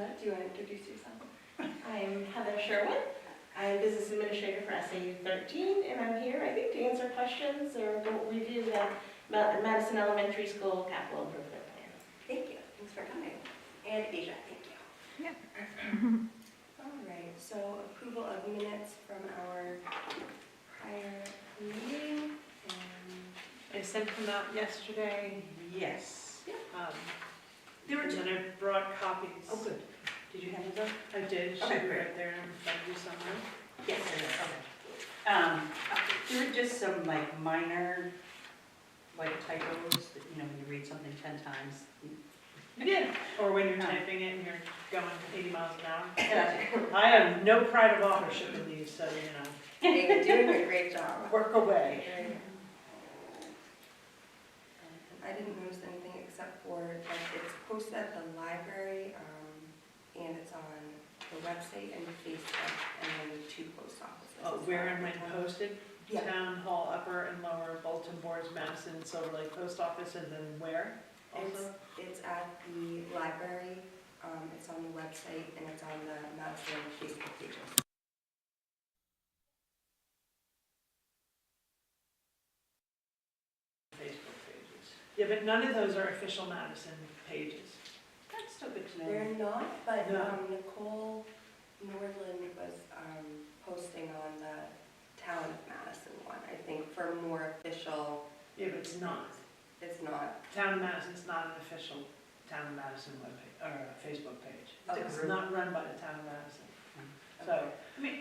that, do you want to introduce yourself? I'm Heather Sherwood. I'm business administrator for SAU 13, and I'm here, I think, to answer questions or go review the Madison Elementary School capital improvement plan. Thank you, thanks for coming. And Asia, thank you. All right, so approval of minutes from our prior meeting. I sent them out yesterday. Yes. There were and I brought copies. Oh, good. Did you hand it up? I did. It should Okay, be great. right there in front of you somewhere. Yes, okay. There were just some like minor, like typos that, you know, when you read something 10 times. Yeah. Or when you're typing it and you're going 80 miles an hour. Yeah. I have no pride of authorship in these, so you know, You're doing a great job. work away. I didn't notice anything except for that it's posted at the library, and it's on the website and Facebook, and then the 2 post offices. Oh, where and when posted? Yeah. Town Hall, Upper and Lower Bulletin Boards, Madison, Silver Lake Post Office, and then where also? It's at the library, it's on the website, and it's on the Madison Facebook pages. Facebook pages. Yeah, but none of those are official Madison pages. That's still good to know. They're not, but No. Nicole Nordland was posting on the Town of Madison one, I think, for more official. Yeah, but it's not. It's not. Town of Madison's not an official Town of Madison webpage, or Facebook page. Okay. It's not run by the Town of Madison. So, I mean,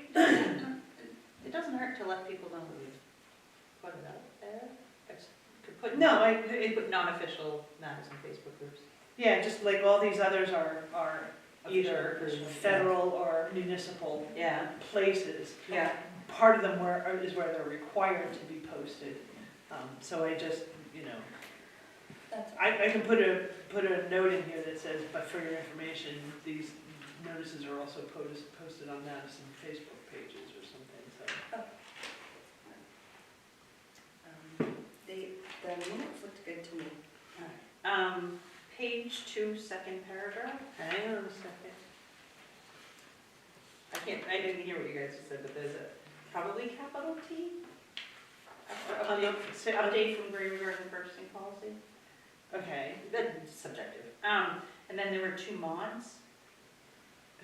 it doesn't hurt to let people know that we've put it out there. Could put no, put non-official Madison Facebook groups. yeah, just like all these others are either Official. federal or municipal Yeah, places. yeah. Part of them is where they're required to be posted. So I just, you know, That's I can put a note in here that says, but for your information, these notices are also posted on Madison Facebook pages or something, so. the minutes looked good to me. Page 2, second paragraph. Hang on a second. I didn't hear what you guys said, but there's a probably capital T. Say- Update from Green River purchasing policy. Okay, That's subjective. And then there were 2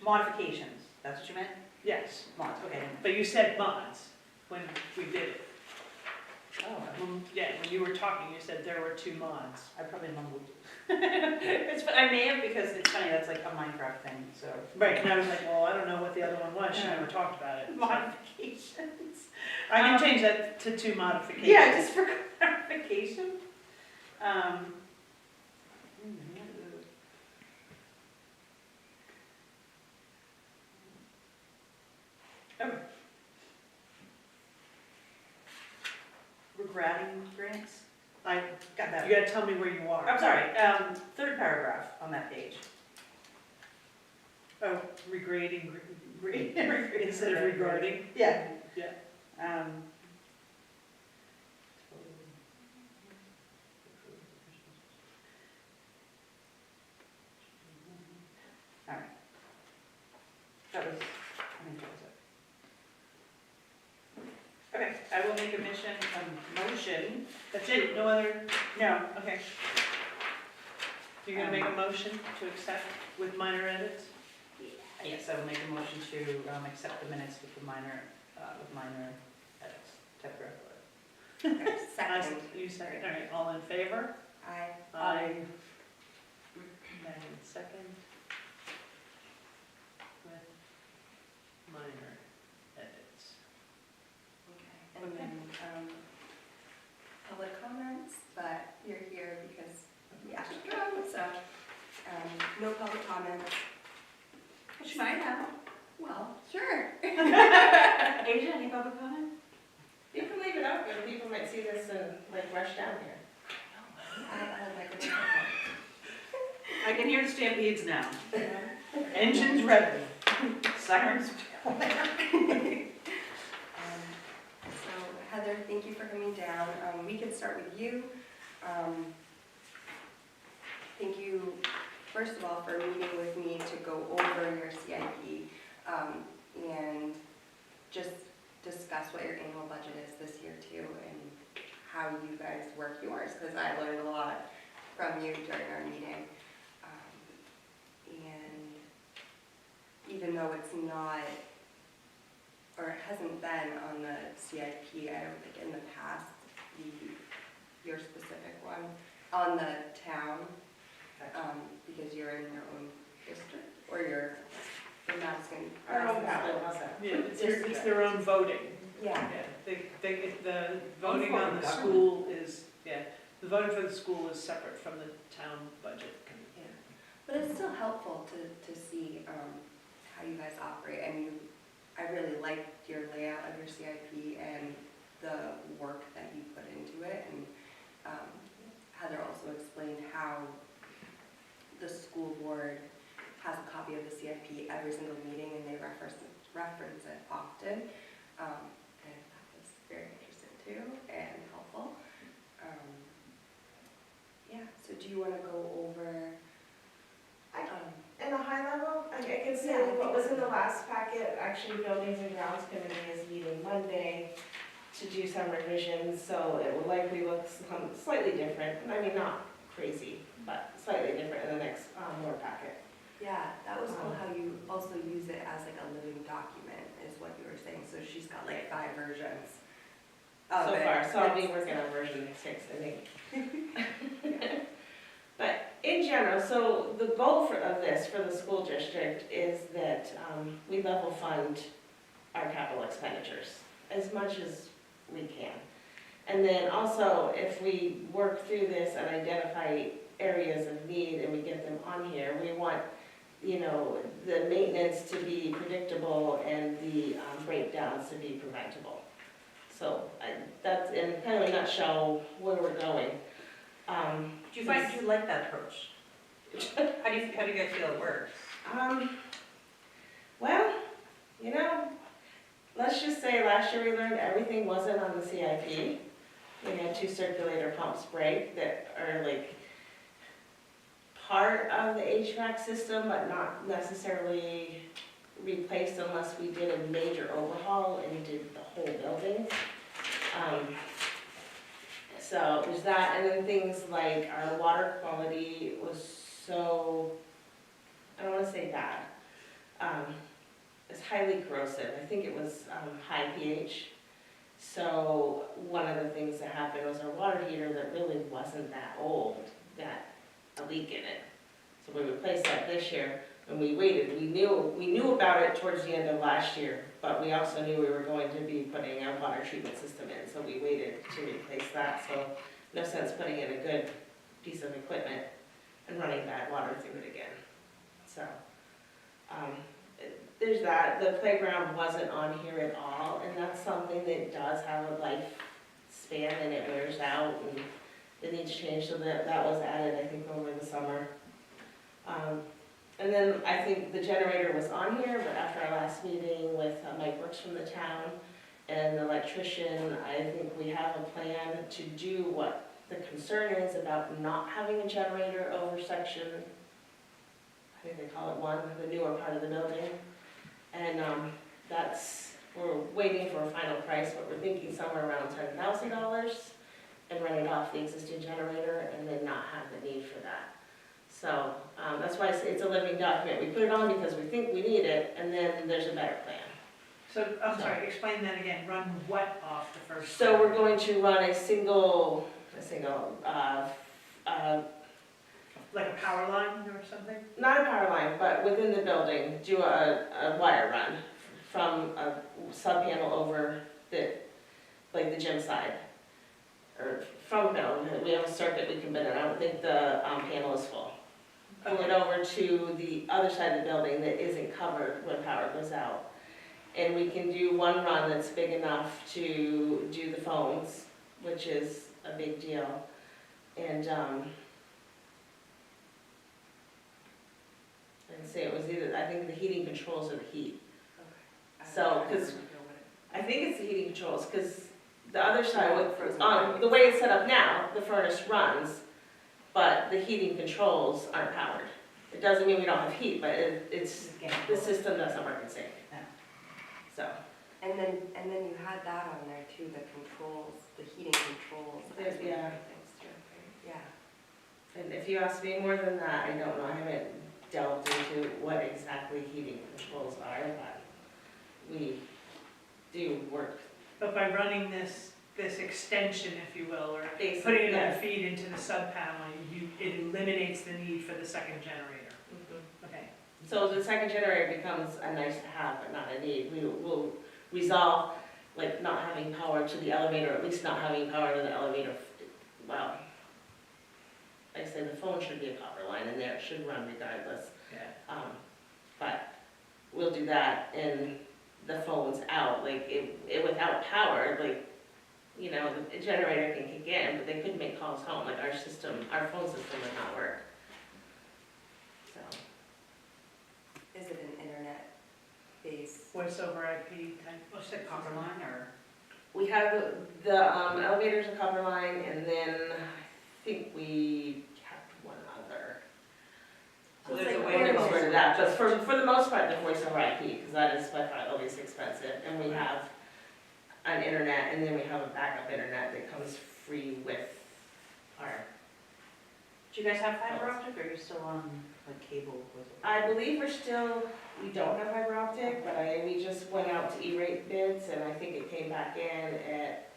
modifications. That's what you meant? yes, Mods, okay. but you said mods when we did it. Oh, Yeah, when you were talking, you said there were 2 mods. I probably mumbled. I may have, because it's funny, that's like a Minecraft thing, so. Right, and I was like, well, I don't know what the other one was, she never talked about it. so. Modifications. I can change that to 2 modifications. Yeah, just for clarification. Okay. Regarding grants? I, Got that. you gotta tell me where you are. I'm sorry, 3rd paragraph on that page. Oh, regrading, instead of regarding. Yeah. Yeah. All right. That was, I think that was it. Okay, I will make a motion. That's it, no other, No, okay. you're gonna make a motion to accept with minor edits? Yes, I will make a motion to accept the minutes with the minor edits, typographical. Second. You second, all right, all in favor? Aye. And second with minor edits. Okay. And then, public comments, but you're here because of the Astrodome, so, no public comments. Which might have. Well, sure. Asia, any public comment? You can leave it open, people might see this and like rush down here. I like it. I can hear the stampedes now. Engines revving. Sirens. So Heather, thank you for coming down. We can start with you. Thank you first of all, for meeting with me to go over your CIP, and just discuss what your annual budget is this year too, and how you guys work yours, because I learned a lot from you during our meeting. And even though it's not, or it hasn't been on the CIP, I don't think in the past, your specific one, on the town, because you're in your own district, or you're in Madison. Our own ballot, how's that? Yeah, it's their own voting. Yeah, Yeah, the voting on the Government. school is, the voting for the school is separate from the town budget. yeah. But it's still helpful to see how you guys operate. I mean, I really liked your layout of your CIP and the work that you put into it. And Heather also explained how the school board has a copy of the CIP every single meeting, and they reference it often. And that was very interesting too, and helpful. Yeah, so do you want to go over? In a high level, I can say Yeah. what was in the last packet, actually Buildings and Grounds Committee is meeting Monday to do some revisions, so it will likely look slightly different. I mean, not crazy, but slightly different in the next more packet. Yeah, that was cool how you also use it as like a living document, is what you were saying. So she's got like 5 versions of So it. far, so I'll be working on version 6, I think. But in general, so the goal of this for the school district is that we level fund our capital expenditures as much as we can. And then also, if we work through this and identify areas of need and we get them on here, we want, you know, the maintenance to be predictable and the breakdowns to be preventable. So that's in kind of a nutshell where we're going. Do you like that approach? How do you guys feel it works? Well, you know, let's just say last year we learned everything wasn't on the CIP. We had 2 circulator pumps break that are like part of the HVAC system, but not necessarily replaced unless we did a major overhaul and did the whole building. So there's that, and then things like our water quality was so, I don't want to say bad. It's highly corrosive. I think it was high pH. So one of the things that happened was our water heater that really wasn't that old got a leak in it. So we replaced that this year, and we waited. We knew about it towards the end of last year, but we also knew we were going to be putting a water treatment system in, so we waited to replace that. So no sense putting in a good piece of equipment and running bad water through it again. So there's that. The playground wasn't on here at all, and that's something that does have a lifespan and it wears out and it needs change, so that was added, I think, over the summer. And then I think the generator was on here, but after our last meeting with Mike Works from the town and the electrician, I think we have a plan to do what the concern is about not having a generator over section, I think they call it 1, the newer part of the building. And we're waiting for a final price, but we're thinking somewhere around $10,000 and run it off the existing generator and then not have the need for that. So that's why I say it's a living document. We put it on because we think we need it, and then there's a better plan. So, I'm sorry, explain that again, run what off the first? So we're going to run a single, Like a power line or something? not a power line, but within the building, do a wire run from a sub panel over the gym side. Or from the building, we have a circuit we can bend it. I don't think the panel is full. Pull it over to the other side of the building that isn't covered when power goes out. And we can do one run that's big enough to do the phones, which is a big deal. And say it was either, I think the heating controls or the heat. So, because I think it's the heating controls, because the other side, the way it's set up now, the furnace runs, but the heating controls aren't powered. It doesn't mean we don't have heat, but it's, Again, the system doesn't work in sync. Yeah. So, And then you had that on there too, the controls, the heating controls. There's- as one of yeah. the things too, right? Yeah. and if you ask me more than that, I don't know, I haven't delved into what exactly heating controls are, but we do work But by running this extension, if you will, or basically. putting another Yes. feed into the sub panel, it eliminates the need for the second generator. Mhm. Okay. So the second generator becomes a nice to have, but not a need. We will resolve, like, not having power to the elevator, at least not having power to the elevator. Well, like I said, the phone should be a copper line in there, it should run regardless. Yeah. But we'll do that, and the phone's out, like, it without power, like, you know, the generator can kick in, but they couldn't make calls home, like, our system, our phone system would not work. So, Is it an internet-based? Voice over IP type? What's that, copper line or? we have the elevators and copper line, and then I think we kept one other. So It's there's a like way to We're gonna go. get rid of that, but for the most part, the voice over IP, because that is by far the least expensive, and we have an internet, and then we have a backup internet that comes free with our, Do you guys have fiber optic or are you still on like cable with? I believe we don't have fiber optic, but we just went out to E-rate bids, and I think it came back in at,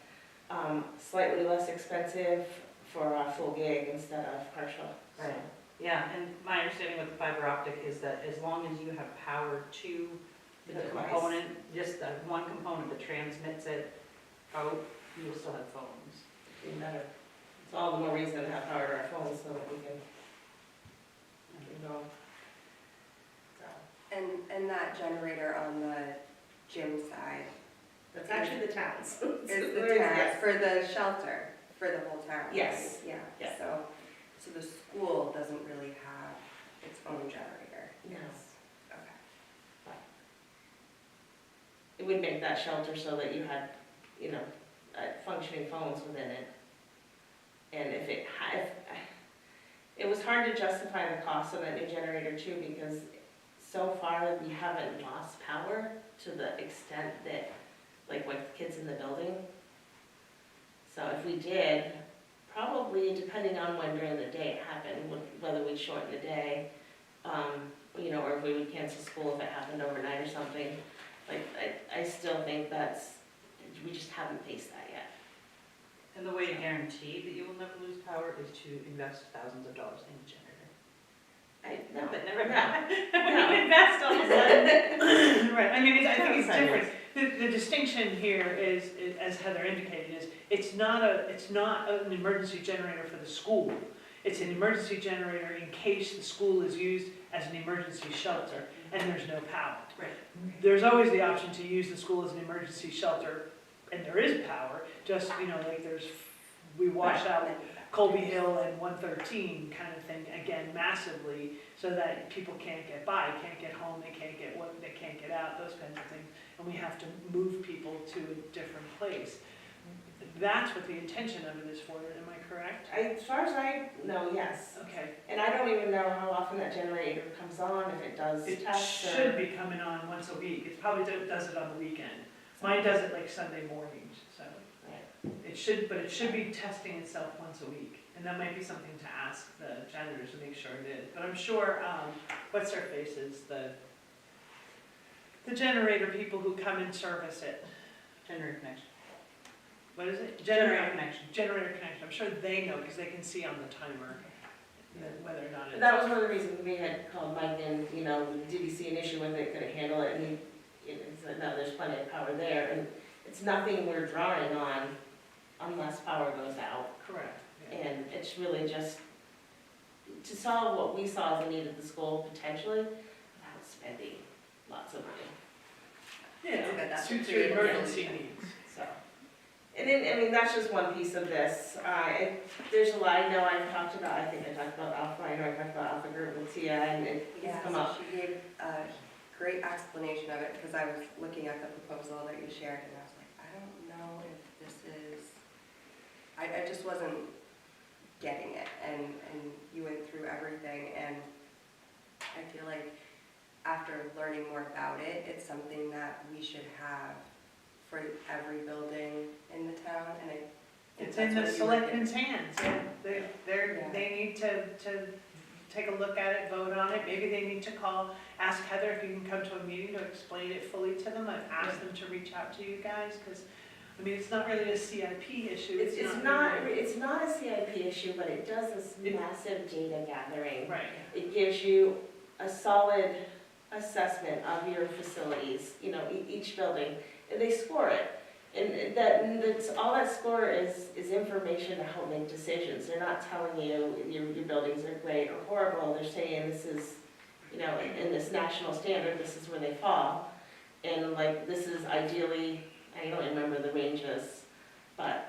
slightly less expensive for a full gig instead of partial. So, Right. Yeah, and my understanding with the fiber optic is that as long as you have power to The the device. component, just the one component that transmits it out, you will still have phones. Even better. It's all the more reason to have power to our phones so that we can go. So, And that generator on the gym side that's actually the town's. is the Yes. town, for the shelter, for the whole town, right? Yes. Yeah, Yeah. so the school doesn't really have its own generator? Yes. Okay. It would make that shelter so that you had, you know, functioning phones within it. And if it was hard to justify the cost of that new generator too, because so far we haven't lost power to the extent that, like with kids in the building. So if we did, probably depending on when during the day it happened, whether we'd shorten the day, you know, or if we would cancel school if it happened overnight or something. Like, I still think we just haven't faced that yet. And the way to guarantee that you will never lose power is to invest thousands of dollars in a generator. No, But never no. mind. When you invest all of a sudden. Right, I mean, I think it's Sideways. different. The distinction here is, as Heather indicated, is it's not an emergency generator for the school. It's an emergency generator in case the school is used as an emergency shelter and there's no power. Right. There's always the option to use the school as an emergency shelter, and there is power, just, you know, like we wash out Colby Hill and 113 kind of thing, again, massively, so that people can't get by, can't get home, they can't get work, they can't get out, those kinds of things, and we have to move people to a different place. That's what the intention of it is for, am I correct? As far as I know, yes. Okay. And I don't even know how often that generator comes on, if it does It test or. should be coming on once a week, it probably does it on the weekend. Mine does it like Sunday mornings, so. Right. It should be testing itself once a week, and that might be something to ask the janitors to make sure it is. But I'm sure, what's their faces, the generator people who come and service it. Generator connection. What is it? Generator connection. Generator connection, I'm sure they know, because they can see on the timer whether or not it's. That was one of the reasons we had called Mike and, you know, did he see an issue with it, could it handle it? And he said, no, there's plenty of power there. And it's nothing we're drawing on unless power goes out. Correct. Yeah. And it's really just to solve what we saw as a need at the school potentially without spending lots of money. It's good, Yeah, that's to a creative emergency solution. needs. So, and then, I mean, that's just one piece of this. There's a lot, I know I've talked about, I think I talked about Alpha, I know I talked about Alpha Group with Tia, and it's Yeah, come so up. she gave a great explanation of it, because I was looking at the proposal that you shared, and I was like, I don't know if this is, I just wasn't getting it, and you went through everything, and feel like after learning more about it, it's something that we should have for every building in the town, and I think It's in that's the what you were selectmen's hands, and Yeah. they need to take a look at it, vote on it, maybe they need to call, ask Heather if you can come to a meeting to explain it fully to them, I've asked them to reach out to you guys, because, I mean, it's not really a CIP issue, It's not a CIP issue, but it does this It- massive data gathering. Right, It gives you a solid assessment of your facilities, you know, each building, and they score it. And that's, all that score is information to help make decisions. They're not telling you your buildings are great or horrible, they're saying this is, you know, in this national standard, this is where they fall. And like, this is ideally, I don't remember the ranges, but,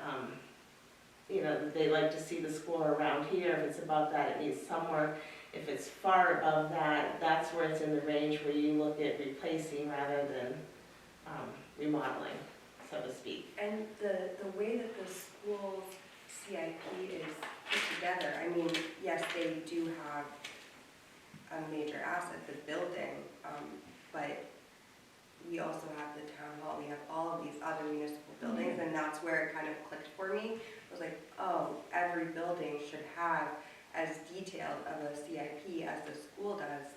you know, they like to see the score around here. If it's above that, it needs somewhere. If it's far above that, that's where it's in the range where you look at replacing rather than remodeling, so to speak. And the way that the school's CIP is put together, I mean, yes, they do have a major asset, the building, but we also have the town hall, we have all of these other municipal buildings, and that's where it kind of clicked for me. I was like, oh, every building should have as detailed of a CIP as the school does.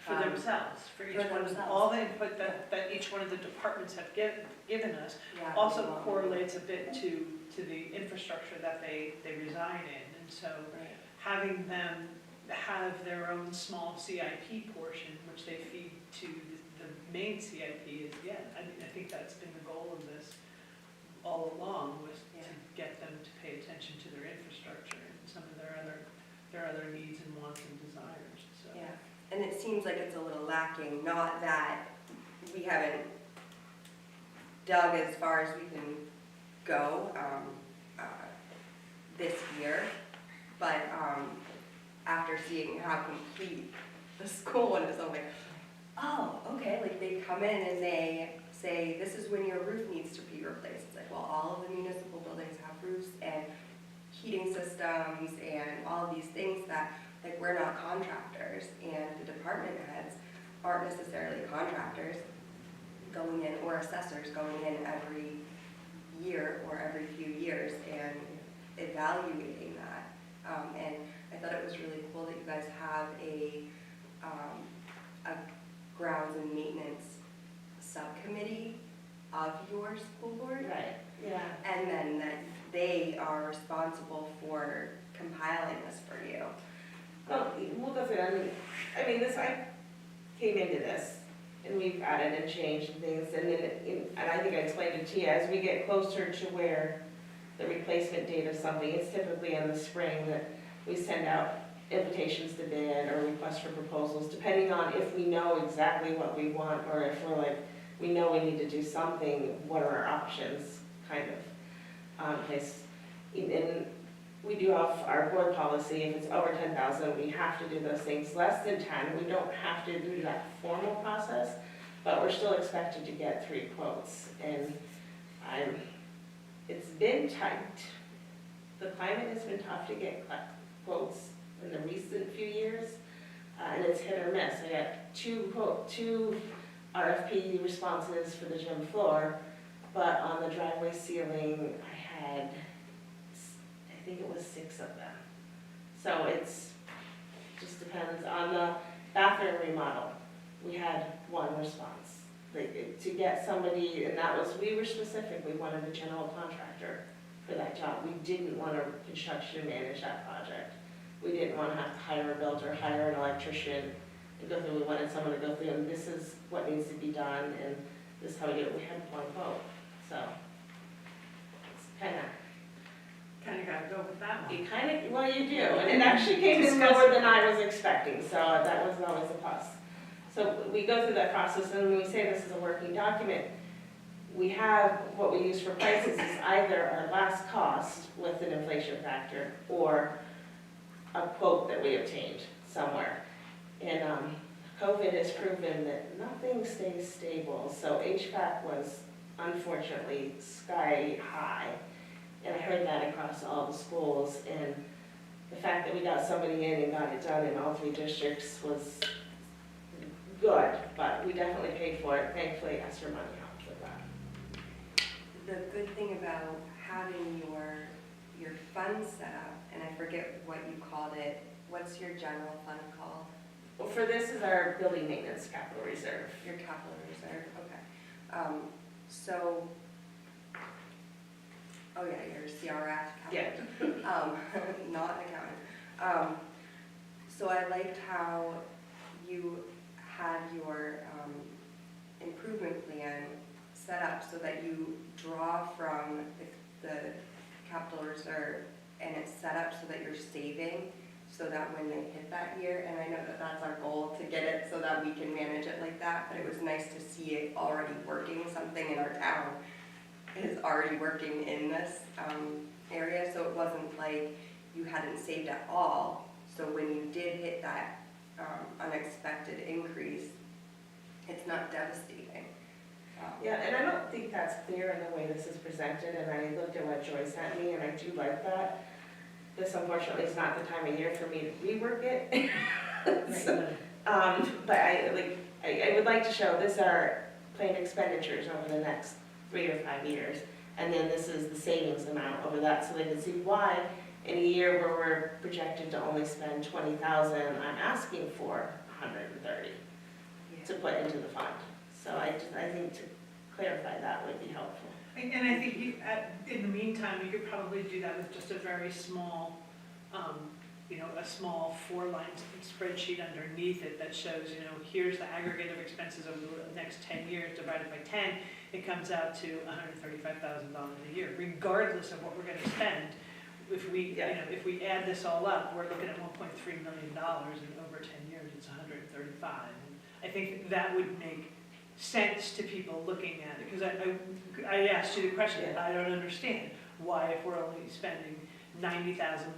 for themselves, for each for one, themselves. all the input that each one of the departments have given us Yeah, also well, correlates a bit to the infrastructure that they reside in, and so Right. having them have their own small CIP portion, which they feed to the main CIP is, yeah, I mean, I think that's been the goal of this all along, was Yeah. to get them to pay attention to their infrastructure and some of their other needs and wants and desires, so. Yeah, and it seems like it's a little lacking, not that we haven't dug as far as we can go this year, but after seeing how complete the school one is, I'm like, oh, okay, like they come in and they say, this is when your roof needs to be replaced. It's like, well, all of the municipal buildings have roofs and heating systems and all of these things that, like, we're not contractors, and the department heads aren't necessarily contractors going in, or assessors going in every year or every few years and evaluating that. And I thought it was really cool that you guys have a grounds and maintenance subcommittee of your school board. Right, yeah. And then that they are responsible for compiling this for you. Well, we'll go through that. I mean, I came into this, and we've added and changed things, and then, and I think I explained it to you, as we get closer to where the replacement date of something, it's typically in the spring that we send out invitations to bid or requests for proposals, depending on if we know exactly what we want, or if we're like, we know we need to do something, what are our options, kind of. And we do have our board policy, if it's over 10,000, we have to do those things. Less than 10, we don't have to do that formal process, but we're still expected to get 3 quotes. And it's been tight. The climate has been tough to get quotes in the recent few years, and it's hit or miss. I got two RFP responses for the gym floor, but on the driveway ceiling, I had, I think it was 6 of them. So just depends. On the bathroom remodel, we had 1 response. To get somebody, and we were specifically wanted a general contractor for that job. We didn't want to construction manage that project. We didn't want to have to hire a builder, hire an electrician, and go through. We wanted someone to go through, and this is what needs to be done, and this is how we do it. We had 1 vote, so it's kind of Gotta go with that one. well, you do, and it actually came in lower than I was expecting, so that was always a plus. So we go through that process, and when we say this is a working document, we have, what we use for prices is either our last cost with an inflation factor, or a quote that we obtained somewhere. And COVID has proven that nothing stays stable, so HVAC was unfortunately sky high. And I heard that across all the schools, and the fact that we got somebody in and got it done in all 3 districts was good, but we definitely paid for it. Thankfully, ESSER money helped with that. The good thing about having your fund set up, and I forget what you called it, what's your general fund called? Well, for this is our building maintenance capital reserve. Your capital reserve, okay. So, oh yeah, your CRF capital. Not an accountant. So I liked how you had your improvement plan set up so that you draw from the capital reserve, and it's set up so that you're saving, so that when they hit that year, and I know that that's our goal, to get it so that we can manage it like that, but it was nice to see it already working. Something in our town is already working in this area, so it wasn't like you hadn't saved at all. So when you did hit that unexpected increase, it's not devastating. Yeah, and I don't think that's clear in the way this is presented, and I looked at what Joy sent me, and I do like that. This unfortunately is not the time of year for me to rework it. So, but I would like to show this are planned expenditures over the next 3 or 5 years, and then this is the savings amount over that, so they can see why in a year where we're projected to only spend 20,000, I'm asking for 130 to put into the fund. So I think to clarify that would be helpful. And I think in the meantime, you could probably do that with just a very small, a small 4-line spreadsheet underneath it that shows, here's the aggregate of expenses over the next 10 years divided by 10. It comes out to $135,000 a year, regardless of what we're going to spend. If we add this all up, we're looking at $1.3 million, and over 10 years, it's 135. And I think that would make sense to people looking at it, because I asked you the question, Yeah. I don't understand why, if we're only spending $90,000,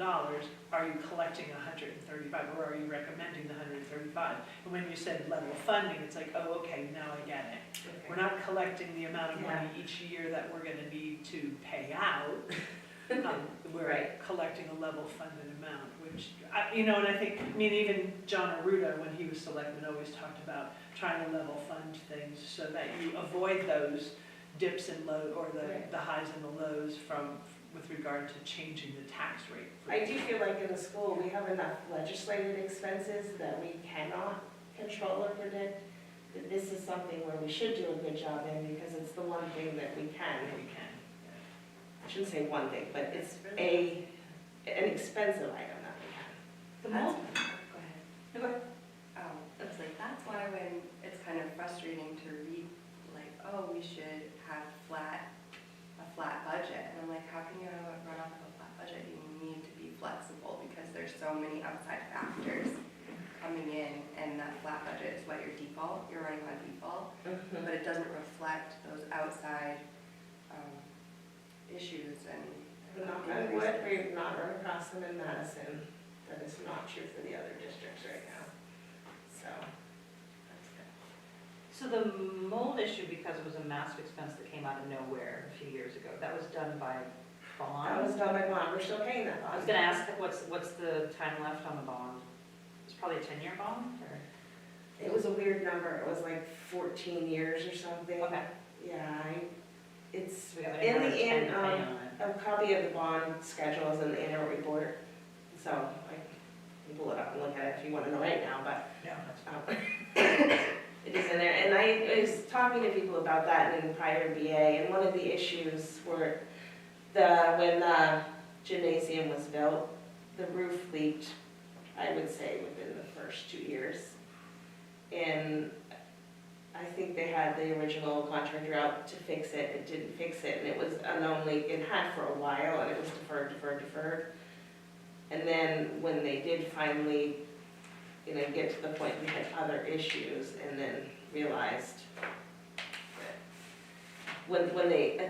are you collecting 135, or are you recommending the 135? And when you said level funding, it's like, oh, okay, now I get it. We're not collecting the amount of money each year that we're gonna need to pay out. We're Right. collecting a level funded amount, which, and I think, even John Arruda, when he was selectman, always talked about trying to level fund things so that you avoid those dips and low, or the highs and the lows with regard to changing the tax rate. I do feel like in the school, we have enough legislative expenses that we cannot control or predict. That this is something where we should do a good job in, because it's the one thing that we can. We can. I shouldn't say one thing, but it's an expensive item that we can. The That's- mo- Go ahead. No, go ahead. It's like, that's why when it's kind of frustrating to read, like, oh, we should have a flat budget. And I'm like, how can you run off of a flat budget? You need to be flexible, because there's so many outside factors coming in, and that flat budget is what your default, you're running on default, but it doesn't reflect those outside issues and. Knock on wood, we've not run across them in Madison. That is not true for the other districts right now. So, that's good. So the mold issue, because it was a massive expense that came out of nowhere a few years ago, that was done by bond? That was done by bond, we're still paying that bond. I was gonna ask, what's the time left on the bond? It's probably a 10-year bond, or? It was a weird number, it was like 14 years or something. Okay. Yeah, it's, So we got in another the 10 end, to pay on it. a copy of the bond schedule is in the annual report, so I can pull it up and look at it if you want to know right now, but Yeah, that's it is in there. And I was talking to people about that in prior BA, and one of the issues were when the gymnasium was built, the roof leaked, I would say, within the first 2 years. And I think they had the original contractor out to fix it, it didn't fix it, and it was unknown leak, it had for a while, and it was deferred. And then when they did finally, get to the point we had other issues, and then realized that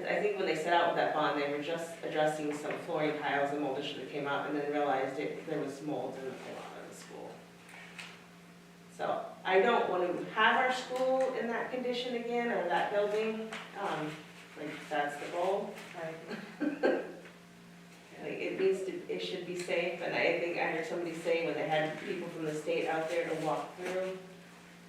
I think when they set out with that bond, they were just addressing some flooring tiles and mold issue that came up, and then realized there was mold in a lot of the school. So I don't want to have our school in that condition again, or that building, that's the goal. right. It should be safe, and I think I heard somebody say when they had people from the state out there to walk through,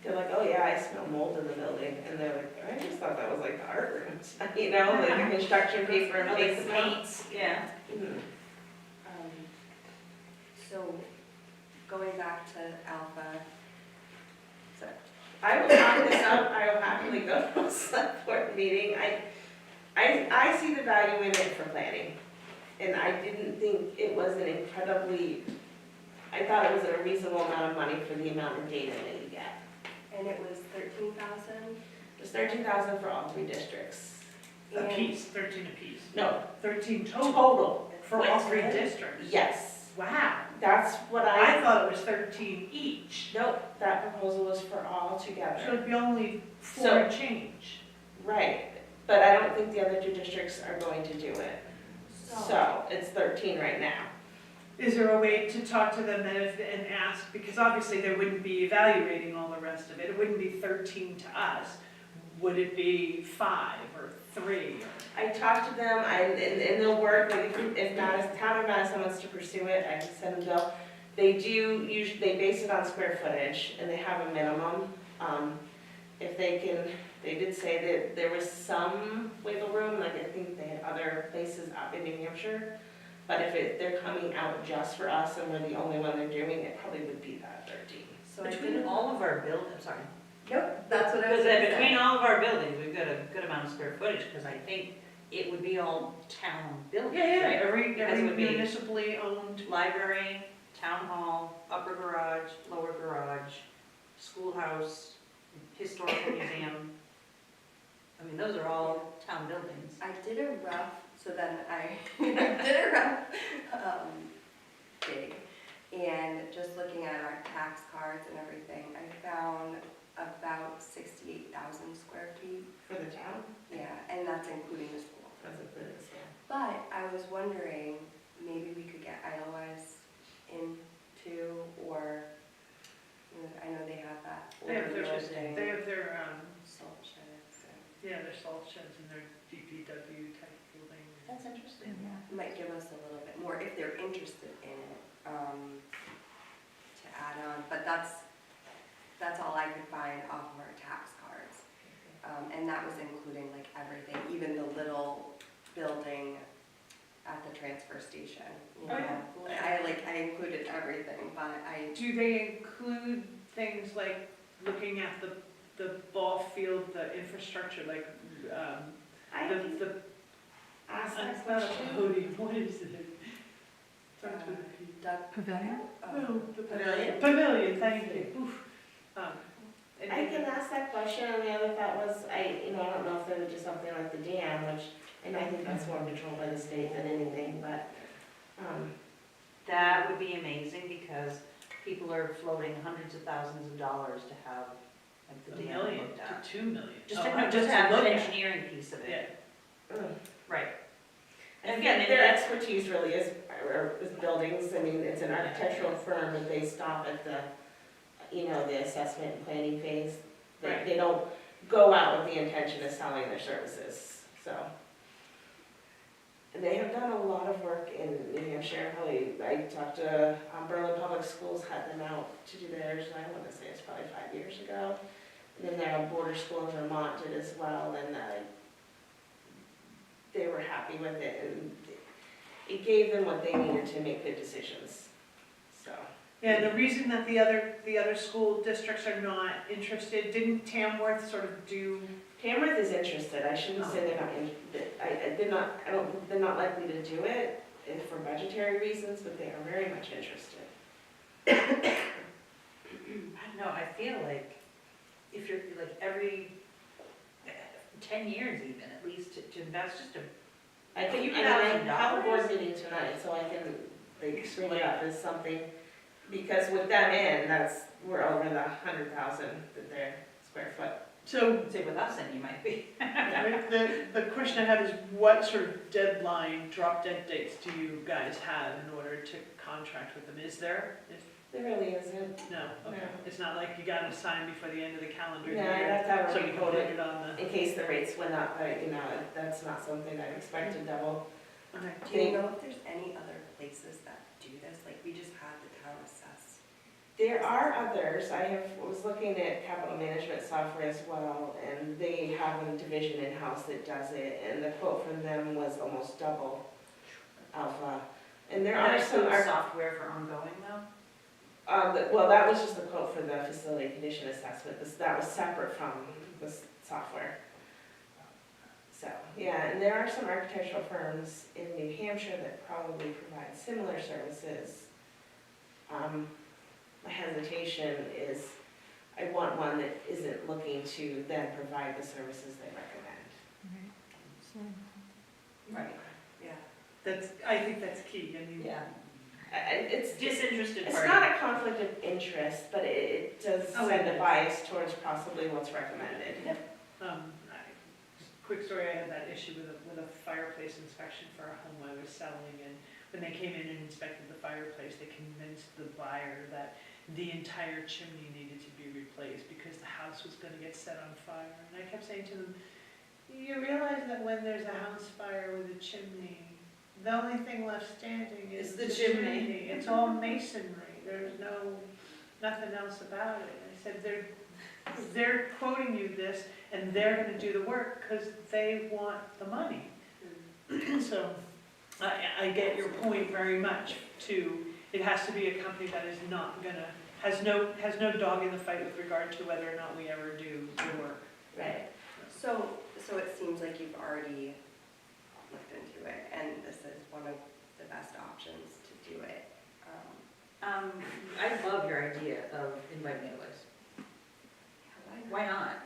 they're like, oh yeah, I smell mold in the building, and they're like, I just thought that was like the art rooms, you know, like the construction paper and Oh, paint like the smell. paints, yeah. Mhm. So, going back to Alpha, so, I will lock this up, I will happily go to a select board meeting, I see the value in it for planning, and I didn't think it was an incredibly, I thought it was a reasonable amount of money for the amount of data that you get. and it was 13,000? It was 13,000 for all 3 districts. A piece, 13 apiece. No, 13 total total, for all 3 districts. yes, Wow. that's what I I, thought it was 13 each. nope, that proposal was for all So together. it'd be only 4 So- change. Right, but I don't think the other 2 districts are going to do it. So, it's 13 right now. Is there a way to talk to them then and ask, because obviously they wouldn't be evaluating all the rest of it, it wouldn't be 13 to us. Would it be 5 or 3 or? I talked to them, and they'll work, like if Madison, town of Madison wants to pursue it, I can send them bill. They do usually, they base it on square footage, and they have a minimum. If they can, they did say that there was some wiggle room, like I think they had other places up in New Hampshire. But if they're coming out just for us and we're the only one they're doing, it probably would be that 13. So I Between didn't, all of our buildings, sorry. nope, that's what I was Because gonna between say. all of our buildings, we've got a good amount of square footage, because I think it would be all town buildings, right? Every Because it would be- municipally owned. Library, town hall, upper garage, lower garage, schoolhouse, historical museum. I mean, those are all town buildings. I did a rough, so then I did a rough dig, and just looking at our tax cards and everything, I found about 68,000 square feet. For the town? Yeah, and that's including the school. That's a good example. But I was wondering, maybe we could get Idlewise into, or, you know, I know they have that. They have their, overloading they have their, Salt sheds, and yeah, their salt sheds and their DPW type building. That's interesting, yeah. it might give us a little bit more if they're interested in it, to add on, but that's all I could find off of our tax cards. And that was including like everything, even the little building at the transfer station. You Oh, know? yeah. I included everything, but Do they include things like looking at the ball field, the infrastructure, like, I the, can the, ask that it's not a question. podium, what is it? Starts with a P. duck. Pavilion? No, the Pavilion? Pavilion, thank you. Oof. And I can ask that question, and the other thought was, I don't know if they would do something like the dam, which, and I think that's more controlled by the state than anything, but, That would be amazing, because people are floating hundreds of thousands of dollars to have, like, $1 the dam million looked at. to 2 million. Just Oh, to, no, just just to to have look an at. engineering piece of Yeah. it, mm. right. And Again, again, their expertise really is buildings. I mean, it's an architectural firm, and they stop at the, the assessment and planning phase. Right. They don't go out with the intention of selling their services, so. And they have done a lot of work in New Hampshire. I talked to Berlin Public Schools, had them out to do theirs, I want to say it's probably 5 years ago. And then their border school in Vermont did as well, and they were happy with it, and it gave them what they needed to make good decisions, so. Yeah, and the reason that the other school districts are not interested, didn't Tamworth sort of do, Tamworth is interested, I shouldn't say they're not, they're not likely to do it for budgetary reasons, but they are very much interested. I don't know, I feel like if you're, like, every 10 years even, at least, to invest just a, I few have a $1,000? board meeting tonight, so I can, bring it up as something, because with them in, we're over the 100,000 that their square foot. so say with us, then you might be. the question I have is what sort of deadline, drop dead dates do you guys have in order to contract with them? Is there? There really isn't. No, okay. No. It's not like you gotta sign before the end of the calendar No, year. that's how So we're you can put recorded, it on the, in case the rates went up, but, that's not something I expect to double. okay. Do you know if there's any other places that do this? Like, we just had the town assess. There are others, was looking at capital management software as well, and they have a division in-house that does it, and the quote from them was almost double Alpha. And there are some, software for ongoing though? well, that was just the quote for the facility condition assessment, that was separate from the software. So, yeah, and there are some architectural firms in New Hampshire that probably provide similar services. My hesitation is, I want one that isn't looking to then provide the services they recommend. Right. Yeah. I think that's key, I mean. Yeah. It's Disinterested It's party. not a conflict of interest, but it does Oh, send it a is. bias towards possibly what's recommended. Quick story, I had that issue with a fireplace inspection for a home I was selling, and when they came in and inspected the fireplace, they convinced the buyer that the entire chimney needed to be replaced because the house was gonna get set on fire. And I kept saying to them, you realize that when there's a house fire with a chimney, the only thing left standing is the chimney. It's all masonry, there's nothing else about it. I said, they're quoting you this, and they're gonna do the work because they want the money. So, I get your point very much too. It has to be a company that is not gonna, has no dog in the fight with regard to whether or not we ever do the work. Right. So it seems like you've already looked into it, and this is one of the best options to do it. I love your idea of invite mailers. Why not?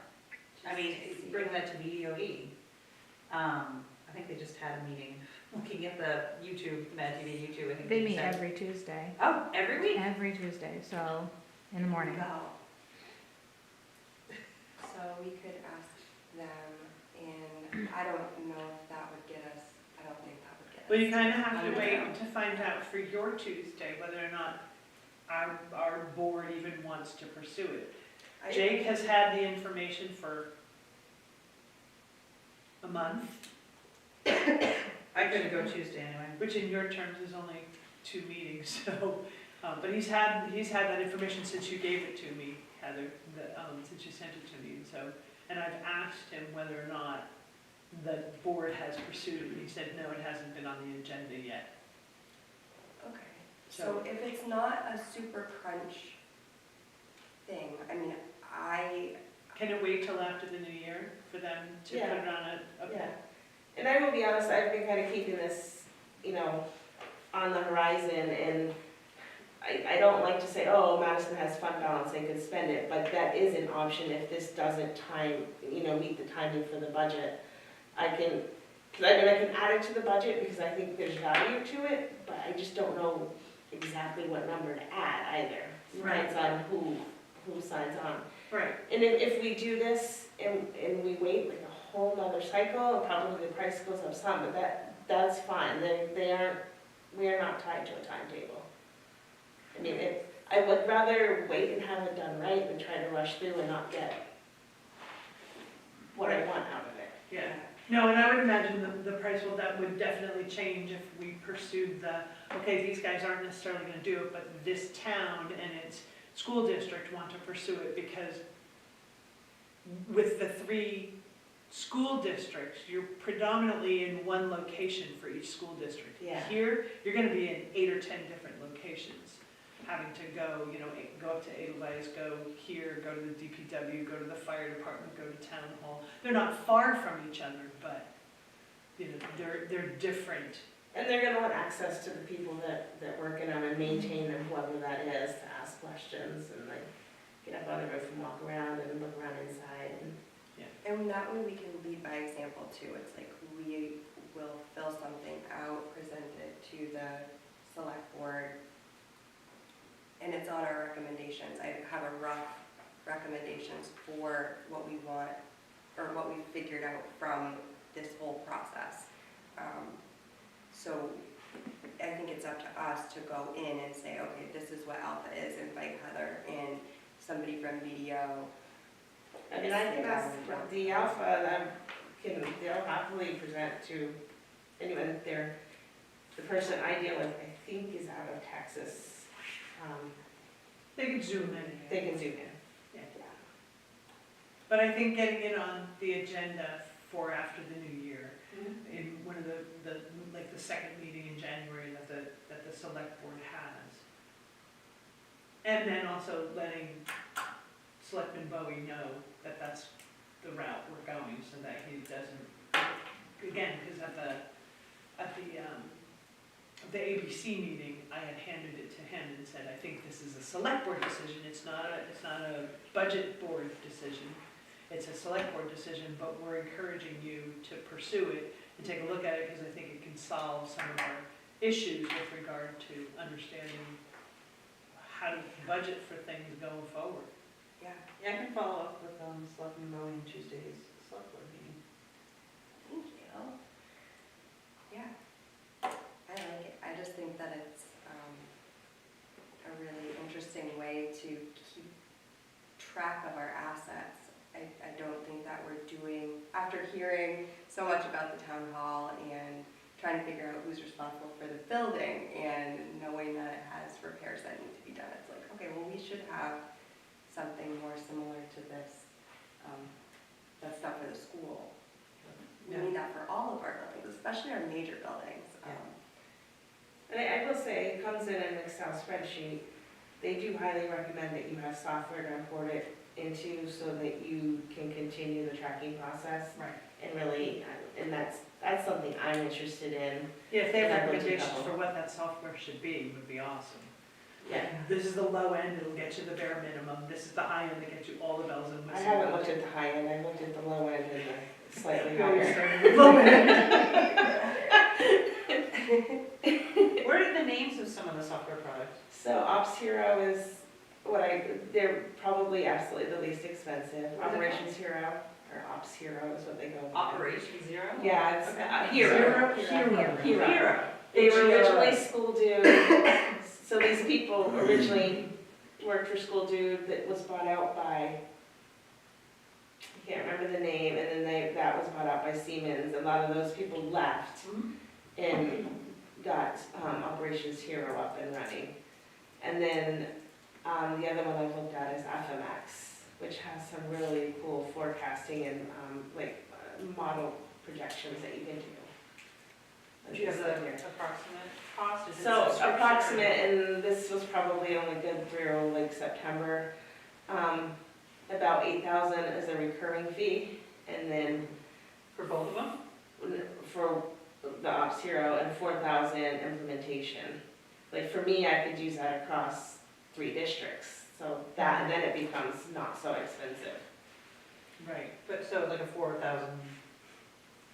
I mean, bring that to the EOE. I think they just had a meeting, looking at the YouTube, Mad TV YouTube, I think They they meet said. every Tuesday, Oh, every week? every Tuesday, so in the morning. Go. So we could ask them, and I don't know if that would get us, I don't think that would get us. Well, you kind of have to under- wait to find out for your Tuesday whether or not our board even wants to pursue it. I- Jake has had the information for a month, I couldn't go Tuesday anyway. which in your terms is only 2 meetings, so, but he's had that information since you gave it to me, Heather, since you sent it to me, so, and I've asked him whether or not the board has pursued it, and he said, no, it hasn't been on the agenda yet. Okay, so if it's not a super crunch thing, I mean, Can it wait till after the new year for them to put Yeah. it on a? Yeah. And I will be honest, I've been kind of keeping this, on the horizon, and I don't like to say, oh, Madison has fund balance, they could spend it, but that is an option if this doesn't meet the timing for the budget. I can add it to the budget because I think there's value to it, but I just don't know exactly what number to add either. Right. Depends on who signs on. Right, And if we do this and we wait like a whole nother cycle, probably the price goes up some, but that's fine. We are not tied to a timetable. I mean, I would rather wait and have it done right than try to rush through and not get what I want out of it. yeah. No, and I would imagine the price that would definitely change if we pursued okay, these guys aren't necessarily gonna do it, but this town and its school district want to pursue it, because with the 3 school districts, you're predominantly in one location for each school district. Yeah. Here, you're gonna be in 8 or 10 different locations, having to go, go up to Edelweiss, go here, go to the DPW, go to the fire department, go to town hall. They're not far from each other, but, they're different. And they're gonna want access to the people that work in them and maintain them, whoever that is, to ask questions and like get up on the roof and walk around and look around inside and. and that way we can lead by example too. It's like we will fill something out, present it to the select board, and it's on our recommendations. I have a rough recommendations for what we want, or what we figured out from this whole process. So I think it's up to us to go in and say, okay, this is what Alpha is, invite Heather and somebody from BDO. I mean, I think that's the Alpha, they'll happily present to anyone. The person I deal with, I think, is out of Texas. They can zoom in. they can zoom in. Yeah. But I think getting it on the agenda for after the new year, in one of like the second meeting in January that the select board has. And then also letting Selectman Bowie know that that's the route we're going, so that he doesn't, again, because at the ABC meeting, I had handed it to him and said, I think this is a select board decision, it's not a budget board decision. It's a select board decision, but we're encouraging you to pursue it and take a look at it, because I think it can solve some of our issues with regard to understanding how to budget for things going forward. Yeah, Yeah, I can follow up with, Selectman Bowie on Tuesday's select board meeting. thank you. Yeah, I like it. I just think that it's a really interesting way to keep track of our assets. I don't think that we're doing, after hearing so much about the town hall and trying to figure out who's responsible for the building and knowing that it has repairs that need to be done, it's like, okay, well, we should have something more similar to this, that's stuff for the school. We need that for all of our buildings, especially our major buildings. And I will say, it comes in an Excel spreadsheet. They do highly recommend that you have software to import it into so that you can continue the tracking process. Right. And really, and that's something I'm interested in. Yeah, if they have And I will do recommendations double. for what that software should be, would be awesome. Yeah. This is the low end, it'll get you the bare minimum, this is the high end that gets you all the bells and I whistles. haven't looked at the high end, I looked at the low end and the slightly We always higher. start with the low end. What are the names of some of the software products? So Ops Hero is they're probably absolutely the least expensive. What is it Operations Hero, or Ops Hero is what they go by. Operation Zero? Yeah, it's Okay. Hero. Hero. Hero. They were originally School Dude, so these people originally worked for School Dude that was bought out by, I can't remember the name, and then that was bought out by Siemens. A lot of those people left and got Operations Hero up and running. And then the other one I've looked at is FMX, which has some really cool forecasting and model projections that you can do. Do you have the approximate cost? Is it So subscription or- approximate, and this was probably only good through like September, about 8,000 is a recurring fee, and then For both of them? for the Ops Hero and 4,000 implementation. Like for me, I could use that across 3 districts, so that, and then it becomes not so expensive. Right. But so like a 4,000,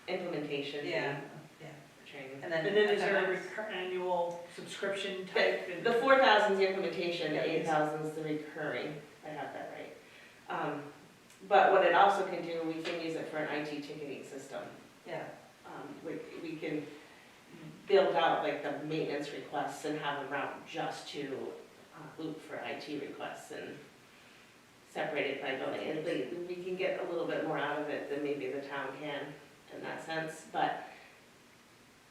Implementation fee yeah, yeah. for training. And then. And then is there a FMX? annual subscription type? and- The 4,000 is the implementation, Yeah, the yes. 8,000 is the recurring, I have that right. But what it also can do, we can use it for an IT ticketing system. Yeah. We can build out like the maintenance requests and have them route just to Loop for IT requests and separate it by building. And we can get a little bit more out of it than maybe the town can in that sense. But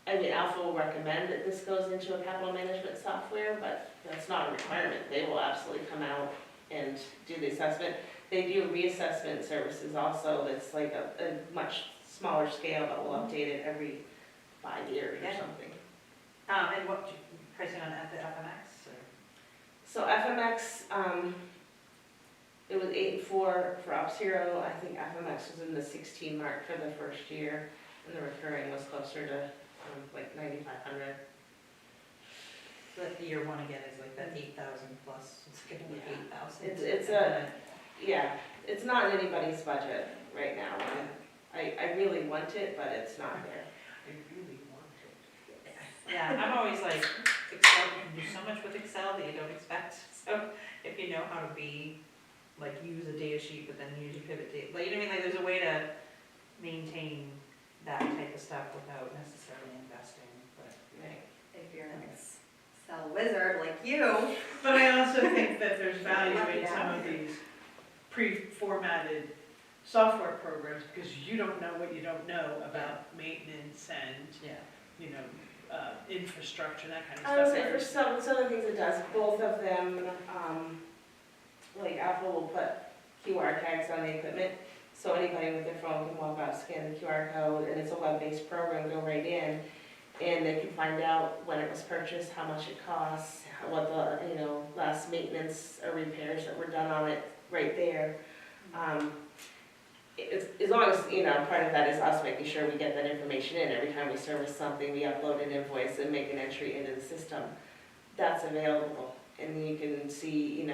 I mean, Alpha will recommend that this goes into a capital management software, but that's not a requirement. They will absolutely come out and do the assessment. They do reassessment services also, that's like a much smaller scale, but will update it every 5 years or Yeah. something. And what, pricing on the FMX or? So FMX, it was 8.4 for Ops Hero. I think FMX was in the 16 mark for the first year, and the recurring was closer to like 9,500. So that year one again is like that 8,000 plus, it's getting like Yeah. 8,000. It's Yeah, it's not in anybody's budget right now. I really want it, but it's not there. I really want it. Yeah, I'm always like, Excel, you can do so much with Excel that you don't expect. So if you know how to use a data sheet, but then use your pivot table, like, you know what I mean? Like, there's a way to maintain that type of stuff without necessarily investing, but. Right. If you're an Excel wizard like you. But I also think that there's value Lucky in some now. of these pre-formatted software programs, because you don't know what you don't know about maintenance and, Yeah. infrastructure, that kind of I would stuff. say for some of the things it does, both of them like Apple will put QR tags on the equipment, so anybody with their phone can walk out, scan the QR code, and it's a web-based program, go right in, and they can find out when it was purchased, how much it costs, what the, last maintenance or repairs that were done on it right there. As long as, part of that is us making sure we get that information in. Every time we service something, we upload an invoice and make an entry into the system. That's available, and you can see,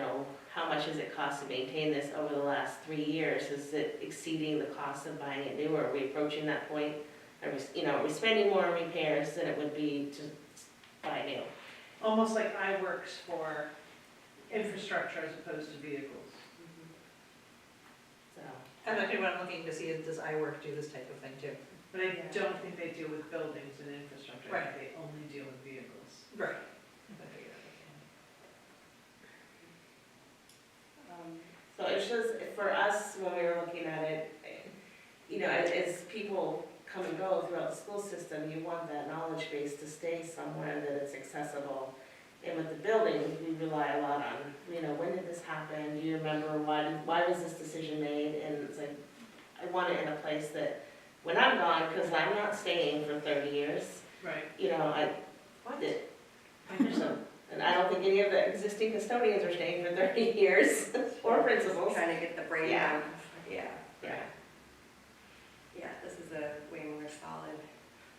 how much does it cost to maintain this over the last 3 years? Is it exceeding the cost of buying it new, or are we approaching that point? Are we spending more on repairs than it would be to buy new? Almost like iWorks for infrastructure as opposed to vehicles. So, And I think what I'm looking to see is, does iWork do this type of thing too? But I don't think they deal with buildings and infrastructure, I Right. think they only deal with vehicles. Right. So it's just, for us, when we were looking at it, as people come and go throughout the school system, you want that knowledge base to stay somewhere that it's accessible. And with the building, we rely a lot on, when did this happen? Do you remember why was this decision made? And it's like, I want it in a place that, when I'm gone, because I'm not staying for 30 years, Right. What? And I don't think any of the existing custodians are staying for 30 years, or principals. Trying to get the brain Yeah. down. Yeah. Yeah, this is a way more solid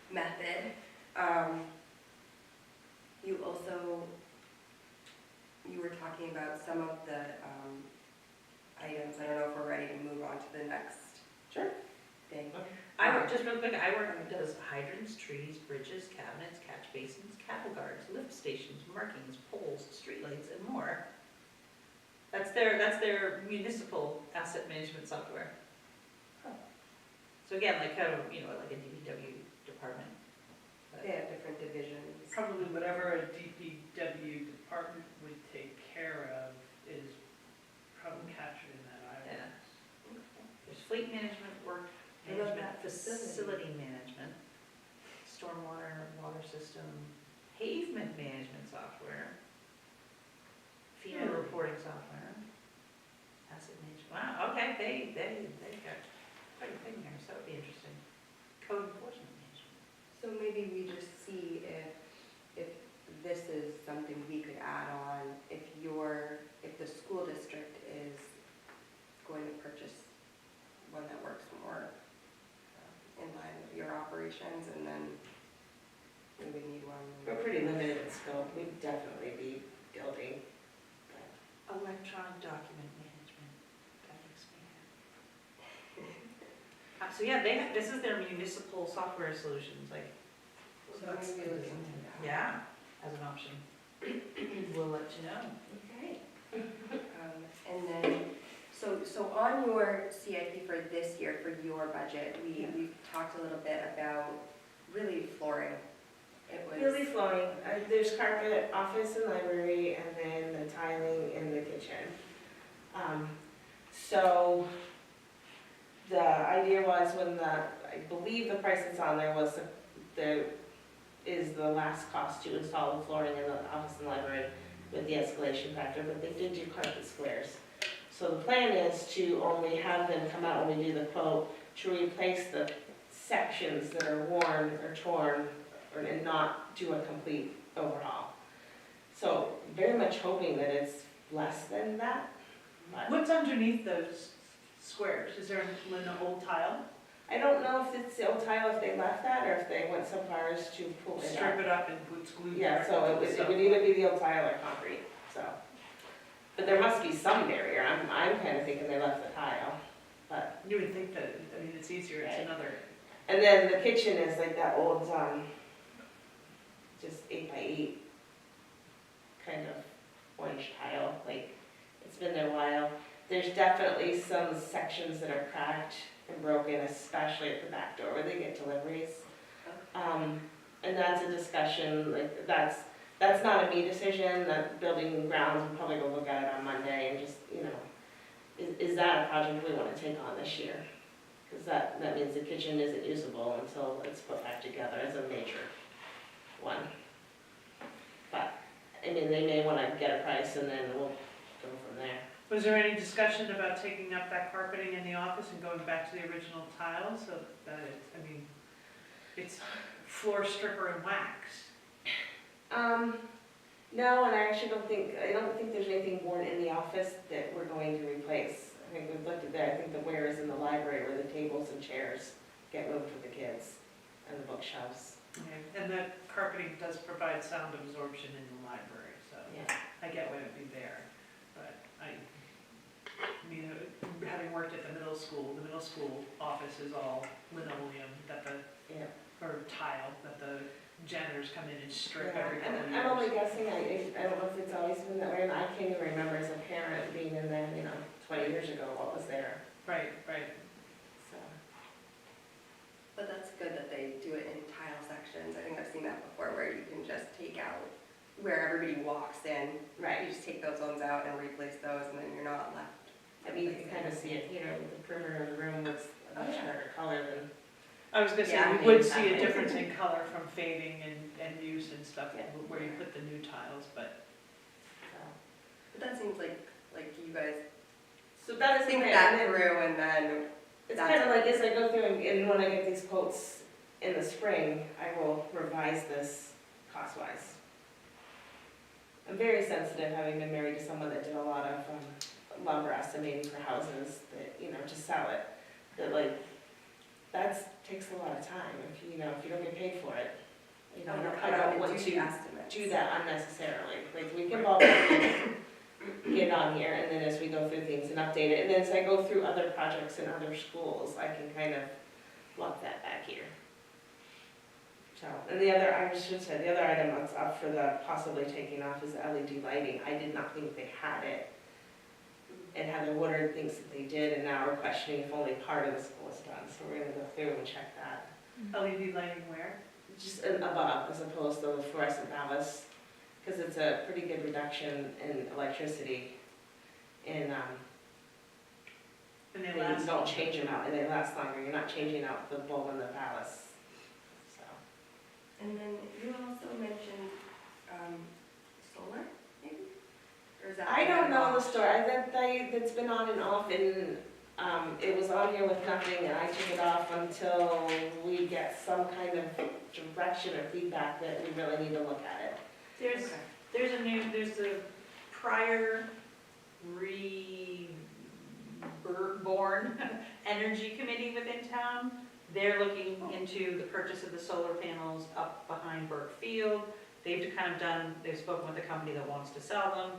method. You were talking about some of the items, I don't know if we're ready to move on to the next Sure. thing. iWork, just real quick, iWork does hydrants, trees, bridges, cabinets, catch basins, cattle guards, lift stations, markings, poles, streetlights, and more. That's their municipal asset management software. So again, like kind of, like a DPW department. But- They have different divisions. Probably whatever a DPW department would take care of is probably captured in that item. Yeah. There's fleet management, work I love management, that facility. facility management, stormwater, water system, pavement management software, FEMA Yeah. reporting software, asset management. Wow, okay, they got quite a thing there, so that would be interesting. Code enforcement management. So maybe we just see if this is something we could add on, if the school district is going to purchase one that works more in line with your operations, and then we would need one. We're pretty limited in scope, we'd definitely be building. Electronic document management, that expand. So yeah, this is their municipal software solutions, like, So maybe look into that. yeah, as an option. We'll let you know. Okay. And then, so on your CIP for this year, for your budget, we've talked a little bit about really flooring. It was. Really flowing, there's carpet, office and library, and then the tiling in the kitchen. So the idea was I believe the price that's on there was the last cost to install the flooring in the office and library with the escalation factor, but they did do carpet squares. So the plan is to only have them come out when we do the quote to replace the sections that are worn or torn and not do a complete overhaul. So very much hoping that it's less than that. But What's underneath those squares? Is there an old tile? I don't know if it's the old tile, if they left that, or if they went so far as to pull it Strip up. it up and put glue. Yeah, so it would either be the old tile or concrete, so. But there must be some barrier, I'm kind of thinking they left the tile, but. You would think that, it's easier, it's Right. another. And then the kitchen is like that old, just 8x8 kind of orange tile, like, it's been there a while. There's definitely some sections that are cracked and broken, especially at the back door where they get deliveries. And that's a discussion, like, that's not a me decision, that building and grounds will probably go look at it on Monday and just, is that a project we wanna take on this year? Because that means the kitchen isn't usable until it's put back together as a major one. But, they may wanna get a price and then we'll go from there. Was there any discussion about taking up that carpeting in the office and going back to the original tile, so that it's floor stripper and wax? No, and I actually don't think there's anything worn in the office that we're going to replace. I think we've looked at that, I think the wear is in the library where the tables and chairs get moved for the kids and the bookshelves. Okay, and that carpeting does provide sound absorption in the library, so Yeah. I get why it'd be there. But I mean, having worked at the middle school office is all linoleum that Yeah. or tile that the janitors come in and strip Yeah, every couple of and years. I'm only guessing, I don't know if it's always been that way, and I can't even remember as a parent being in there, 20 years ago, what was there, Right. so. But that's good that they do it in tile sections. I think I've seen that before where you can just take out where everybody walks in. Right. You just take those ones out and replace those and then you're not left. I mean, you can kind of see it, the perimeter of the room looks a much Oh, yeah. darker color than, I was gonna say, Yeah, we would exactly. see a difference in color from fading and use and stuff, Yeah. where you put the new tiles, but so. But that seems like you guys So that is think okay, that and then through and then, it's kind of like as I go through and when I get these quotes in the spring, I will revise this cost-wise. I'm very sensitive, having been married to someone that did a lot of lumber estimating for houses, that, to sell it, that takes a lot of time, if you don't get paid for it. I don't want to estimates. do that unnecessarily, we can ballpark get it on here, and then as we go through things and update it, and then as I go through other projects in other schools, I can kind of lock that back here. So, and the other item that's up for the possibly taking off is LED lighting. I did not think they had it. And Heather Woodard thinks that they did, and now we're questioning if only part of the school is done, so we're gonna go through and check that. LED lighting where? Just above, as opposed to the fluorescent ballast, because it's a pretty good reduction in electricity. And, And they you last. don't change them out, and they last longer, you're not changing out the bulb and the ballast, so. And then you also mentioned, solar, maybe? Or is that? I don't know the story, that's been on and off, and, it was on here with nothing, and I took it off until we get some kind of direction or feedback that we really need to look at it. There's the prior reborn energy committee within town. They're looking into the purchase of the solar panels up behind Burke Field. They've spoken with the company that wants to sell them.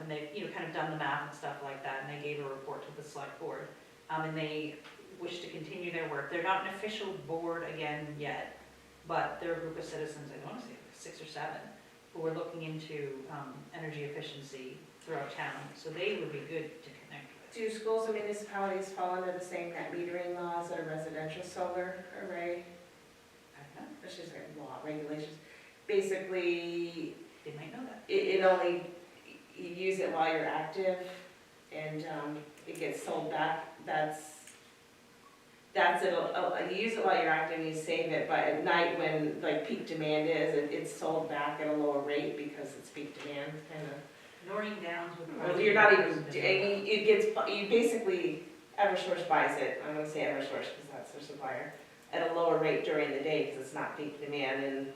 And they've, kind of done the math and stuff like that, and they gave a report to the select board. And they wish to continue their work. They're not an official board again yet, but they're a group of citizens, I want to say 6 or 7, who are looking into energy efficiency throughout town, so they would be good to connect with. Do schools and municipalities fall under the same net metering laws that a residential solar array? I don't know, Which is like law, regulations. Basically, they might know that. it only, you use it while you're active, and it gets sold back. That's it. You use it while you're active, and you save it, but at night when peak demand is, it's sold back at a lower rate because it's peak demand, kind of. Noreen Downs would. Well, you're not even, you basically, Eversource buys it, I'm gonna say Eversource because that's their supplier, at a lower rate during the day because it's not peak demand, and,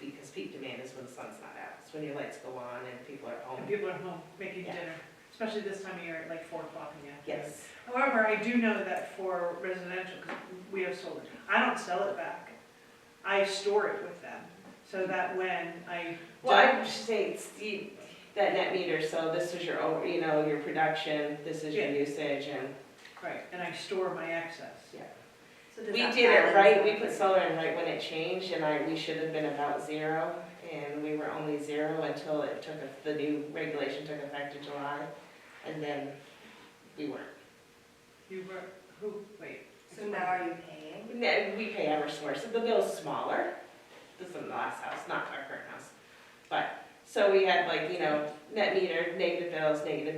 because peak demand is when the sun's not out. It's when your lights go on and people are home. And people are home making Yeah. dinner, especially this time of year at 4 o'clock in the afternoon. Yes. However, I do know that for residential, because we have solar, I don't sell it back. I store it with them, so that when I. Well, I should say, it's that net meter, so this is your, your production, this is your Yeah. usage, and. Right, and I store my excess. Yeah. So does We that did it balance right, out? we put solar in right when it changed, and we should have been about 0, and we were only 0 until the new regulation took effect in July, and then we weren't. You were, wait. So now are you paying? No, we pay Eversource, so the bill's smaller, this is the last house, not our current house, but, so we had net meter, negative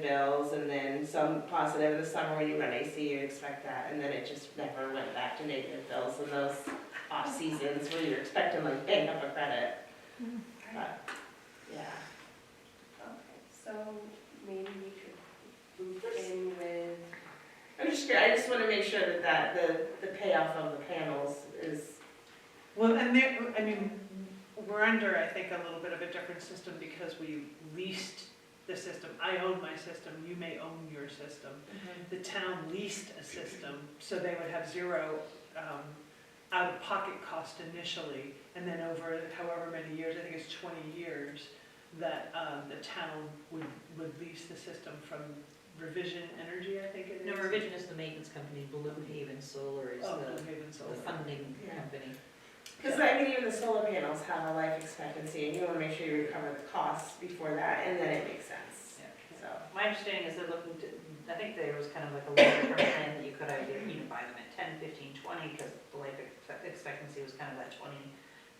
bills, and then some positive in the summer when you run AC, you expect that, and then it just never went back to negative bills in those off seasons where you're expecting bang up a credit, but, yeah. Okay, so maybe we just curious, I just wanna make sure that the payoff of the panels is, Well, and there, I mean, we're under, I think, a little bit of a different system because we leased the system. I own my system, you may own your system. The town leased a system, so they would have zero out-of-pocket cost initially, and then over however many years, I think it's 20 years, that the town would lease the system from Revision Energy, I think it is. No, Revision is the maintenance company, Blue Haven Solar is Oh, the Blue Haven Solar. funding Yeah. company. because I mean, even the solar panels have a life expectancy, and you wanna make sure you recover the costs before that, and then it makes sense, so. My understanding is they're looking to, I think there was kind of like a longer term plan that you could either, buy them at 10, 15, 20, because the life expectancy was kind of that 20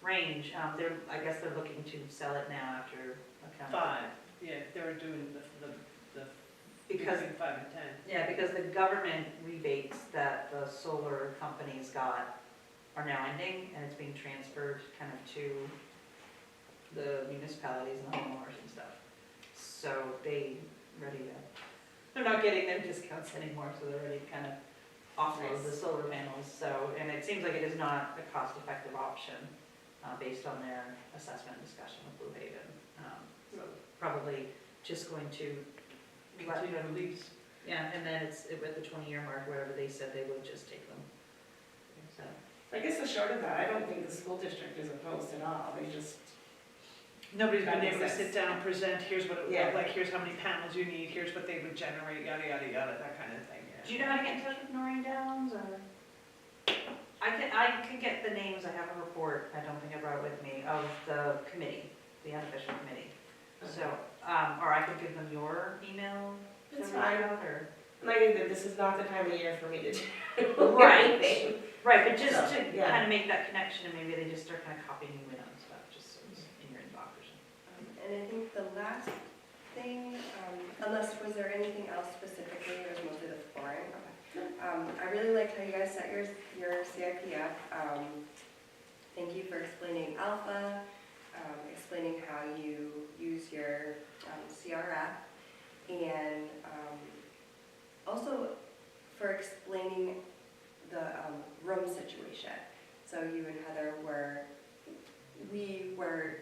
range. I guess they're looking to sell it now after a kind of. 5, yeah, they were doing the Because, between 5 and 10. yeah, because the government rebates that the solar companies got are now ending, and it's being transferred kind of to the municipalities and the homeowners and stuff. So they're not getting their discounts anymore, so they're ready to kind of offload the solar panels. So, and it seems like it is not a cost-effective option, based on their assessment and discussion with Blue Haven. So probably just going to let Continue to them, lease. yeah, and then it's at the 20-year mark, wherever they said they would just take them. So, I guess the short of that, I don't think the school district is opposed at all, they just, Nobody's been That makes able to sense. sit down, present, here's what it would Yeah. look like, here's how many panels you need, here's what they would generate, yada, yada, yada, that kind of thing, yeah. do you know how to get in touch with Noreen Downs, or? I can get the names, I have a report, I don't think I brought it with me, of the committee, the unofficial committee. So, or I could give them your email to It's reach fine. out, or? like I said, this is not the time of year for me to do Right. anything. Right, but just So, to yeah. kind of make that connection, and maybe they just start kind of copying you in on stuff, just so it's in your inbox or something. And I think the last thing, unless, was there anything else specifically, or was mostly the flooring? Okay. I really liked how you guys set your CIP up. Thank you for explaining alpha, explaining how you use your CRF, and also for explaining the room situation. So you and Heather we were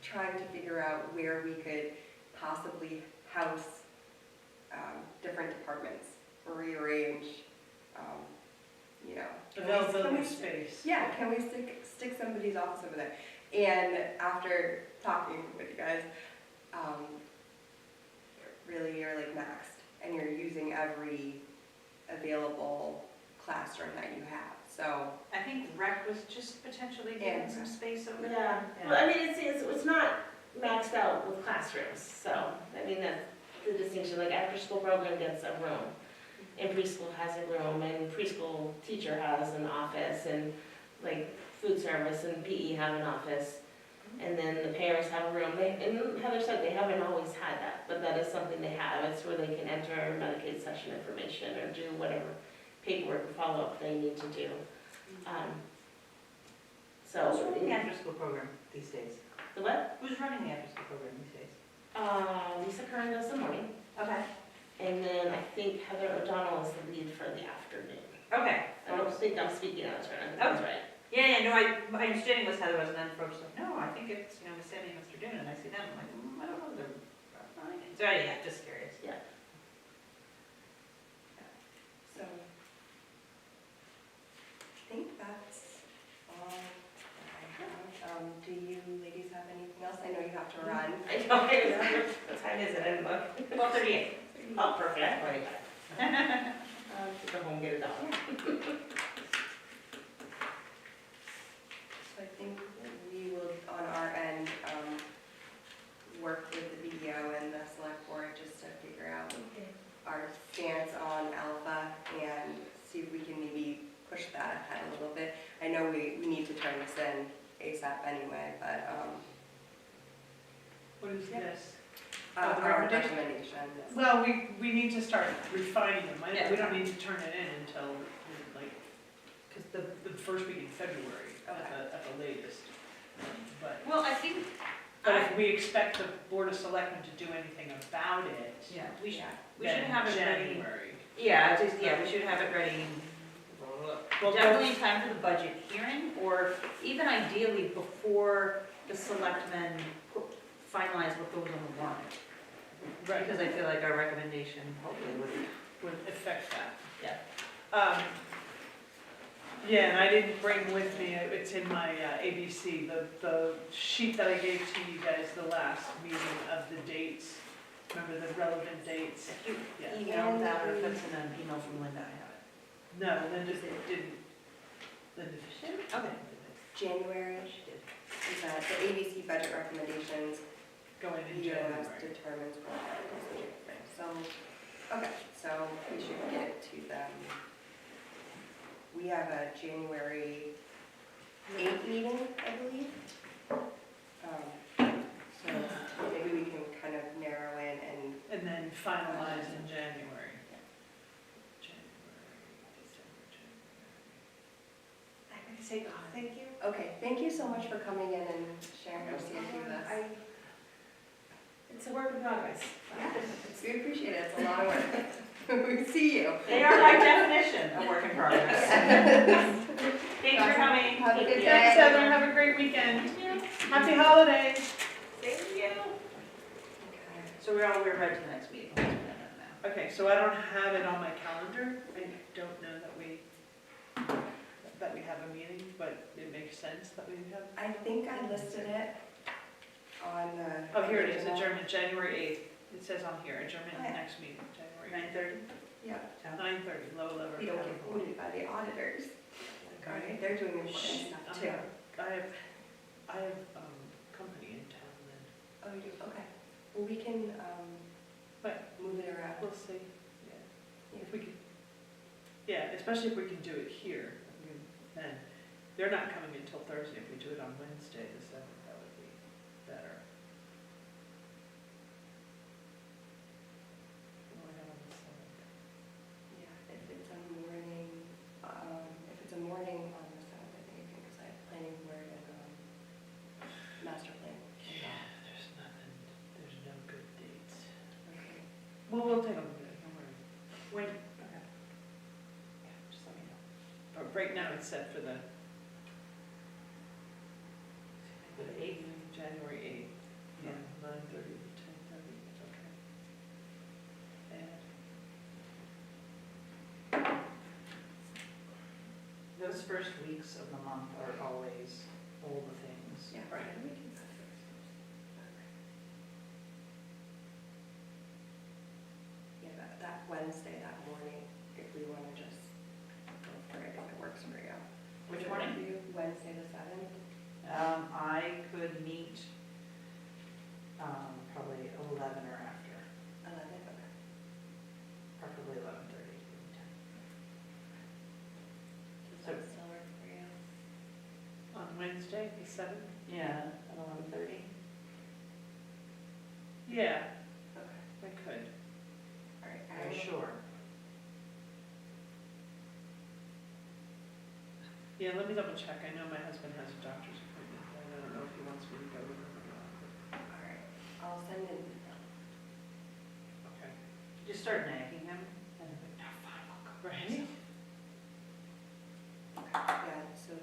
trying to figure out where we could possibly house different departments, rearrange, you know. Availability can of we- space. Yeah, can we stick somebody's office over there? And after talking with you guys, really you're like maxed, and you're using every available classroom that you have, so. I think rec was just potentially getting some space over there. Yeah, well, I mean, it's not maxed out with classrooms, so, I mean, that's the distinction, like after-school program gets a room, and preschool has a room, and preschool teacher has an office, and like food service and PE have an office, and then the parents have a room, and Heather said they haven't always had that, but that is something they have, it's where they can enter Medicaid session information, or do whatever paperwork or follow-up they need to do. Who's So, running the after-school program these days? the what? Who's running the after-school program these days? Lisa Curran does the morning, Okay. and then I think Heather O'Donnell is the lead for the afternoon. Okay. I don't think I'm speaking out of turn, I think that's right. Yeah, no, my understanding was Heather was, and then folks were like, no, I think it's, Miss Sammy and Mr. Dune, and I see them, I'm like, I don't know, they're running it. So, yeah, just curious. So, I think that's all that I have. Do you ladies have anything else? I know you have to run. I know, what time is it, I didn't look. 12:38. Oh, perfect, right. Go home, get it done. So I think we will, on our end, work with the BDO and the select board just to figure out our stance on alpha and see if we can maybe push that ahead a little bit. I know we need to turn this in ASAP anyway, but What is Yeah. this? our the recommendation? recommendation. Well, we need to start refining them. Yeah. We don't need to turn it in until, like, Because the first week in February Okay. at the latest. But well, I think, if we expect the Board of Selectmen to do anything about it, yeah, we should Yeah. have it ready. January. Yeah, we should have it ready. Well, Definitely in time for the budget hearing, or even ideally before the selectmen finalize what goes on the warrant. Right, Because I feel like our recommendation hopefully would, would affect that. yeah. Yeah, and I didn't bring with me, it's in my ABC, the sheet that I gave to you guys the last meeting of the dates. Remember the relevant dates? If you Yeah. email that, or if it's in an email from Linda, I have No, Linda didn't. Linda didn't. Okay. January it. She did. is that the ABC budget recommendations, Going in EOS January. determines what articles to do. So, okay, so we should get it to them. We have a January 8th meeting, I believe. So maybe we can kind of narrow in and, And then finalize in January. January, December, January. I would say, thank you. Okay, thank you so much for coming in and sharing your CIP with us. It's a work in progress. We appreciate it, it's a lot of work. We see you. They are by definition a work in progress. Thanks for coming. Have a good day. Thanks, Heather, have a great weekend. Happy holidays. Thank you. Okay. So we're ready to the next meeting. Now. Okay, so I don't have it on my calendar. I don't know that we have a meeting, but it makes sense that we have. I think I listed it on the. Oh, here it is, original. adjournment, January 8th. It says on here, adjournment Oh, yeah. next meeting, January 9:30? Yeah, 9:30, low level. we don't get wounded by the auditors. Okay, they're doing important stuff too. I have company in town then. Oh, you do, okay. Well, we can, But move it around. we'll see, yeah. If we can, yeah, especially if we can do it here, then they're not coming until Thursday. If we do it on Wednesday, the 7th, that would be better. What do I have on the 7th? Yeah, if it's a morning, on the 7th, I think, because I have planning board and, master plan. Yeah, there's nothing, there's no good dates. Okay. Well, we'll take a look at it, don't worry. When? Okay. Yeah, just let me know. But right now it's set for the For the 8th? January 8th, yeah, 9:30 to 10:30, okay. And Those first weeks of the month are always all the things. Yeah. Right. and we can set first. Yeah, that Wednesday, that morning, if we want to just go for it, if it works for you. Which Does it morning? work for you? Wednesday the 7th? I could meet, probably 11 or after, 11, okay. preferably 11:30. Does that still work for you? on Wednesday, the 7th? Yeah, at 11:30. Yeah, Okay, I could. all right. Are you sure? Yeah, let me double check. I know my husband has a doctor's appointment, but I don't know if he wants me to go with him or not. All right, I'll send an email. Okay. Just start nagging him, and he'll be like, no, fine, I'll go. Right. Yeah, so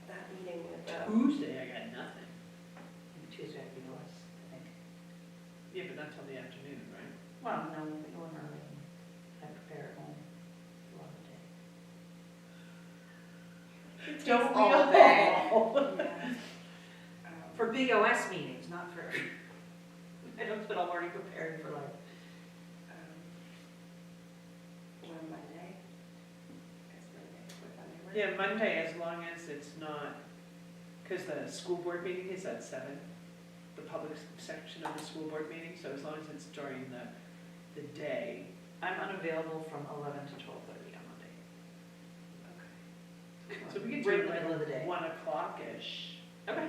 that meeting with the. Tuesday, I got nothing. Maybe Tuesday would be less, I think. Yeah, but not till the afternoon, right? Well, no, we'll be going early, and I prepare at home throughout the day. It Don't takes we all day. all? Yeah. For big OS meetings, not for, I don't spend all morning preparing for like. Or Monday. Guess Monday, would Monday work? Yeah, Monday, as long as it's not, because the school board meeting is at 7, the public section of the school board meeting, so as long as it's during the day. I'm unavailable from 11 to 12:30 on Monday. Okay. So we could Right do in the like middle of the day. 1 o'clock-ish. Okay.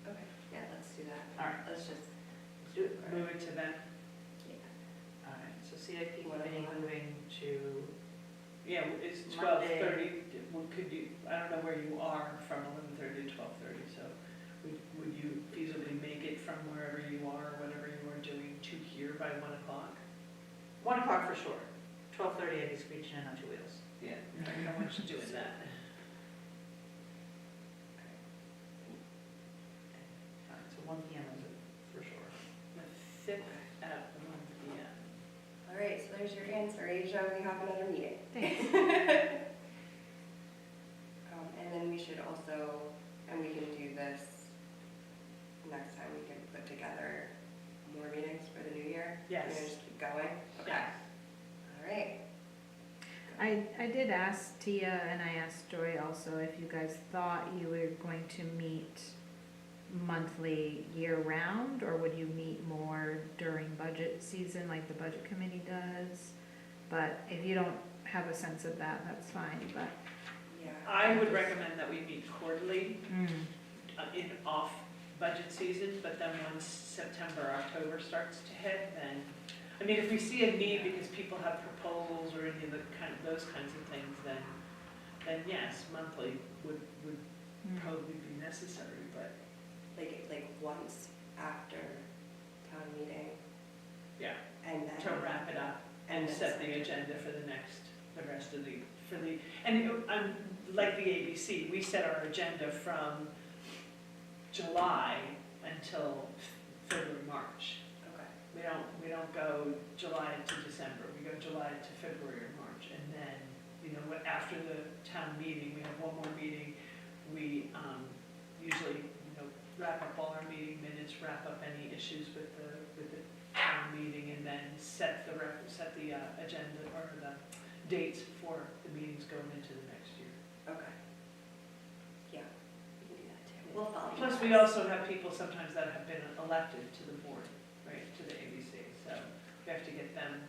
Okay, yeah, let's do that. All right, Let's just, let's do it. Move it to then. yeah. All right, so CIP What committee about- moving to, Yeah, it's Monday. 12:30. Well, could you, I don't know where you are from 11:30 to 12:30, so would you feasibly make it from wherever you are, whatever you are doing, to here by 1 o'clock? 1 o'clock for sure. 12:30, I'd be screeching in on two wheels. Yeah, no one's doing that. So 1 PM is it, for sure. The 5th at 1 p.m. All right, so there's your answer, Asia, we have another meeting. Thanks. And then we should also, and we can do this next time, we can put together more meetings for the new year. Yes. We're gonna just keep going, okay, all right. I did ask Tia and I asked Joy also if you guys thought you were going to meet monthly year-round, or would you meet more during budget season like the budget committee does? But if you don't have a sense of that, that's fine, but. Yeah. I would recommend that we meet quarterly Mm. in off budget season, but then once September, October starts to hit, then, I mean, if we see a need because people have proposals or any of those kinds of things, then yes, monthly would Mm. probably be necessary, but Like once after town meeting, yeah, and then. to wrap it up and then set the agenda for the rest of and like the ABC, we set our agenda from July until February, March. Okay. We don't go July to December, we go July to February or March, and then, after the town meeting, we have one more meeting. We usually, wrap up all our meeting minutes, wrap up any issues with the town meeting, and then set the agenda or the dates for the meetings going into the next year. Okay. Yeah, we can do that too. We'll follow. Plus, we also have people sometimes that have been elected to the board, right, to the ABC, so we have to get them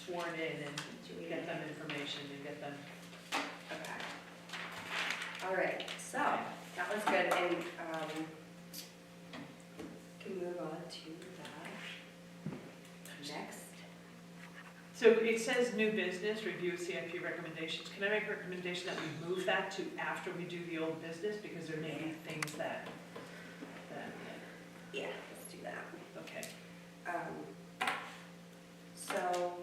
sworn in and get them information and get them. Okay. All right, so that was good, and can move on to the next. So it says new business, review of CIP recommendations. Can I make a recommendation that we move that to after we do the old business? Because there may be things that, Yeah, let's do that. okay. So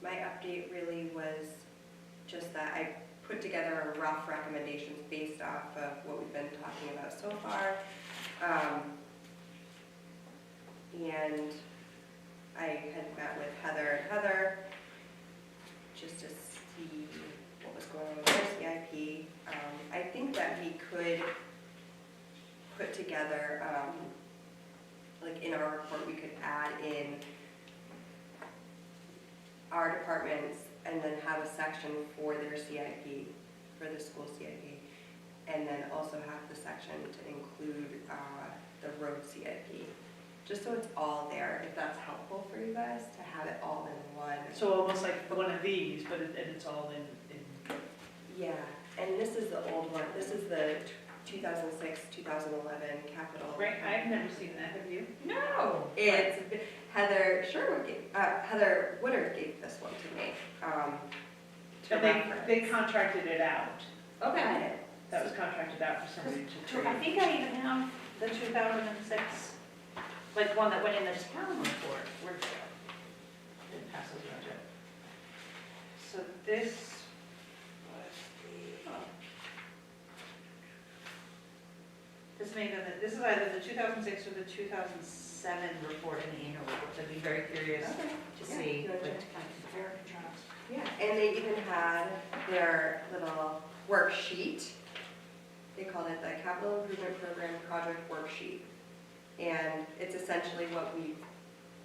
my update really was just that I put together a rough recommendations based off of what we've been talking about so far. And I had met with Heather just to see what was going on with their CIP. I think that we could put together, like in our report, we could add in our departments and then have a section for their CIP, for the school CIP. And then also have the section to include the road CIP. Just so it's all there, if that's helpful for you guys, to have it all in one. So almost like one of these, but it's all in. Yeah, and this is the old one. This is the 2006, 2011 capital. Right, I've never seen that, have you? No. It's Heather Heather Woodard gave this one to me. To And reference. they contracted it out. Okay. That was contracted out for somebody to I trade. think I even have the 2006, like one that went in the town report. Where'd it go? Didn't pass those around yet. So this was the, this is either the 2006 or the 2007 report in the annual report. I'd be very curious Okay. to Yeah, see, good. like, to kind of compare and contrast. Yeah, and they even had their little worksheet. They called it the Capital Improvement Program Project Worksheet. And it's essentially what we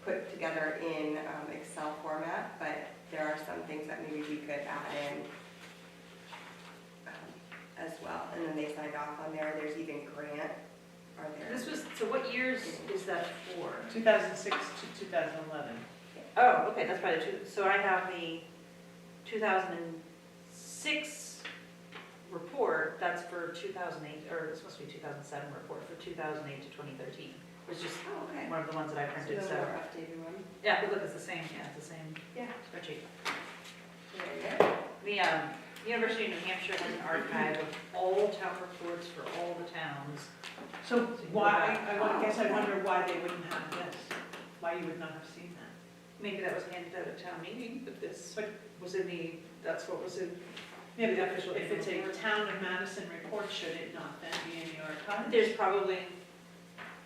put together in Excel format, but there are some things that maybe we could add in as well. And then they signed off on there. There's even grant. Are there? This was, so what years is that for? 2006 to 2011. Oh, okay, that's probably two, so I have the 2006 report, that's for 2008, or it's supposed to be 2007 report for 2008 to 2013. It was just Oh, okay. one of the ones that I So printed, the so. more updated one. Yeah, but look, it's the same, yeah, it's the same Yeah. spreadsheet. There you go. The University of New Hampshire has an archive of all town reports for all the towns. So why, I guess I wonder why they wouldn't have this, why you would not have seen that. Maybe that was handed out at town meeting, but this But- was in the, that's what was in. Yeah, but official if it's annual a report. town of Madison report, should it not then be in the archive? There's probably,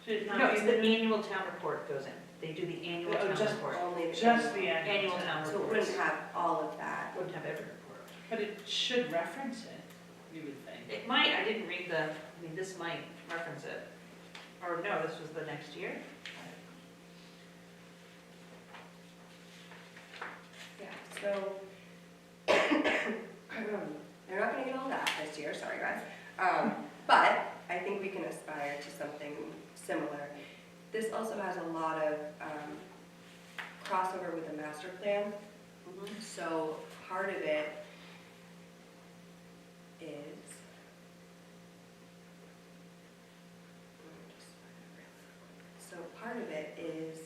Should it no, not be it's in the the, annual town report goes in. They do the annual Oh, town just- report. Only the just the annual. annual Annual town So it reports. wouldn't have all of that. Wouldn't have every report. But it should reference it, you would think. It might, I didn't read the, I mean, this might reference it. Or no, this was the next year. Yeah, so, they're not gonna get all that this year, sorry guys. But I think we can aspire to something similar. This also has a lot of crossover with the master plan. So part of it is, so part of it is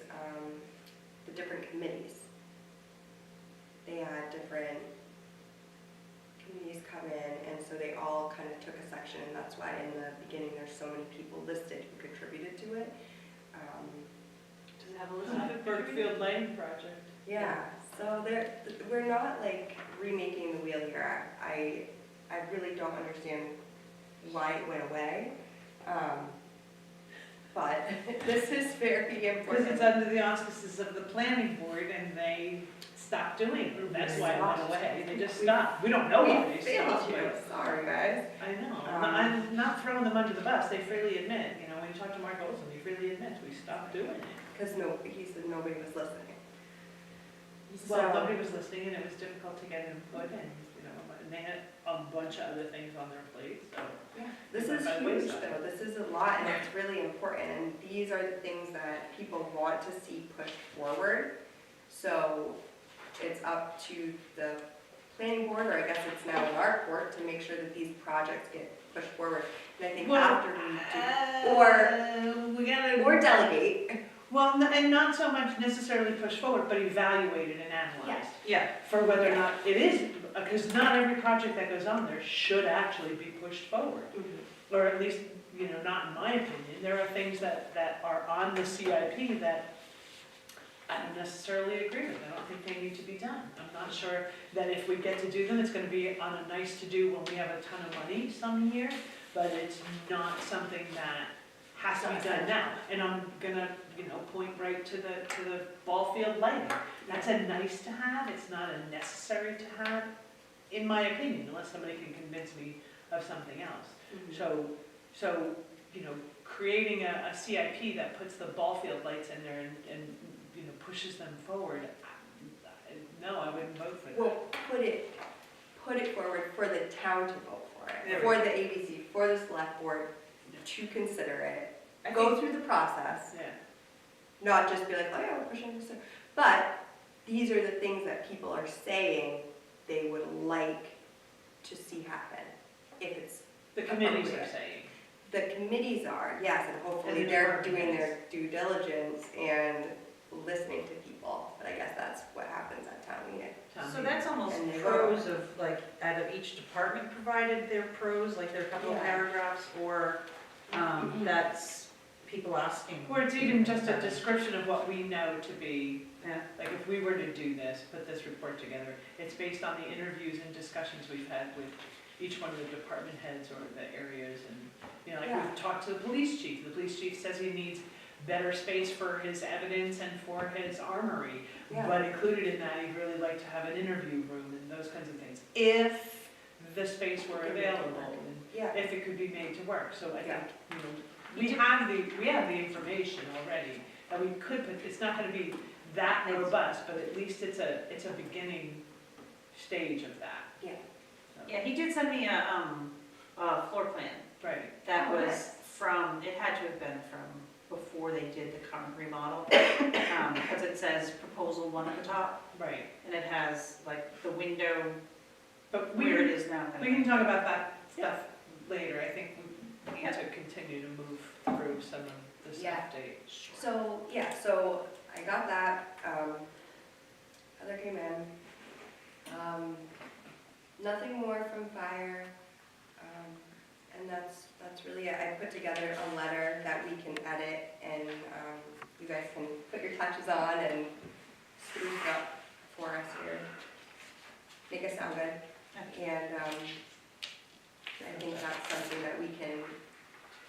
the different committees. They had different committees come in, and so they all kind of took a section, and that's why in the beginning, there's so many people listed who contributed to it. Does it have a list The of Berkfield Lane project. Yeah, so we're not like remaking the wheel here. I really don't understand why it went away. But this is very Because important. it's under the auspices of the planning board and they stopped doing it. That's why it went away. They just stopped. We don't know why We they failed stopped. you, but- sorry guys. I know. Um, I'm not throwing them under the bus. They freely admit, you know, when you talk to Mark Olson, he freely admits, we stopped doing it. Because he said nobody was listening. Well, So- nobody was listening and it was difficult to get input and, you know, and they had a bunch of other things on their plate, so. Yeah, this Went is by the huge wayside. though, this is a lot and it's really important, and these are the things that people want to see pushed forward. So it's up to the planning board, or I guess it's now in our court, to make sure that these projects get pushed forward. And I think Well, after we We do, gotta. or delegate. Well, and not so much necessarily push forward, but evaluated and analyzed. Yeah, For whether or not it is, because not every project that goes on there should actually be pushed forward. Or at least, you know, not in my opinion. There are things that are on the CIP that I don't necessarily agree with. I don't think they need to be done. I'm not sure that if we get to do them, it's gonna be on a nice to-do when we have a ton of money some year, but it's not something that has to be done now. And I'm gonna, you know, point right to the ball field lighting. That's a nice to have, it's not a necessary to have, in my opinion, unless somebody can convince me of something else. So, you know, creating a CIP that puts the ball field lights in there and you know, pushes them forward, no, I wouldn't vote for that. Well, put it forward for the town to vote for There it, we for the ABC, for the select board to consider it. I Go think, through the process, Yeah, not just be like, oh yeah, we're pushing this. But these are the things that people are saying they would like to see happen. If it's, the committees are Appropriate. saying. the committees are, yes, and hopefully And the they're department doing heads. their due diligence and listening to people. But I guess that's what happens at town meeting. Town so meeting. that's almost And they pros of, like, out of each department provided their pros, like there are a couple of Yeah. paragraphs, or, that's people asking. Or it's even just a description of what we know to be, Yeah, like if we were to do this, put this report together, it's based on the interviews and discussions we've had with each one of the department heads or the areas and, you know, like Yeah. we've talked to the police chief says he needs better space for his evidence and for his armory. Yeah. But included in that, he'd really like to have an interview room and those kinds of things, if the space were available and Yeah, if it could be made to work. So I think, Yeah. you know, we have the information already that we could put, it's not gonna be that robust, but at least it's a beginning stage of that. Yeah. So, yeah, he did send me a floor plan Right, that Oh, was nice. from, it had to have been from before they did the current remodel, because it says proposal 1 at the top, right. and it has like the window But where it is now. we can talk about that stuff later. I think we Yeah. need to continue to move through some of the Yeah. stuff date. so, yeah, so I got that, Heather came in. Nothing more from fire, and that's really it. I put together a letter that we can edit and, you guys can put your touches on and spruce up for us here. Make us sound good. And I think that's something that we can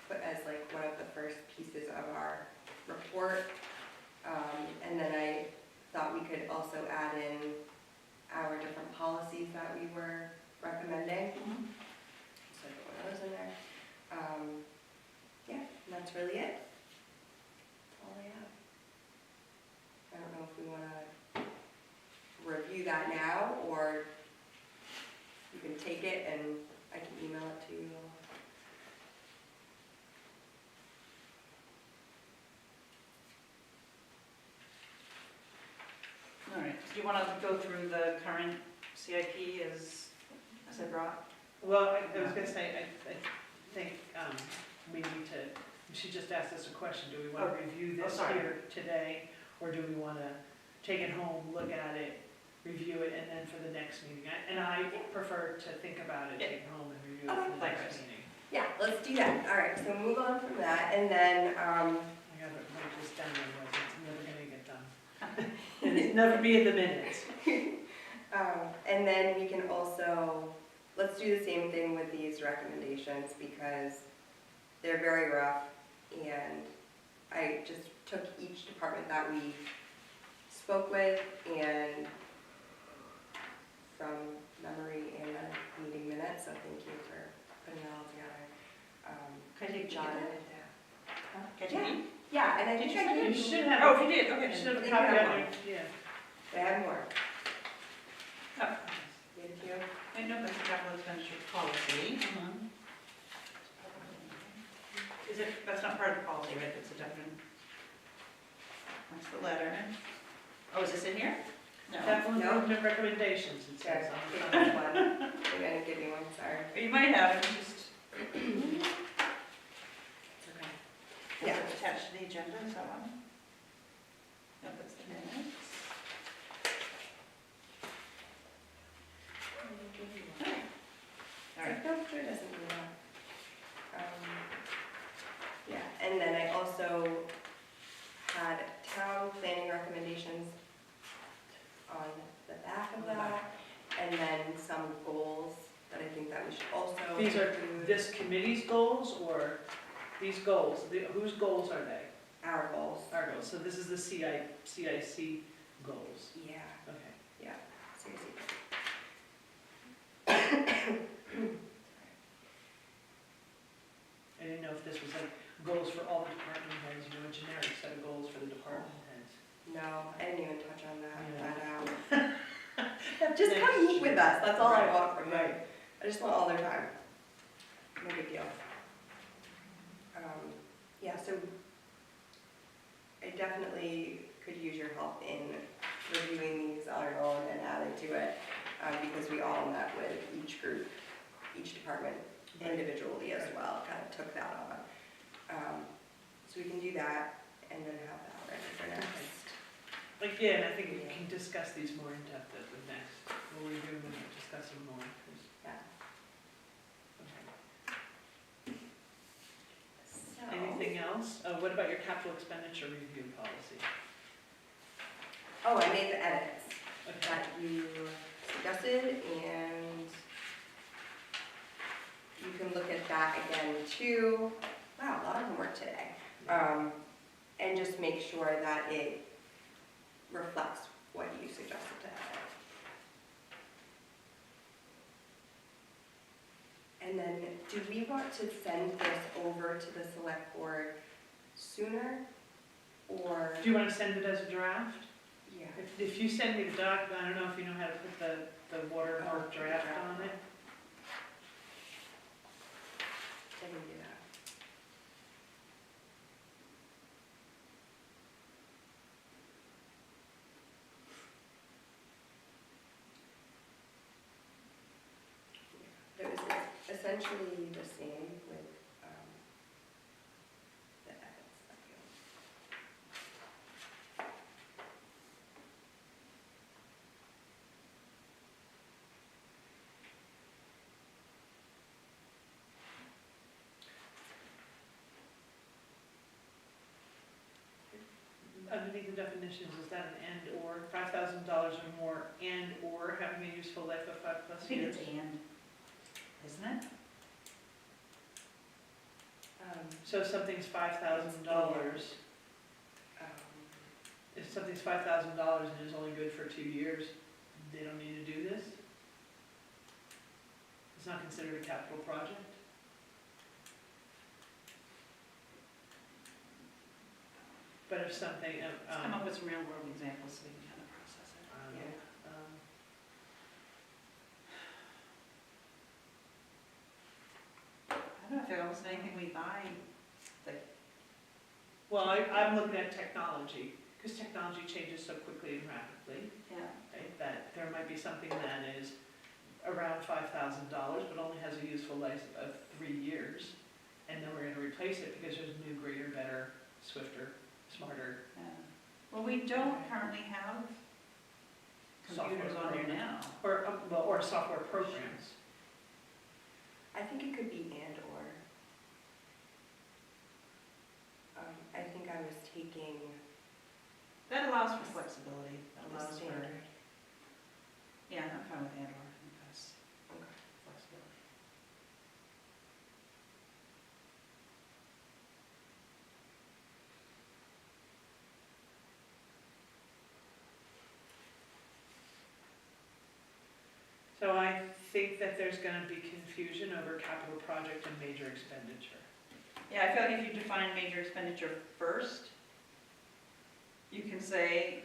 put as like one of the first pieces of our report. And then I thought we could also add in our different policies that we were recommending. So I put one of those in there. Yeah, and that's really it. That's all I have. I don't know if we want to review that now, or you can take it and I can email it to you. All right, do you want to go through the current CIP as I brought? Well, I was gonna say, I think we need to, she just asked us a question, do we want to review this sorry. here today? Or do we want to take it home, look at it, review it, and then for the next meeting? And I prefer to think about it, take it home and review it for the next Likewise. meeting. Yeah, let's do that. All right, so move on from that, and then, I gotta write this down, otherwise it's never gonna get done. And it's never be in the minutes. and then we can also, let's do the same thing with these recommendations because they're very rough, and I just took each department that we spoke with and from memory in the meeting minutes, so thank you for putting it all together. Can I take Jotted Jotted? it down. Can you? Yeah, and I think I You gave should you, have. Oh, if you did, You okay. should have a think copy I have on one. your, yeah. I have more. Oh, Give it to you. I know that's the capital expenditure policy. Is it, that's not part of the policy, right? It's a different, that's the letter. Oh, is this in here? No. Capital No. improvement recommendations, it Sorry, says on the take front. this one. Maybe I didn't give you one, sorry. Or you might have, it's just. It's okay. Yeah. Is it attached to the agenda, is that one? No, that's the minutes. All right. No, sure doesn't do that. Yeah, and then I also had town planning recommendations on the back of that, and then some goals that I think that we should also These are include. this committee's goals, or these goals, whose goals are they? Our goals. Our goals, so this is the CIC goals, Yeah, okay. seriously. I didn't know if this was like goals for all the department heads, a generic set of goals for the department heads. No, I didn't even touch on that, Yeah. but, just come meet with us, that's all I want from them. Right. I just want all their time. No big deal. Yeah, so I definitely could use your help in reviewing these on our own and adding to it, because we all met with each group, each department individually as well, kind of took that on. So we can do that and then have that ready for next. Again, I think we can discuss these more in depth at the next, we'll review them and discuss them more. 'cause- Yeah. okay. So, Anything else? What about your capital expenditure review policy? oh, I made the edits Okay. that you suggested, and you can look at that again too. Wow, a lot of homework today. And just make sure that it reflects what you suggested to edit. And then, do we want to send this over to the select board sooner, or? Do you want to send it as a draft? Yeah. If you send me the doc, I don't know if you know how to put the watermark draft on it. I can do that. It was essentially the same with the edits that you. Underneath the definitions, is that an and or, $5,000 or more, and or having a useful life of 5+ I think years? it's and, isn't it? So if something's $5,000, if something's $5,000 and is only good for 2 years, they don't need to do this? It's not considered a capital project? But if something, Let's come up with some real world examples so we can kind of process it. I don't know, I don't know if there was anything we buy, like, well, I'm looking at technology, because technology changes so quickly and rapidly, yeah, right, that there might be something that is around $5,000, but only has a useful life of 3 years, and then we're gonna replace it because there's new, greater, better, swifter, smarter. well, we don't currently have computers Software on there program. now. Or software programs. I think it could be and or. I think I was taking That allows for flexibility, that the allows for, standard. yeah, I'm fine with and or, I think that's Okay. flexibility. So I think that there's gonna be confusion over capital project and major expenditure. Yeah, I feel like if you define major expenditure first, you can say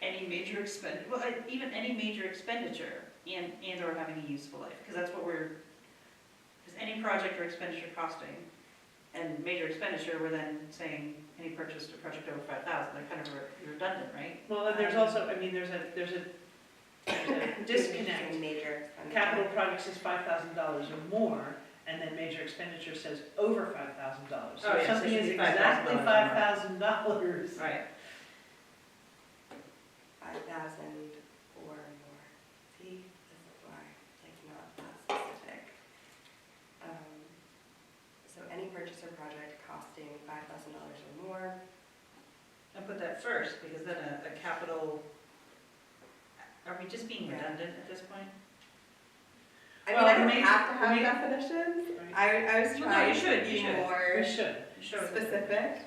any major well, even any major expenditure and or having a useful life, because that's what because any project or expenditure costing, and major expenditure, we're then saying any purchase or project over 5,000, they're kind of redundant, right? Well, and there's also, I mean, there's a disconnect. Major expenditure. Capital project says $5,000 or more, and then major expenditure says over $5,000. So Oh, if yeah, so something it should is be exactly $5,000 $5,000, Right. 5,000 or more. See, this is why, like, not that specific. So any purchase or project costing $5,000 or more. I put that first, because then a capital, are we just being redundant at this point? I Well, mean, I don't maybe- have to have maybe- definitions. Right. I was Well, no, trying you to should, be you should. more we should. Show us. specific.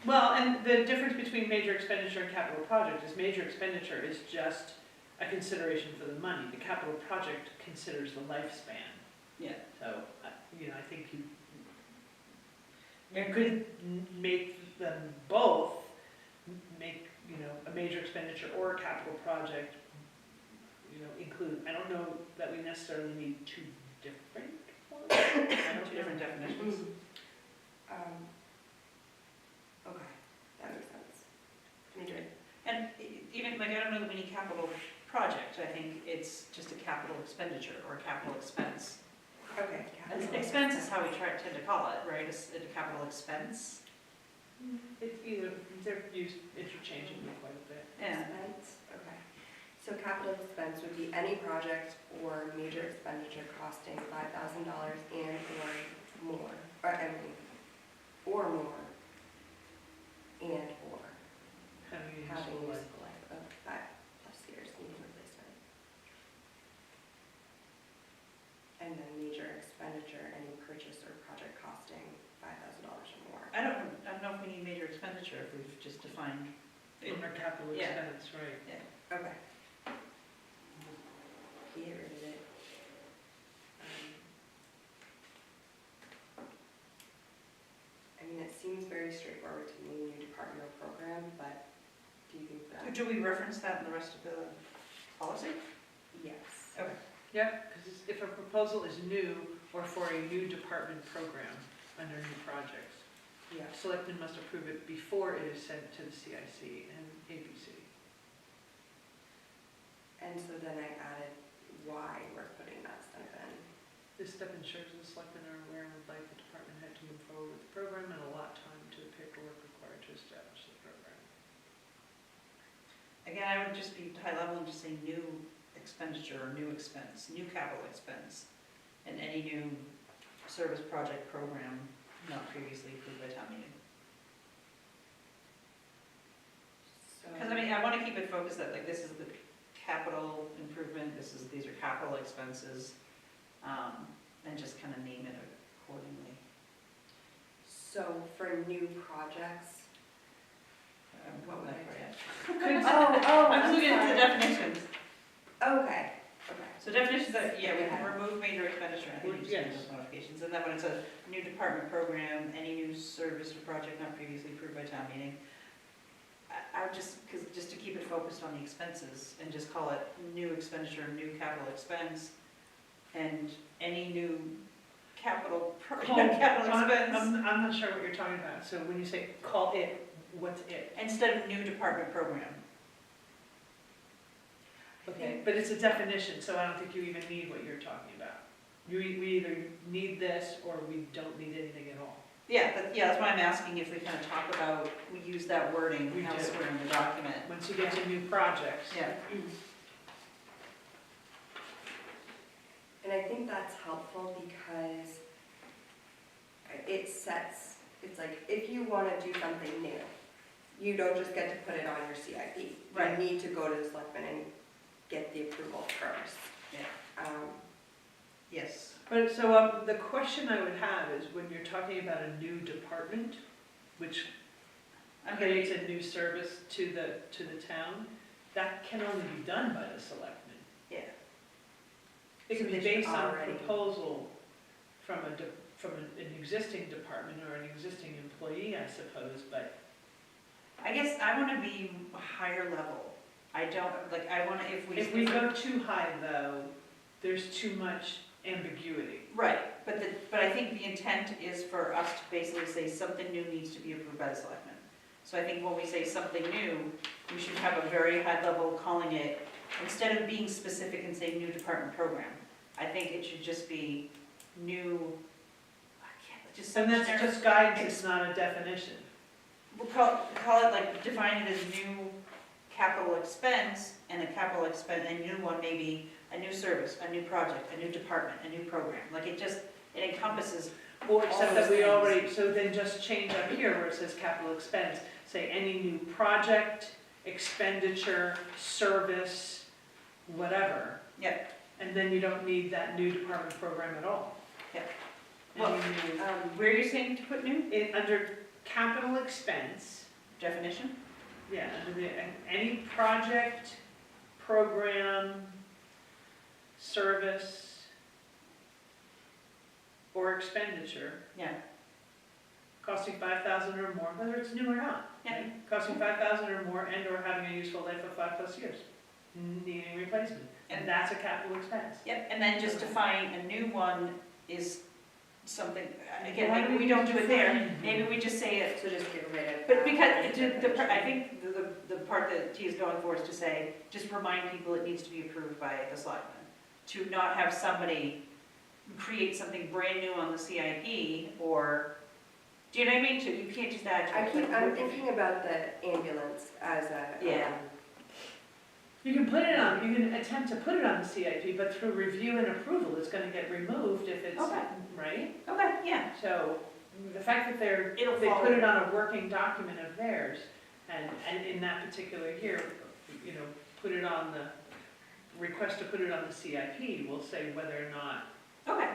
Well, and the difference between major expenditure and capital project is major expenditure is just a consideration for the money. The capital project considers the lifespan. Yeah. So, I think you could make them both, make, a major expenditure or a capital project, include, I don't know that we necessarily need two different ones. I don't Two different definitions. Okay, that makes sense. Major. And even, like, I don't know that we need capital project, I think it's just a capital expenditure or a capital expense. Okay. Expense is how we tend to call it, right, it's a capital expense. It's either, they're used interchangeably quite a bit. Yeah, Expense, okay. So capital expense would be any project or major expenditure costing $5,000 and or more, or more, and or Having a having useful a life. useful life of 5+ years needing replacement. And then major expenditure, any purchase or project costing $5,000 or more. I don't know if we need major expenditure if we've just defined. Under capital Yeah. expense, right. Okay. Get rid of it. I mean, it seems very straightforward to me, new department or program, but do you think that? Do we reference that in the rest of the policy? Yes. Okay. Yeah, because if a proposal is new or for a new department program under new projects, Yeah. selectmen must approve it before it is sent to the CIC and ABC. And so then I added why we're putting that stuff in. This step ensures the selectmen are aware and would like the department head to move forward with the program and allot time to the paperwork required to establish the program. Again, I would just be high level and just say new expenditure or new expense, new capital expense, and any new service project program not previously approved by town meeting. mean, I wanna keep it focused that, like, this is the capital improvement, these are capital expenses, and just kind of name it accordingly. So for new projects, What would I write? I'm I'm looking at the sorry. definitions. Okay. So definitions that, yeah, we can remove major expenditure, I think you just need Yes. those modifications, and then when it says new department program, any new service or project not previously approved by town meeting, I would just to keep it focused on the expenses, and just call it new expenditure, new capital expense, and any new capital, capital expense, I'm not sure what you're talking about, so when you say call it, what's it? instead of new department program. Okay, but it's a definition, so I don't think you even need what you're talking about. We either need this or we don't need anything at all. Yeah, that's why I'm asking if we kind of talk about, we use that wording We do. elsewhere in the document. Once you get to new projects. Yeah. And I think that's helpful because it's like, if you want to do something new, you don't just get to put it on your CIP. Right. You need to go to the selectmen and get the approval first. Yeah. Yes. But so the question I would have is when you're talking about a new department, which I'm creates a new service to the town, that can only be done by the selectmen. Yeah. It can So be they should based on a already- proposal from an existing department or an existing employee, I suppose, but I guess I want to be higher level. I don't, like, I want to, if we go too high though, there's too much ambiguity. Right, but I think the intent is for us to basically say something new needs to be approved by the selectmen. So I think when we say something new, we should have a very high level calling it, instead of being specific and saying new department program, I think it should just be new, just some And that's generic. just guidance, it's not a definition. We'll call it like, define it as new capital expense, and a capital expense, and new one maybe a new service, a new project, a new department, a new program. Like it encompasses, Well, except All that those we things. already, so then just change up here where it says capital expense, say any new project, expenditure, service, whatever. Yep. And then you don't need that new department program at all. Yep. Any Well, new- where are you saying to put new? under capital expense, Definition? yeah, under any project, program, service, or expenditure Yeah. costing 5,000 or more, whether it's new or not. Yeah. Costing 5,000 or more and or having a useful life of 5+ years, needing replacement. And that's a capital expense. Yep, and then just define a new one is something, again, Why do maybe we don't do it there, define? maybe we just say it. So just get rid of But that. because, I think the part that T is going for is to say, just remind people it needs to be approved by the selectmen. To not have somebody create something brand new on the CIP, or, do you know what I mean? You can't just add to it. I'm thinking about the ambulance as a. Yeah. You can put it on, you can attempt to put it on the CIP, but through review and approval, it's gonna get removed if it's, Okay. right? Okay, yeah, So the fact that It'll they follow. put it on a working document of theirs, and in that particular year, you know, put it on the, request to put it on the CIP will say whether or not, okay,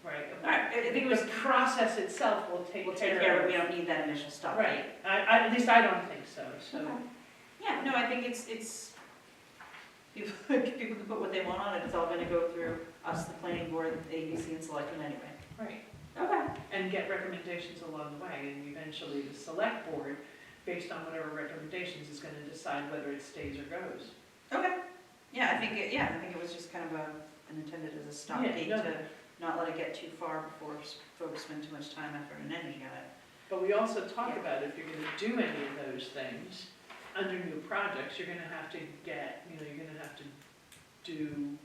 right? all right, I think it was, The process itself will take care of. we'll take care of it, we don't need that initial stop date. Right, at least I don't think so, so. Okay. Yeah, no, I think it's, people can put what they want on it, it's all gonna go through us, the planning board, the ABC and selectmen anyway. Right. Okay. And get recommendations along the way, and eventually the select board, based on whatever recommendations, is gonna decide whether it stays or goes. Okay, yeah, I think it was just kind of an intended as a stop Yeah, date no. to not let it get too far before folks spend too much time, effort, and energy on it. But we also talk Yeah. about if you're gonna do any of those things, under new projects, you're gonna have to get, you know, you're gonna have to do,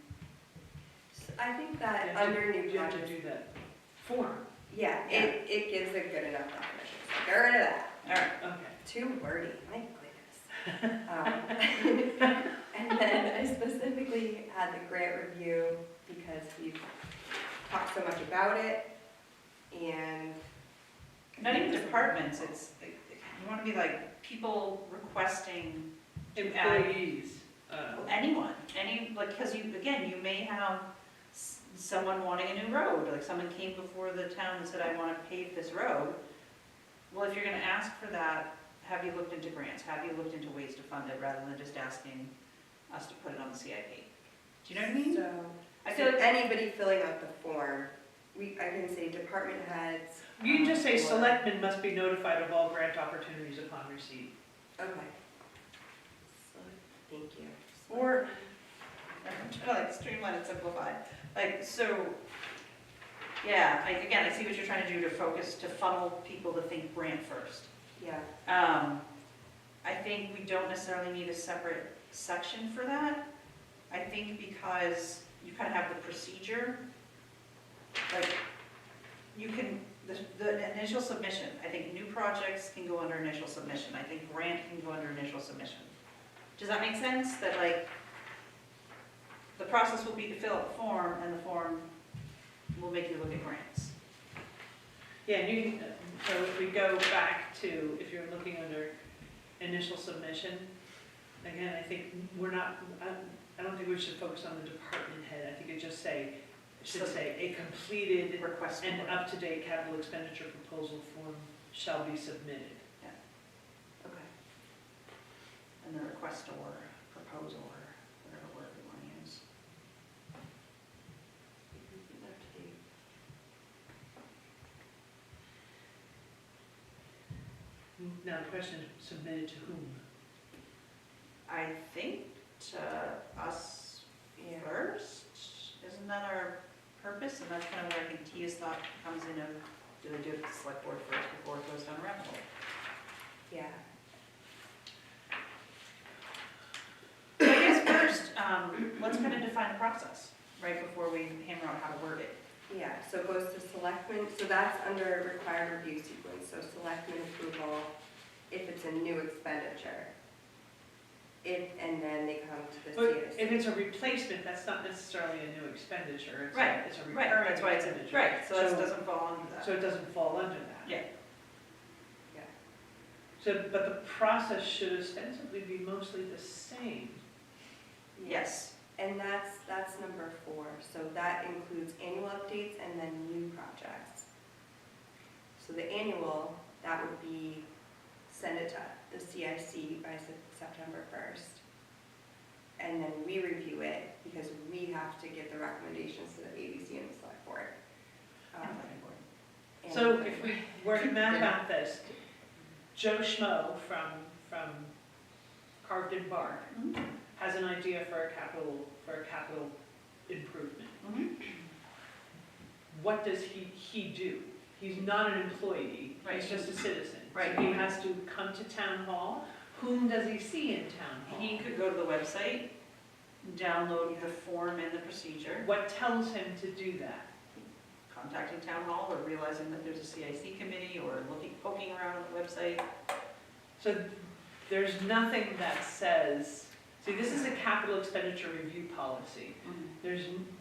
I think that you have to- under new you have to projects, do that form. yeah, it gives a good enough definition. So get rid of that. All right, Okay. Too wordy, my goodness. And then I specifically had the grant review because we've talked so much about it, and not even departments, it's, you wanna be like, people requesting Employees, Anyone, like, because you, again, you may have someone wanting a new road, like someone came before the town and said, I want to pave this road. Well, if you're gonna ask for that, have you looked into grants? Have you looked into ways to fund it rather than just asking us to put it on the CIP? Do you know what I mean? So, I so feel like, anybody filling out the form, I can say department heads. you can just say or- selectmen must be notified of all grant opportunities upon receipt. Okay. Thank you. or, I'm trying to like streamline and simplify, like, so, yeah, again, I see what you're trying to do to focus, to funnel people to think grant first. Yeah, I think we don't necessarily need a separate section for that. I think because you kind of have the procedure, like, you can, the initial submission, I think new projects can go under initial submission. I think grant can go under initial submission. Does that make sense? That like, the process will be to fill out the form, and the form will make you look at grants. Yeah, and you can, so if we go back to, if you're looking under initial submission, again, I think we're not, I don't think we should focus on the department head. I think it just say, it should say, a completed Request. and up-to-date capital expenditure proposal form shall be submitted. Okay. And the request or proposal or whatever word we want to use. Now, the question is submitted to whom? I think to us yeah. first, isn't that our purpose? And that's kind of where I think Tia's thought comes in of, do they do it at the select board first before it goes down a rabbit hole? Yeah. So I guess first, let's kind of define the process, right, before we hammer out how to word it. Yeah, so it goes to selectmen, so that's under required review sequence, so selectmen approval if it's a new expenditure. And then they come to the But if CIC. it's a replacement, that's not necessarily a new expenditure. It's a- Right, It's a Right, recurring that's why it's, expenditure. right, so that So- doesn't fall under that. So it doesn't fall under that. Yeah. Yeah. So, but the process should ostensibly be mostly the same. Yes, And that's number 4, so that includes annual updates and then new projects. So the annual, that would be, send it to the CIC by September 1st. And then we review it, because we have to give the recommendations to the ABC and the select board. and planning board. And- So if we were to map out this, Joe Schmo from Carved in Bark Mhm. has an idea for a capital improvement. Mhm. What does he do? He's not an employee, Right. he's just a citizen. Right. So he has to come to town hall. Whom does he see in town hall? He could go to the website, download the form and the procedure, What tells him to do that? contacting town hall or realizing that there's a CIC committee or poking around on the website. So there's nothing that says, see, this is a capital expenditure review policy.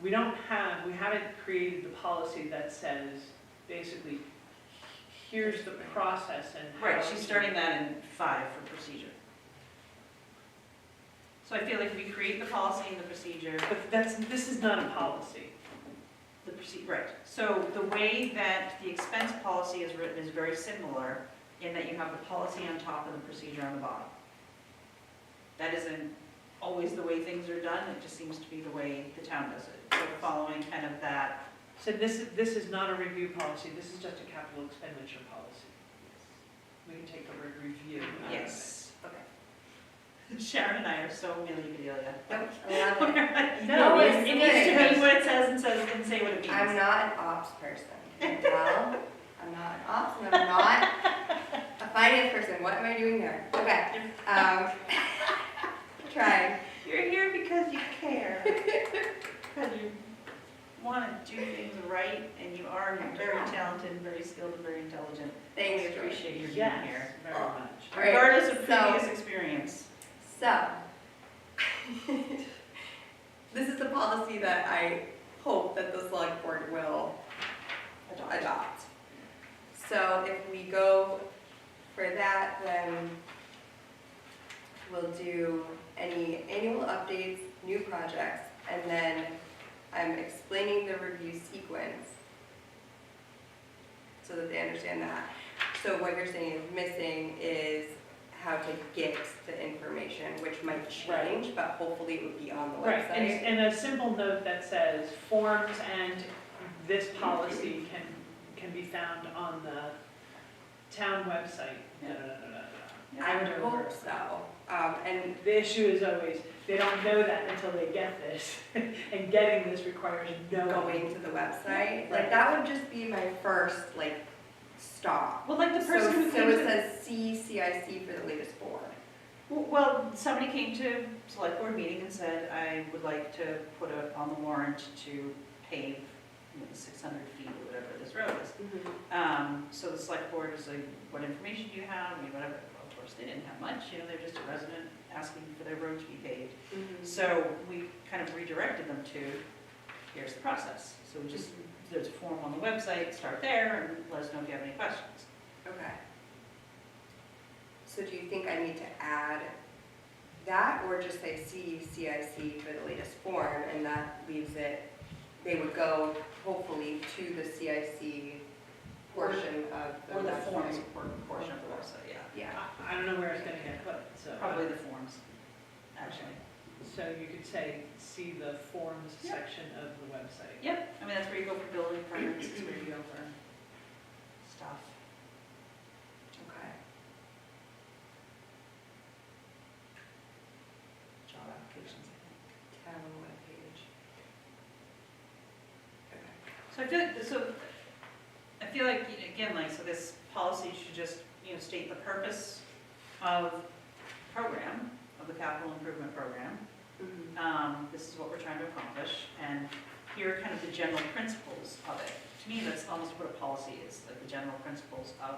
We haven't created the policy that says, basically, here's the process and how. Right, she's starting that in 5 for procedure. So I feel like we create the policy and the procedure, But this is not a policy. right. So the way that the expense policy is written is very similar in that you have the policy on top and the procedure on the bottom. That isn't always the way things are done, it just seems to be the way the town does it. So following kind of that, So this is not a review policy, this is just a capital expenditure policy. We can take the word review out of it. yes. Okay. Sharon and I are so Amelia. Nope, I love it. No, it's It good. needs to mean what it says and say what it means. I'm not an ops person. Well, I'm not an ops, and I'm not a finance person. What am I doing there? Okay. Trying. You're here because you care. Because you want to do things right, and you are very talented, and very skilled, and very intelligent. Thanks, We Joy. appreciate your being Yes, here. very Oh. much. All right, Regardless of so- previous experience. So, this is the policy that I hope that the select board will adopt. So if we go for that, then we'll do any annual updates, new projects, and then I'm explaining the review sequence so that they understand that. So what you're saying is missing is how to get the information, which might change, but hopefully it would be on the Right, website. and a simple note that says forms and this policy can be found on the town website. Da, da, da, da, da. I would hope so. And The issue is always, they don't know that until they get this, and getting this requires knowing. going to the website, like that would just be my first like stop. Well, like the So, person who so came it to, says see CIC for the latest form. well, somebody came to select board meeting and said, I would like to put it on the warrant to pave, the 600 feet or whatever this road is. So the select board was like, what information do you have, whatever. Of course, they didn't have much, they're just a resident asking for their road to be paved. So we kind of redirected them to, here's the process. So we just, there's a form on the website, start there, and let us know if you have any questions. Okay. So do you think I need to add that, or just say see CIC for the latest form, and that leaves it, they would go hopefully to the CIC portion of the Or the website. forms portion of the website, yeah. Yeah. I don't know where it's gonna get put, so. Probably the forms, actually. So you could say, see the forms Yep. section of the website. Yep, I mean, that's where you go for building permits, it's where you go for stuff. Okay. Job applications, I think. Town webpage. Okay. So I feel like, again, like, so this policy should just, state the purpose of program, of the capital improvement program. This is what we're trying to accomplish, and here are kind of the general principles of it. To me, that's almost what a policy is, like the general principles of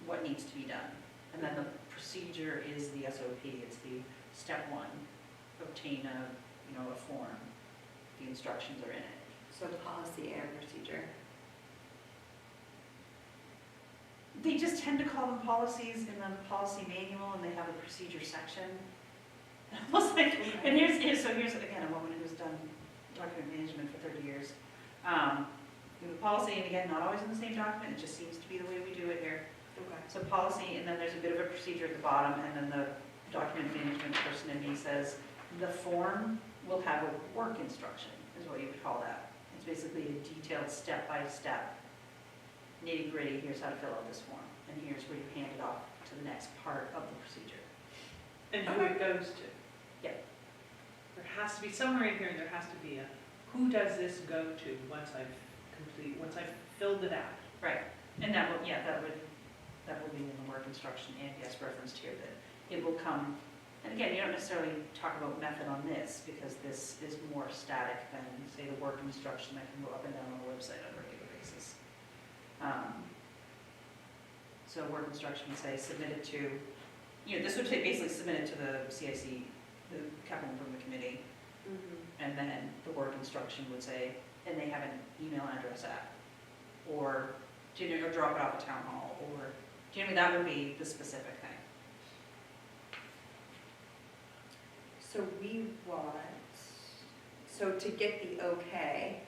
what needs to be done. And then the procedure is the SOP, it's the step one, obtain a form, the instructions are in it. So policy and procedure. They just tend to call them policies in the policy manual, and they have a procedure section. Almost like, and here's again, a woman who's done document management for 30 years. We have a policy, and again, not always in the same document, it just seems to be the way we do it here. Okay. So policy, and then there's a bit of a procedure at the bottom, and then the document management person in me says, the form will have a work instruction, is what you would call that. It's basically a detailed step-by-step, nitty-gritty, here's how to fill out this form, and here's where you hand it off to the next part of the procedure. And who it goes to. Yep. There has to be, somewhere in here, there has to be a, who does this go to once I've once I've filled it out? Right, and that will be in the work instruction, and yes, referenced here, that it will come, and again, you don't necessarily talk about method on this, because this is more static than, say, the work instruction that can go up and down on the website on a regular basis. So work instruction would say submitted to, this would say basically submitted to the CIC, the Capital Improvement Committee, and then the work instruction would say, and they have an email address at, or, or drop it off at town hall, or, that would be the specific thing. So we want, so to get the okay,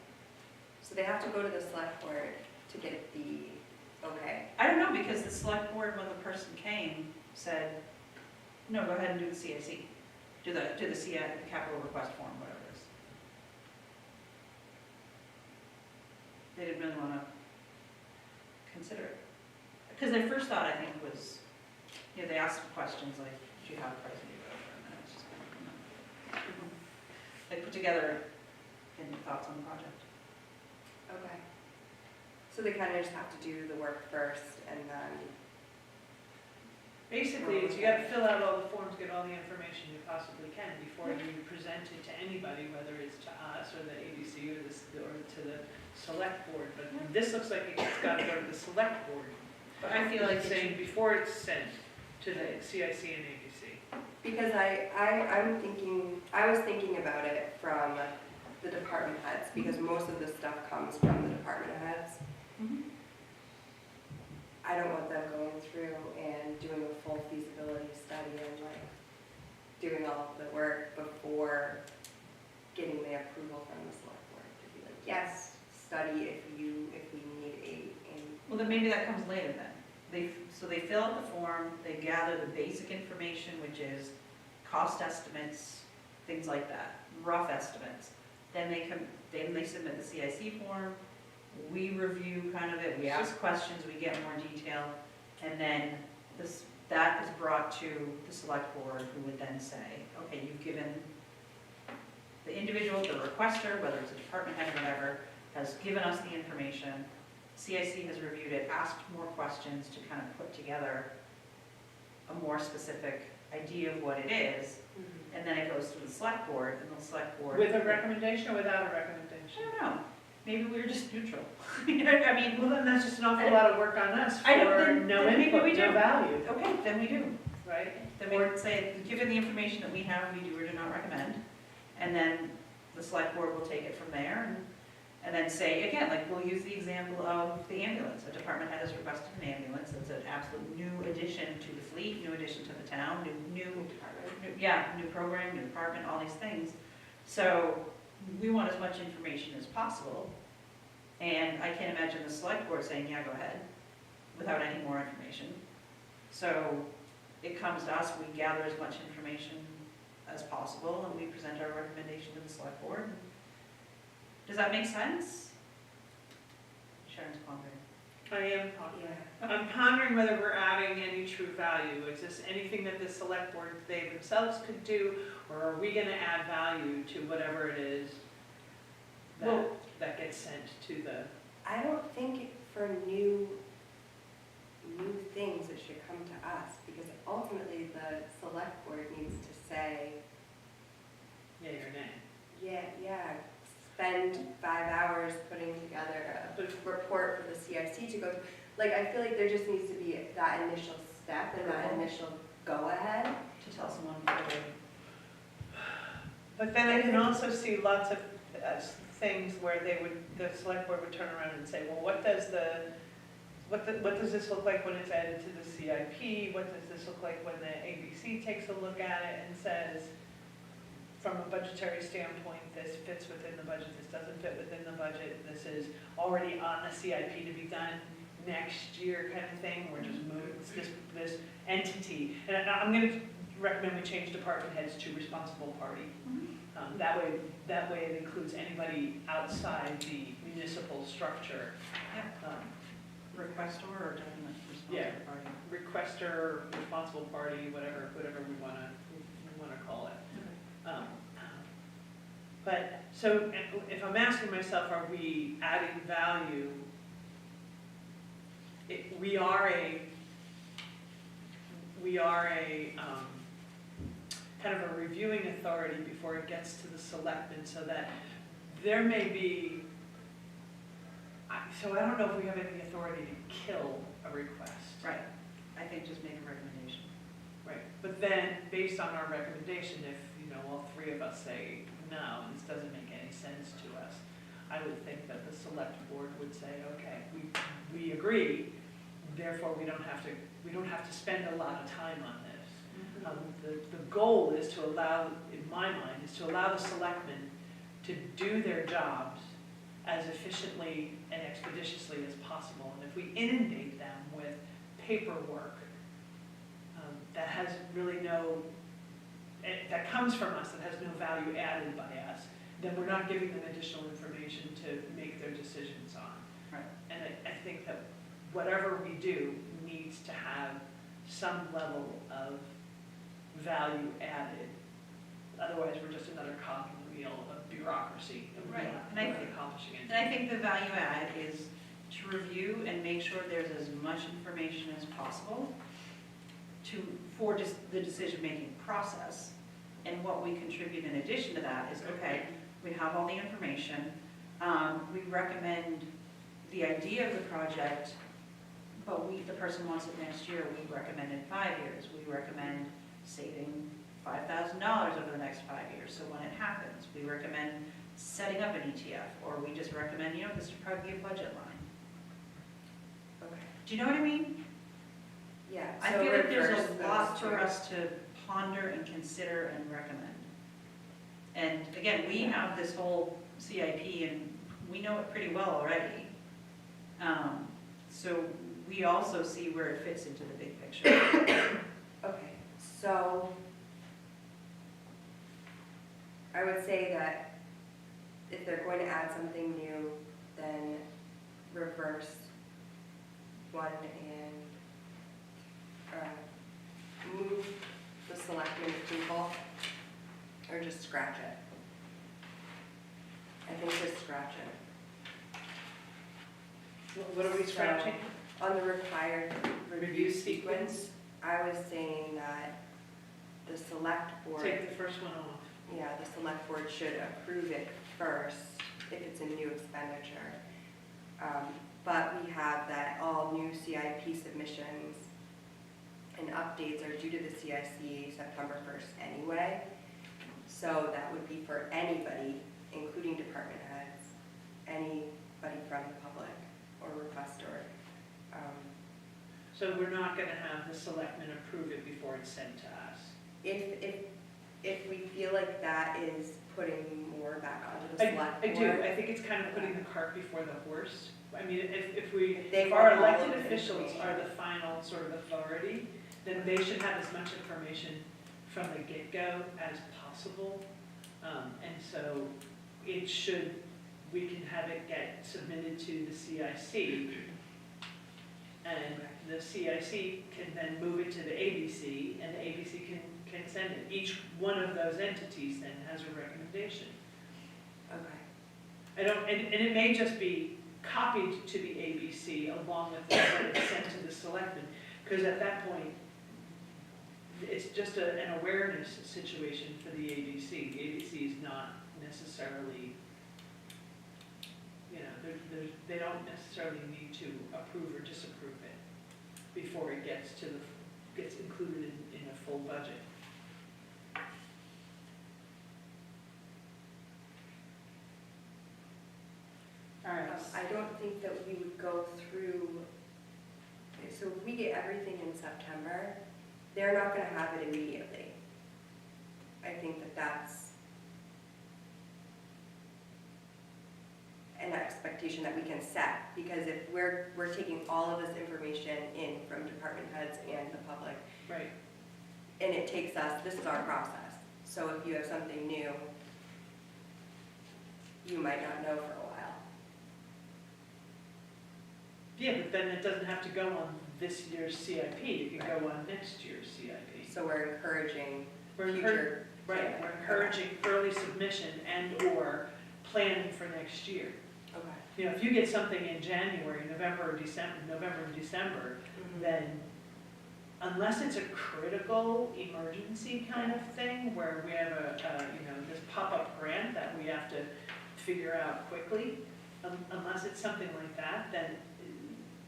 so they have to go to the select board to get the okay. I don't know, because the select board, when the person came, said, no, go ahead and do the CIC, do the capital request form, whatever it is. They didn't really want to consider it. Because their first thought, I think, was, they asked questions like, do you have a price of your vote? And then it's just kind of, no. They put together any thoughts on the project. Okay. So they kind of just have to do the work first and then, Basically, it's you gotta fill out all the forms, get all the information you possibly can before you present it to anybody, whether it's to us or the ABC or to the select board. But this looks like it's gotta go to the select board. But I feel like It's saying before it's sent to the CIC and ABC. because I was thinking about it from the department heads, because most of the stuff comes from the department heads. I don't want them going through and doing a full feasibility study and like doing all of the work before getting the approval from the select board to be like, yes, study if we need Well, then maybe that comes later then. So they fill out the form, they gather the basic information, which is cost estimates, things like that, rough estimates. Then they submit the CIC form, we review kind of it, we ask questions, we get more detail, and then that is brought to the select board, who would then say, okay, you've given the individual, the requester, whether it's a department head or whatever, has given us the information. CIC has reviewed it, asked more questions to kind of put together a more specific idea of what it is, and then it goes to the select board, and the select board. With a recommendation or without a I recommendation? don't know, maybe we're just neutral. I mean, Well, then that's just an awful lot of work on us I don't- for then- no then maybe input, we no do. value, okay, then we do. right? Then we would say, given the information that we have, we do or do not recommend, and then the select board will take it from there, and then say, again, like, we'll use the example of the ambulance. A department head has requested an ambulance, it's an absolute new addition to the fleet, new addition to the town, new program, new department, all these things. So, we want as much information as possible, and I can't imagine the select board saying, yeah, go ahead, without any more information. So, it comes to us, we gather as much information as possible, and we present our recommendation to the select board. Does that make sense? Sharon's pondering. I am pondering. I'm pondering whether we're adding any true value. Is this anything that the select board, they themselves could do, or are we gonna add value to whatever it is that gets sent to the, I don't think for new things it should come to us, because ultimately the select board needs to say, yea or nay? yeah, spend 5 hours putting together a report for the CIC to go, like, I feel like there just needs to be that initial step and that initial go-ahead. To tell someone what they But then I can also see lots of things where the select board would turn around and say, well, what does this look like when it's added to the CIP? What does this look like when the ABC takes a look at it and says, from a budgetary standpoint, this fits within the budget, this doesn't fit within the budget, this is already on the CIP to be done next year kind of thing, we're just moving this entity. And I'm gonna recommend we change department heads to responsible party. That way it includes anybody outside the municipal structure. request or definite Yeah. responsible party. Requester, responsible party, whatever we wanna call it. But, so if I'm asking myself, are we adding value? We are a kind of a reviewing authority before it gets to the selectmen, so that there may be, so I don't know if we have any authority to kill a request. Right, I think just make a recommendation. Right, but then, based on our recommendation, if, all three of us say, no, this doesn't make any sense to us, I would think that the select board would say, okay, we agree, therefore we don't have to spend a lot of time on this. The goal is to allow, in my mind, is to allow the selectmen to do their jobs as efficiently and expeditiously as possible. And if we inundate them with paperwork that has really that comes from us, that has no value added by us, then we're not giving them additional information to make their decisions on. Right. And I think that whatever we do needs to have some level of value added. Otherwise, we're just another cog in the wheel of bureaucracy, and we're Right. not And I really think- accomplishing anything. And I think the value add is to review and make sure there's as much information as possible for just the decision-making process. And what we contribute in addition to that is, okay, we have all the information, we recommend the idea of the project, but the person wants it next year, we recommend in 5 years. We recommend saving $5,000 over the next 5 years, so when it happens, we recommend setting up an ETF, or we just recommend, this should probably be a budget line. Okay. Do you know what I mean? Yeah. I so feel like there's reverse a those lot two. for us to ponder and consider and recommend. And again, we have this whole CIP and we know it pretty well already. So we also see where it fits into the big picture. Okay, so I would say that if they're going to add something new, then reverse one and move the selectmen approval, or just scratch it. I think just scratch it. What are we scratching? On the required review Review sequence, sequence? I was saying that the select board. Take the first one off. Yeah, the select board should approve it first if it's a new expenditure. But we have that all new CIP submissions and updates are due to the CIC September 1st anyway. So that would be for anybody, including department heads, anybody from the public or requestor. So we're not gonna have the selectmen approve it before it's sent to us. If we feel like that is putting more back onto the select I board. do, I think it's kind of putting the cart before the horse. I mean, If they if our want all elected of the officials are the information. final sort of authority, then they should have as much information from the get-go as possible. And so we can have it get submitted to the CIC. And the CIC can then move it to the ABC, and the ABC can send it. Each one of those entities then has a recommendation. Okay. And it may just be copied to the ABC along with what is sent to the selectmen, because at that point, it's just an awareness situation for the ABC. The ABC is not necessarily, they don't necessarily need to approve or disapprove it before it gets included in a full budget. All right. I don't think that we would go through, so if we get everything in September, they're not gonna have it immediately. I think that that's an expectation that we can set, because if we're taking all of this information in from department heads and the public, Right. and it takes us, this is our process. So if you have something new, you might not know for a while. Yeah, but then it doesn't have to go on this year's CIP, it can go on next year's CIP. So we're encouraging We're encouraging, future. right, we're encouraging early submission and/or planning for next year. Okay. If you get something in January, November, and December, then unless it's a critical emergency kind of thing, where we have this pop-up grant that we have to figure out quickly, unless it's something like that, then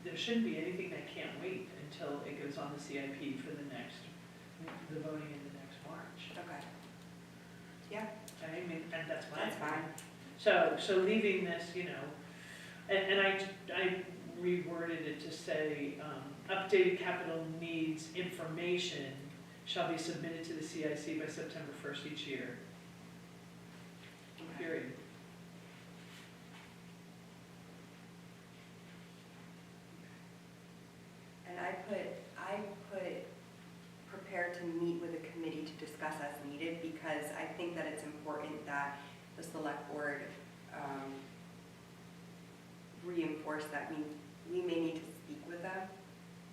there shouldn't be anything that can't wait until it goes on the CIP for the voting in the next March. Okay. Yeah, I mean, and that's my that's fine. So leaving this, and I reworded it to say, updated capital needs information shall be submitted to the CIC by September 1st each year, Okay. period. And I put prepared to meet with a committee to discuss as needed, because I think that it's important that the select board reinforce that we may need to speak with them.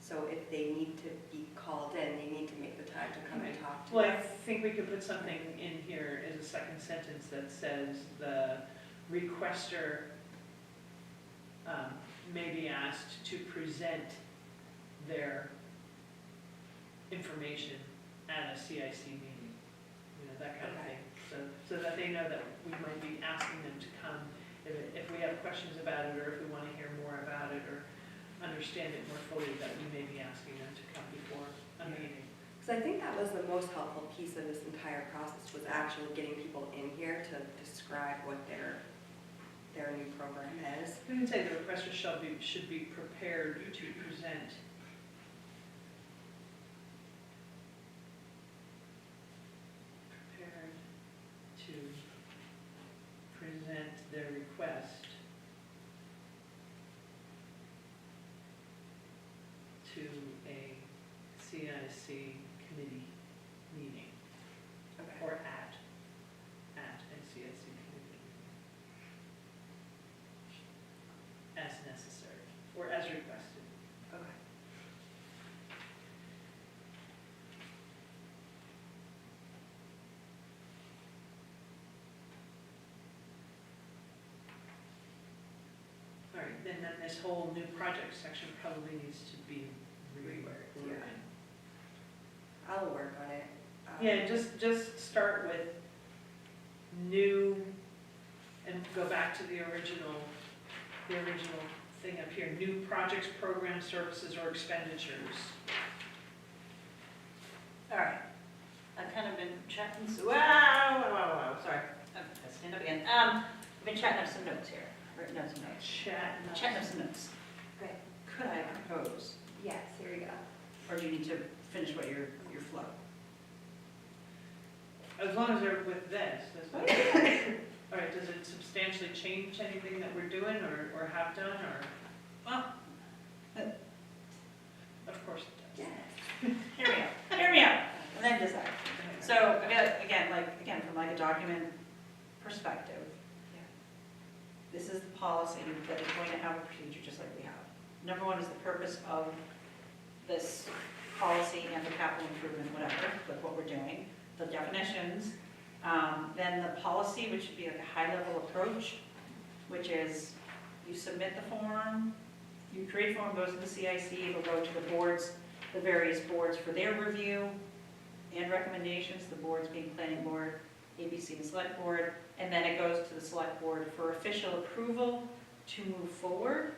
So if they need to be called in, they need to make the time to come and talk to Well, I us. think we could put something in here as a second sentence that says the requester may be asked to present their information at a CIC meeting, that kind of Okay. thing. So that they know that we might be asking them to come if we have questions about it, or if we want to hear more about it, or understand it more fully, that we may be asking them to come before a meeting. Because I think that was the most helpful piece of this entire process, was actually getting people in here to describe what their new program is. We can say the requester should be prepared to present. to a CIC committee meeting, Okay. or at a CIC committee meeting. As necessary, or as requested. Okay. All right, then this whole new project section probably needs to be Reworked, reworked. yeah. I'll work on it. Yeah, just start with new, and go back to the original thing up here, new projects, programs, services, or expenditures. All right, I've kind of been chatting, wow, sorry, I'll stand up again. I've been chatting up some notes here, written down some notes. Chatting up some notes. Okay. Could I propose, Yes, here we go. or do you need to finish what your flow? As long as they're with this, Oh, doesn't it? yeah. All right, does it substantially change anything that we're doing or have done, or? Well, Of course it does. Yes. hear me out, and then decide. So, again, from like a document perspective, this is the policy that is going to have a procedure just like we have. Number one is the purpose of this policy and the capital improvement, whatever, like what we're doing, the definitions, then the policy, which should be like a high-level approach, which is you submit the form, you create a form, goes to the CIC, it'll go to the boards, the various boards for their review and recommendations, the boards being planning board, ABC and select board, and then it goes to the select board for official approval to move forward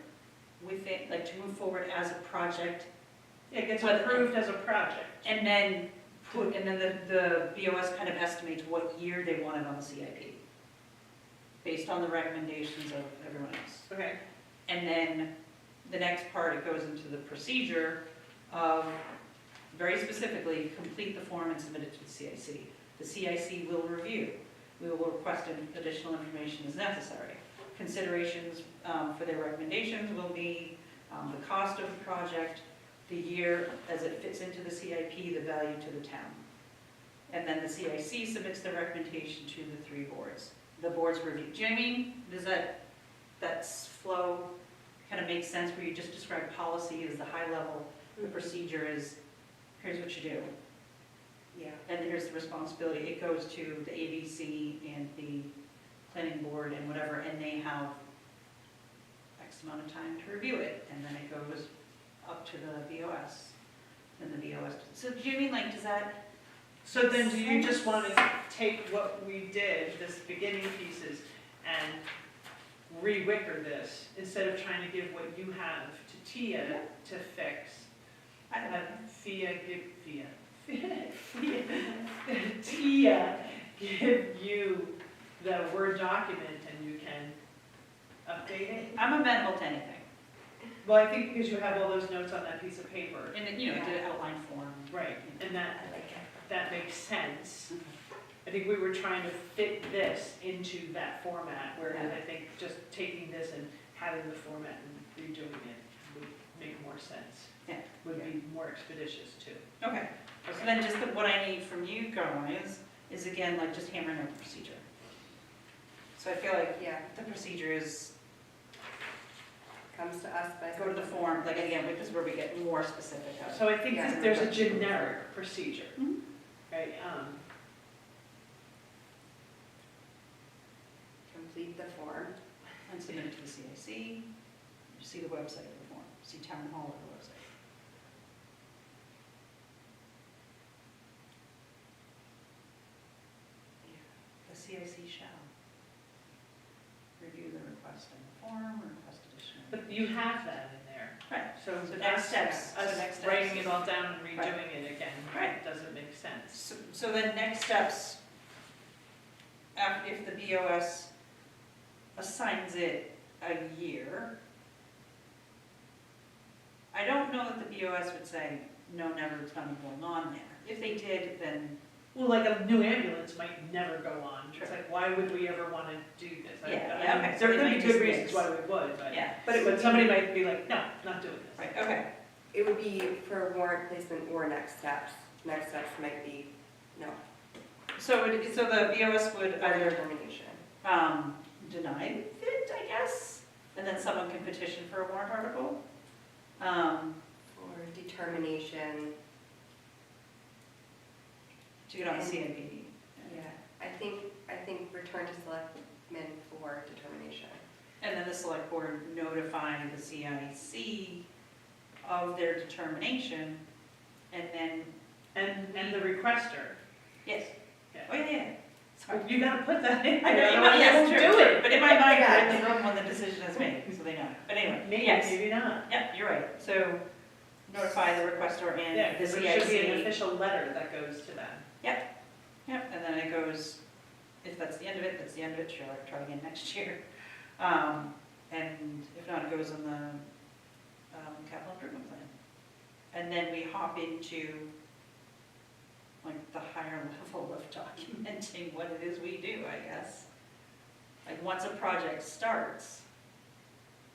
with it, like to move forward as a project. Yeah, it gets But- approved as a project. And then the BOS kind of estimates what year they want it on the CIP, based on the recommendations of everyone else. Okay. And then the next part, it goes into the procedure of, very specifically, complete the form and submit it to the CIC. The CIC will review. We will request additional information as necessary. Considerations for their recommendations will be the cost of the project, the year as it fits into the CIP, the value to the town. And then the CIC submits their recommendation to the three boards. The boards review. Do you know what I mean? Does that flow kind of make sense where you just describe policy as the high level, the procedure is, here's what you do, Yeah. and here's the responsibility. It goes to the ABC and the planning board and whatever, and they have X amount of time to review it, and then it goes up to the BOS, and the BOS. So do you mean, like, does that? So then do you just want to take what we did, this beginning pieces, and re-wicker this, instead of trying to give what you have to Tia to fix? I don't know. Tia give you the Word document and you can update it? I'm amenable to anything, Well, I think because you have all those notes on that piece of paper. and then, you know, did an outline form. Right, and I like it. that makes sense. I think we were trying to fit this into that format, whereas I think just taking this and having the format and redoing it would make more sense. Yeah. Would be more expeditious too. Okay, so then just what I need from you guys is again, like, just hammering out the procedure. So I feel like Yeah, the procedure is, comes to us by. go to the form, like, again, this is where we get more specific of. So I think Yeah. that there's a generic procedure, Mhm. right? Complete the form. And submit it to the CIC, you see the website of the form, see town hall of the website. The CIC shall review the request in the form, or request additional. But you have that in there. Right, So So next steps, so us next steps. writing it all down and Right. redoing it again, Right. doesn't make sense. So then next steps, if the BOS assigns it a year, I don't know that the BOS would say, no, never, it's not even going on there. If they did, then, Well, like a new ambulance might never go on. Sure. It's like, why would we ever want to do this? Yeah, mean, okay, so There they could might be just good reasons mix. why we would, but, yeah. but somebody might be like, no, not doing this. Right, okay. it would be for warrant placement or next steps. Next steps might be, no, So the BOS would or either determination. deny it, I guess, and then someone can petition for a warrant article. Or determination, To get on the CIP. yeah, I think return to selectmen for determination. And then the select board notifying the CIC of their determination, and then, And the requester. yes. Yeah. Oh, yeah, sorry. You gotta put that in I know, there, you otherwise might, they yes, won't true, do it. but in my mind, Yeah. you're in the room when the decision is made, so they know. But anyway, Maybe, yes, maybe not. yep, you're right. So notify the requester Yeah, and the because there should be an CIC. official letter that goes to them. Yep, and then it goes, if that's the end of it, that's the end of it, sure, try again next year. And if not, it goes on the capital improvement plan. And then we hop into like the higher level of documenting what it is we do, I guess. Like, once a project starts,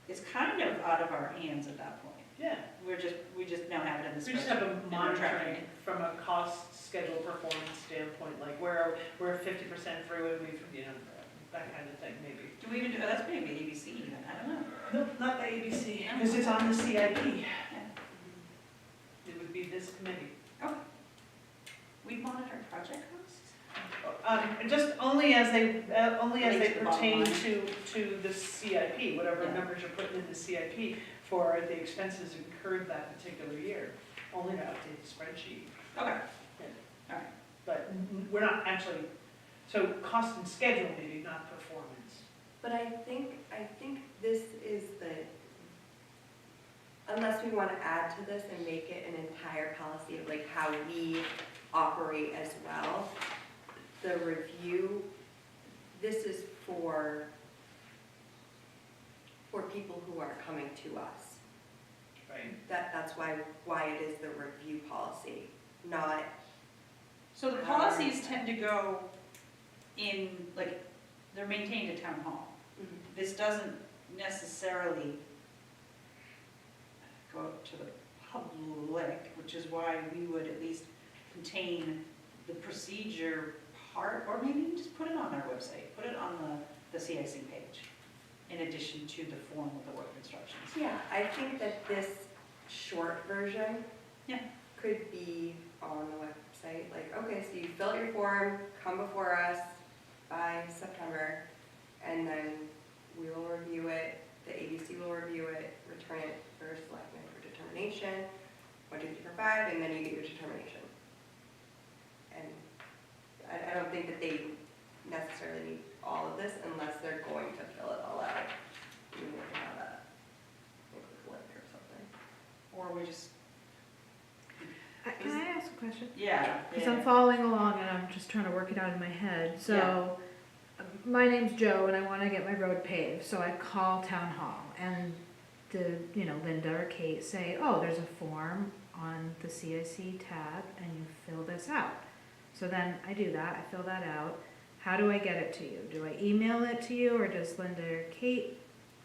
it's kind of out of our hands at that point. Yeah, We just now have it in the we just have spreadsheet. a and we're tracking monitoring it. from a cost, schedule, performance standpoint, like we're 50% through and we've, that kind of thing, maybe. Do we even do, that's maybe ABC even, I don't know. No, not the ABC, because it's on the CIP. It would be this committee. We monitor project costs? Just only as they Relates to the bottom pertain line. to the CIP, whatever Yeah. numbers you're putting in the CIP for the expenses incurred that particular year, only to update the spreadsheet. Okay. But we're not actually, so cost and schedule maybe, not performance. But I think this is unless we want to add to this and make it an entire policy of like how we operate as well, the review, this is for people who are coming to us. Right. That's why it is the review policy, not, So the policies tend to go in, like, they're maintained at town hall. This doesn't necessarily go out to the public, which is why we would at least contain the procedure part, or maybe just put it on our website, put it on the CIC page, in addition to the form of the work instructions. yeah, I think that this short version Yeah. could be on the website, like, okay, so you fill out your form, come before us by September, and then we will review it, the ABC will review it, return it for selectmen for determination, 1, 2, 3, 4, 5, and then you get your determination. And I don't think that they necessarily need all of this unless they're going to fill it all out. You can have a link or something. Or we just, Can I ask a question? yeah. Because I'm following along and I'm just trying to work it out in my head. So, my name's Joe and I want to get my road paved, so I call town hall and Linda or Kate say, oh, there's a form on the CIC tab and you fill this out. So then I do that, I fill that out. How do I get it to you? Do I email it to you or does Linda or Kate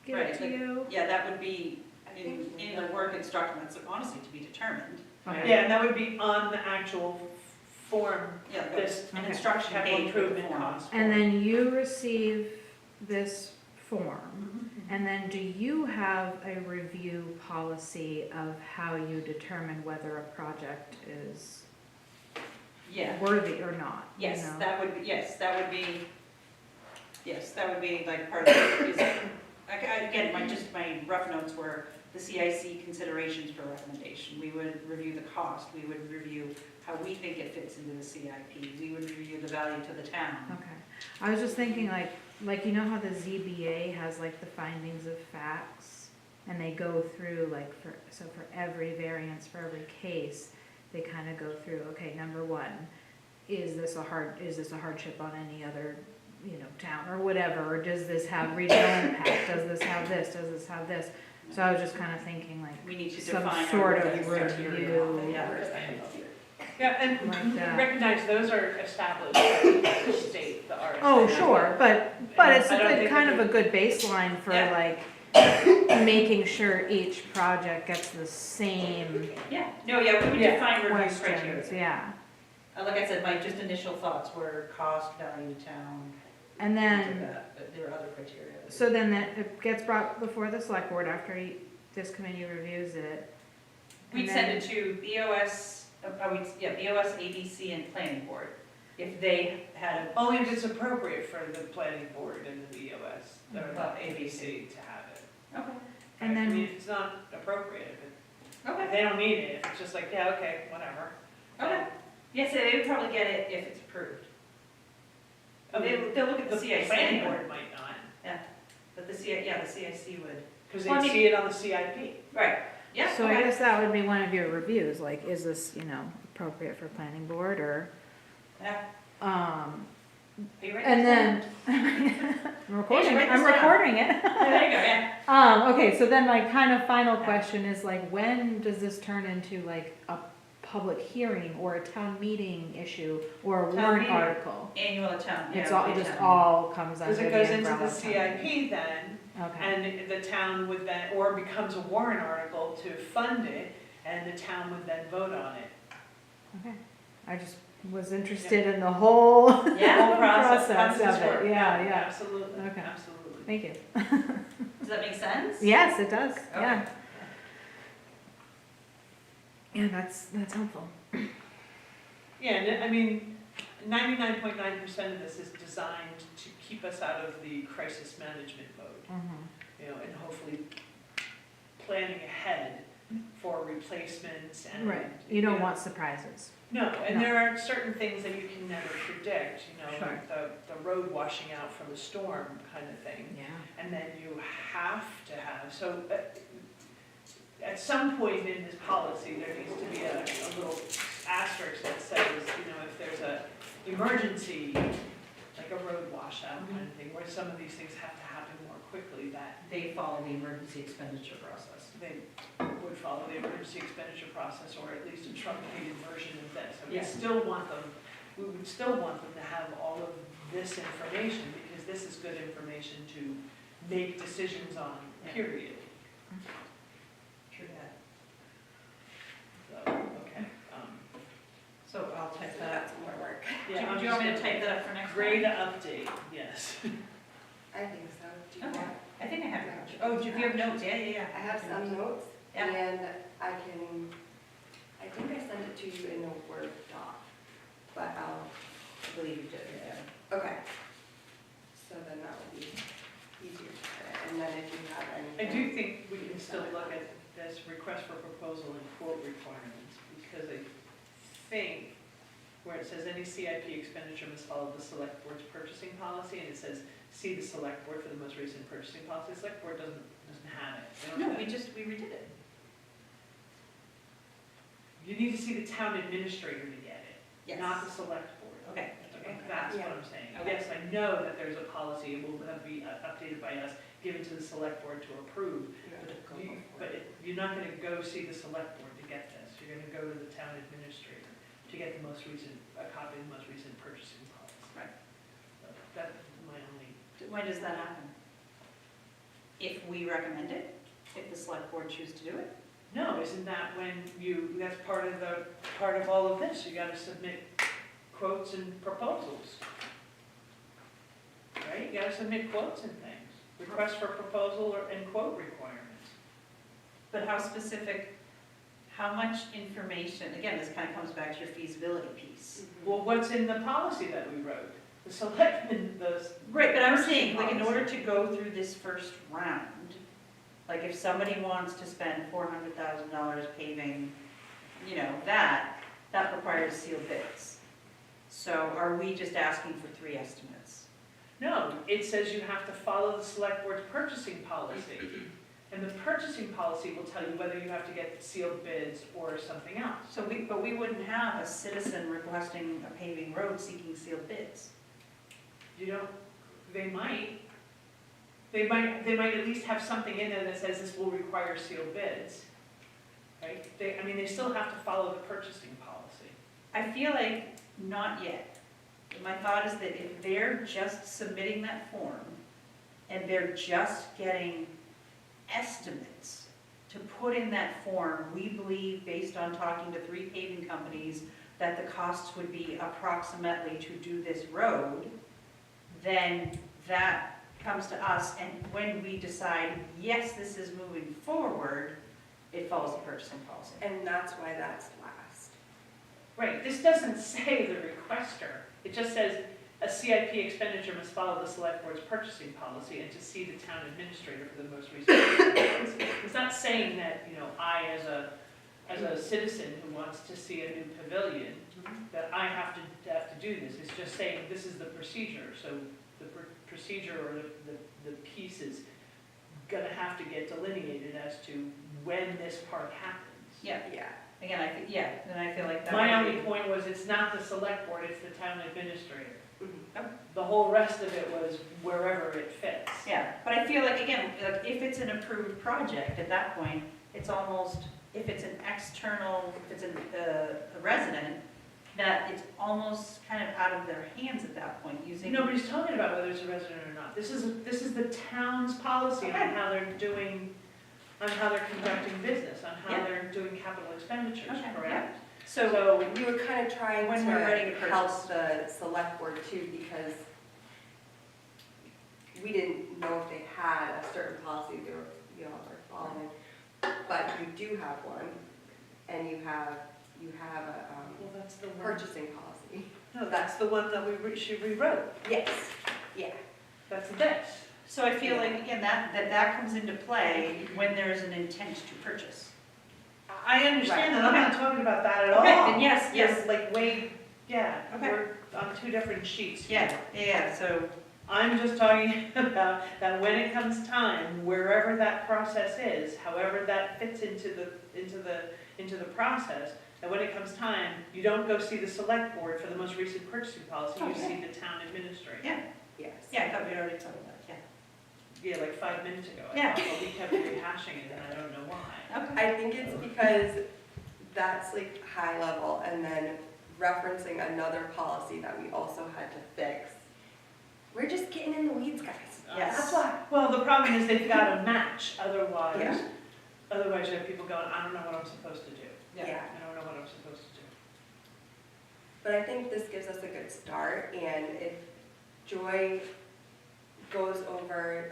get Right, it to like- you? Yeah, that would be in the work instructions, honestly, to be determined. Okay. Yeah, and that would be on the actual form, Yeah, this an Okay. instruction capital page with the improvement form. cost. And form. then you receive this form. And then do you have a review policy of how you determine whether a project is Yeah, worthy or not? you yes, know? that would be like part of it is, again, my rough notes were the CIC considerations for recommendation. We would review the cost, we would review how we think it fits into the CIP, we would review the value to the town. Okay, I was just thinking like you know how the ZBA has like the findings of facts? And they go through like for every variance, for every case, they kind of go through, okay, number one, is this a hardship on any other, town or whatever? Or does this have regional impact? Does this have this? Does this have this? So I was just kind of thinking like We need to some define sort our of criteria. review. Yeah. Yeah, and Like that. recognize those are established by the state, the RSA. Oh, sure, but it's I don't think kind that of a good baseline for Yeah. like, making sure each project gets the same Yeah, no, yeah, we would Yeah. define review questions, criteria. yeah. Like I said, my just initial thoughts were cost, value to town, And things like then, that, but there were other criteria. so then that, it gets brought before the select board after this committee reviews it. We'd And send then- it to BOS, BOS, ABC, and planning board, if they had a, Only if it's appropriate for the planning board and the BOS, or Well, the ABC to have it. okay, And I mean, then, if it's not appropriate, if okay, they don't need it, if it's just like, yeah, okay, whatever. okay. Yes, they would probably get it if it's approved. They'll look at the CIC planning anyway, board might not, but the CIC would. because Well, I they mean- see it on the CIP. Right, yeah, so I okay. guess that would be one of your reviews, like, is this, appropriate for planning board, or, Yeah, are you ready? and then, I'm recording write it, I'm this down. recording it. Yeah, there you go, yeah. Okay, so then my kind of final question is like, when does this turn into like a public hearing or a town meeting issue or a Town warrant meeting. article? Annual town, yeah. It's all, it it'll be just town all comes under Because the it goes into umbrella the of town meeting. CIP then, Okay, and the town would then, or becomes a warrant article to fund it, and the town would then vote on it. okay. I just was interested in the whole meeting. Yeah, Whole process, how process does of this work? it, yeah. Absolutely, Okay. absolutely. Thank you. Does that make sense? Yes, it does, yeah. Okay. Yeah, that's helpful. Yeah, and I mean, 99.9% of this is designed to keep us out of the crisis management mode, and hopefully planning ahead for replacements and. Right, you don't want surprises. No, and No. there are certain things that you can never predict, Sure. like the road washing out from a storm kind of thing. Yeah. And then you have to have, so at some point in this policy, there needs to be a little asterisk that says, if there's a emergency, like a road washout kind of thing, where some of these things have to happen more quickly, that They follow the emergency expenditure process. they would follow the emergency expenditure process, or at least a truncated version of this. And Yeah. we would still want them to have all of this information, because this is good information to make decisions on, Yeah. period. True that. So, okay. So I'll type So that that's more work. Do Yeah, I'm you want me to just type that up for next Grade time? update, yes. I think so. Do you Okay. want? I think I have your, oh, do you have notes? Yeah. I have some notes, Yeah. and I think I sent it to you in a Word doc, but I believe you did, yeah. okay. So then that will be easier to edit, and then if you have I anything. do think we can still look at this request for proposal and quote requirements, because I think where it says any CIP expenditure must follow the select board's purchasing policy, and it says, see the select board for the most recent purchasing policy, the select board doesn't have it. They don't No, have we it. redid it. You need to see the town administrator to get it, Yes. not the select board. Okay. Okay, that's what I'm saying. Okay. Yes, I know that there's a policy, it will be updated by us, given to the select board to approve. You have to go You- before. But you're not gonna go see the select board to get this, you're gonna go to the town administrator to get a copy of the most recent purchasing policy. Right. So that's my only, When does that happen? If we recommend it, if the select board choose to do it? no, isn't that when that's part of all of this, you gotta submit quotes and proposals. Right, you gotta submit quotes and things, request for proposal and quote requirements. But how specific, how much information, again, this kind of comes back to your feasibility piece. Well, what's in the policy that we wrote? The selectmen, Right, but I'm saying, Purchasing in policy. order to go through this first round, like if somebody wants to spend $400,000 paving, that requires sealed bids. So are we just asking for 3 estimates? no, it says you have to follow the select board's purchasing policy. And the purchasing policy will tell you whether you have to get sealed bids or something else. So but we wouldn't have a citizen requesting a paving road seeking sealed bids. You don't, they might at least have something in there that says this will require sealed bids. Right? They still have to follow the purchasing policy. I feel like not yet. My thought is that if they're just submitting that form and they're just getting estimates to put in that form. We believe, based on talking to 3 paving companies, that the costs would be approximately to do this road, then that comes to us, and when we decide, yes, this is moving forward, it follows the purchasing policy. And that's why that's last. Right, this doesn't say the requester, it just says a CIP expenditure must follow the select board's purchasing policy and to see the town administrator for the most recent policy. It's not saying that, you know, I as a citizen who wants to see a new pavilion, that I have to do this. It's just saying this is the procedure, so the procedure or the piece is gonna have to get delineated as to when this part happens. Yeah, Yeah. again, I think, yeah, and I feel like that. My would only be- point was, it's not the select board, it's the town administrator. Mhm. The whole rest of it was wherever it fits. Yeah, but I feel like, again, like if it's an approved project, at that point, it's almost, if it's an external, if it's a resident, that it's almost kind of out of their hands at that point, using. Nobody's talking about whether it's a resident or not. This is the town's policy on Okay. how they're doing, on how they're conducting business, on how Yeah. they're doing capital expenditures, Okay, correct? So, So, We were kind of trying When we're ready to to help purchase. the select board too, because we didn't know if they had a certain policy they were, you know, were following. But you do have one, and you have a well, that's the one. purchasing policy. No, that's the one that she rewrote. Yes, yeah. That's this. so I feel like, again, that comes into play when there's an intent to purchase. I understand that. I'm not talking about that at all. Okay, then yes, yes. You're like way, yeah, Okay. we're on 2 different sheets. here. Yeah, so, I'm just talking about that when it comes time, wherever that process is, however that fits into the process, that when it comes time, you don't go see the select board for the most recent purchasing policy, you Okay. see the town administrator. yeah, Yes. yeah, I thought we'd already covered that, Yeah, like 5 minutes ago. I Yeah. thought, but we kept rehashing it and I don't know why. yeah. Okay. I think it's because that's like high level, and then referencing another policy that we also had to fix. We're just getting in the weeds, guys. Yes. That's why. Well, the problem is they've got to match, otherwise, Yeah. otherwise you have people going, I don't know what I'm supposed to do. Yeah. I don't know what I'm supposed to do. But I think this gives us a good start, and if Joy goes over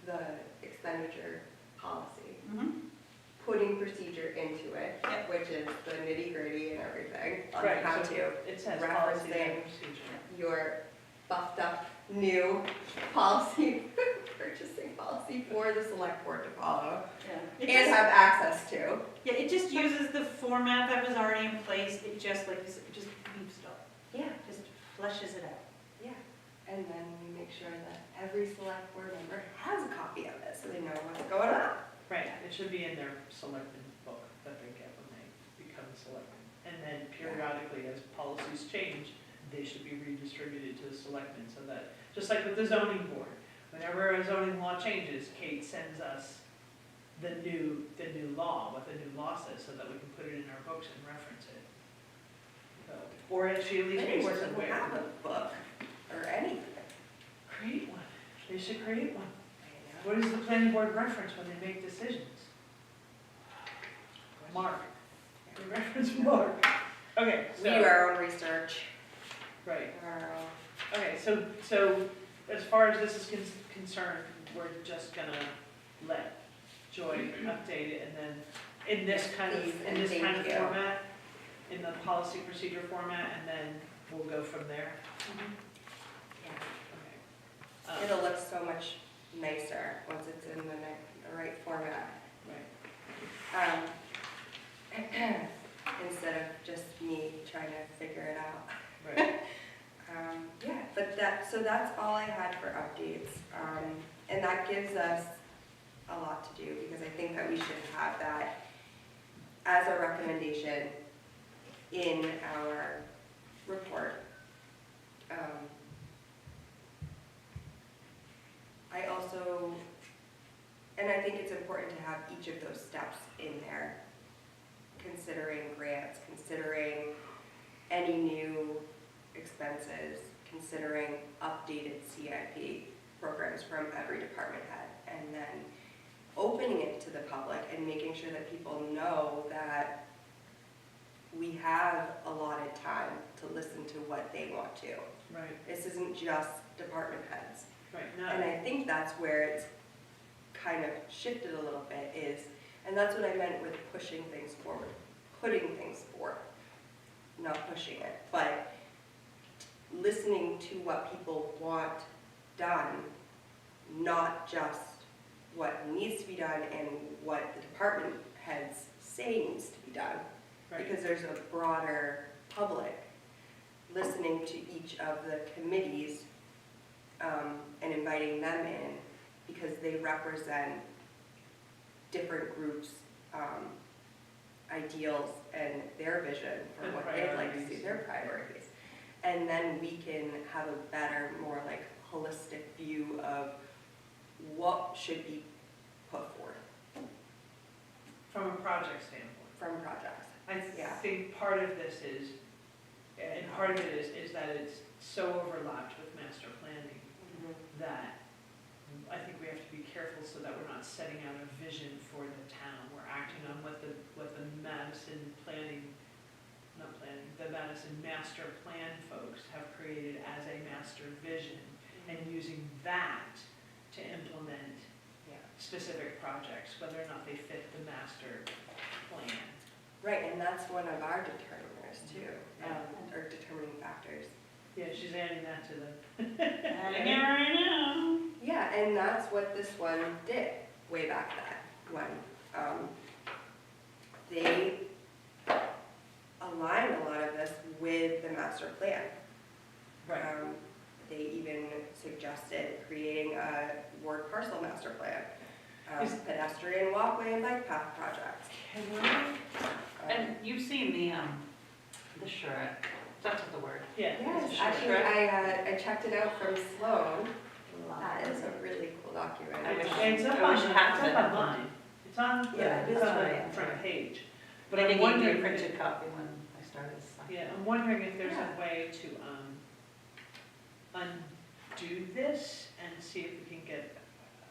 the expenditure policy, Mhm. putting procedure into it, Yep. which is the nitty gritty and everything, on Right, how so to It says policy and Referencing. procedure. your buffed up new policy, purchasing policy for the select board to follow It and just- have access to. Yeah, it just uses the format that was already in place, it just, like you said, it just beefs it up, Yeah. just fleshes it out. Yeah, and then we make sure that every select board member has a copy of it, so they know what's going on. Right, it should be in their selectmen book that they get when they become selectmen. And then periodically, as policies change, they should be redistributed to the selectmen, so that, just like with the zoning board, whenever a zoning law changes, Kate sends us the new law, what the new law says, so that we can put it in our books and reference it. So, or she at least Many makes boards us don't aware. have a book or anything. Create one, they should create one. What does the planning board reference when they make decisions? Mark. They reference Mark. Okay, We do so, our own research, right, our own. okay, so as far as this is concerned, we're just gonna let Joy update it, and then in this kind of, Please, and thank you. format, in the policy procedure format, and then we'll go from there. Okay. It'll look so much nicer once it's in the right format. Right. Instead of just me trying to figure it out. Right. Yeah, but so that's all I had for updates. And that gives us a lot to do, because I think that we should have that as a recommendation in our report. I also, and I think it's important to have each of those steps in there, considering grants, considering any new expenses, considering updated CIP. programs from every department head, and then opening it to the public and making sure that people know that we have allotted time to listen to what they want to. Right, This isn't just department heads. right, And no, I think that's where it's kind of shifted a little bit is, and that's what I meant with pushing things forward, putting things forth, not pushing it, but listening to what people want done, not just what needs to be done and what the department heads say needs to be done. right, Because there's a broader public listening to each of the committees and inviting them in because they represent different groups' ideals and their vision for And what they'd like to see, priorities. their priorities. And then we can have a better, more like holistic view of what should be put forth from a project standpoint. from projects. I Yeah. think part of this is, and part of it is that it's so overlapped with master planning that I think we have to be careful so that we're not setting out a vision for the town. We're acting on what the Madison planning, not planning, the Madison master plan folks have created as a master vision and using that to implement Yeah. specific projects, whether or not they fit the master plan. Right, and that's one of our determiners too, Yeah. or determining factors. Yeah, she's adding that to the. Adding it right now. Yeah, and that's what this one did way back then, when they aligned a lot of this with the master plan. They even suggested creating a word parcel master plan, Is- pedestrian walkway and bike path projects. Can we? And you've seen the charrette, that's what the word. Yeah. Yes, sure. actually, I checked it out from Sloan. That is a really cool document. I wish- And it's up I wish on, half it's of it up had online. It's on, Yeah, it it's is on right. the front page. But But I I'm gave me a wondering, printed copy when I started. so. yeah, I'm wondering if there's Yeah. a way to undo this and see if we can get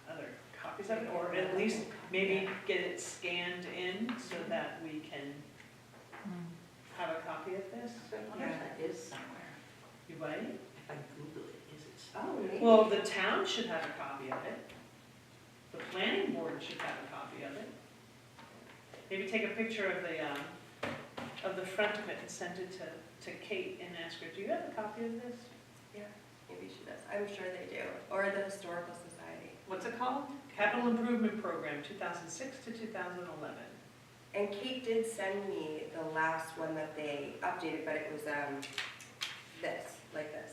other copies of it, or at least maybe get it scanned in so that we can have a copy of this. I wonder if that is somewhere. You right? If I Google it, is it somewhere? Oh, maybe. Well, the town should have a copy of it. The planning board should have a copy of it. Maybe take a picture of the front of it and send it to Kate and ask her, do you have a copy of this? Maybe she does. I'm sure they do. Or the Historical Society. What's it called? Capital Improvement Program, 2006 to 2011. And Kate did send me the last one that they updated, but it was this, like this.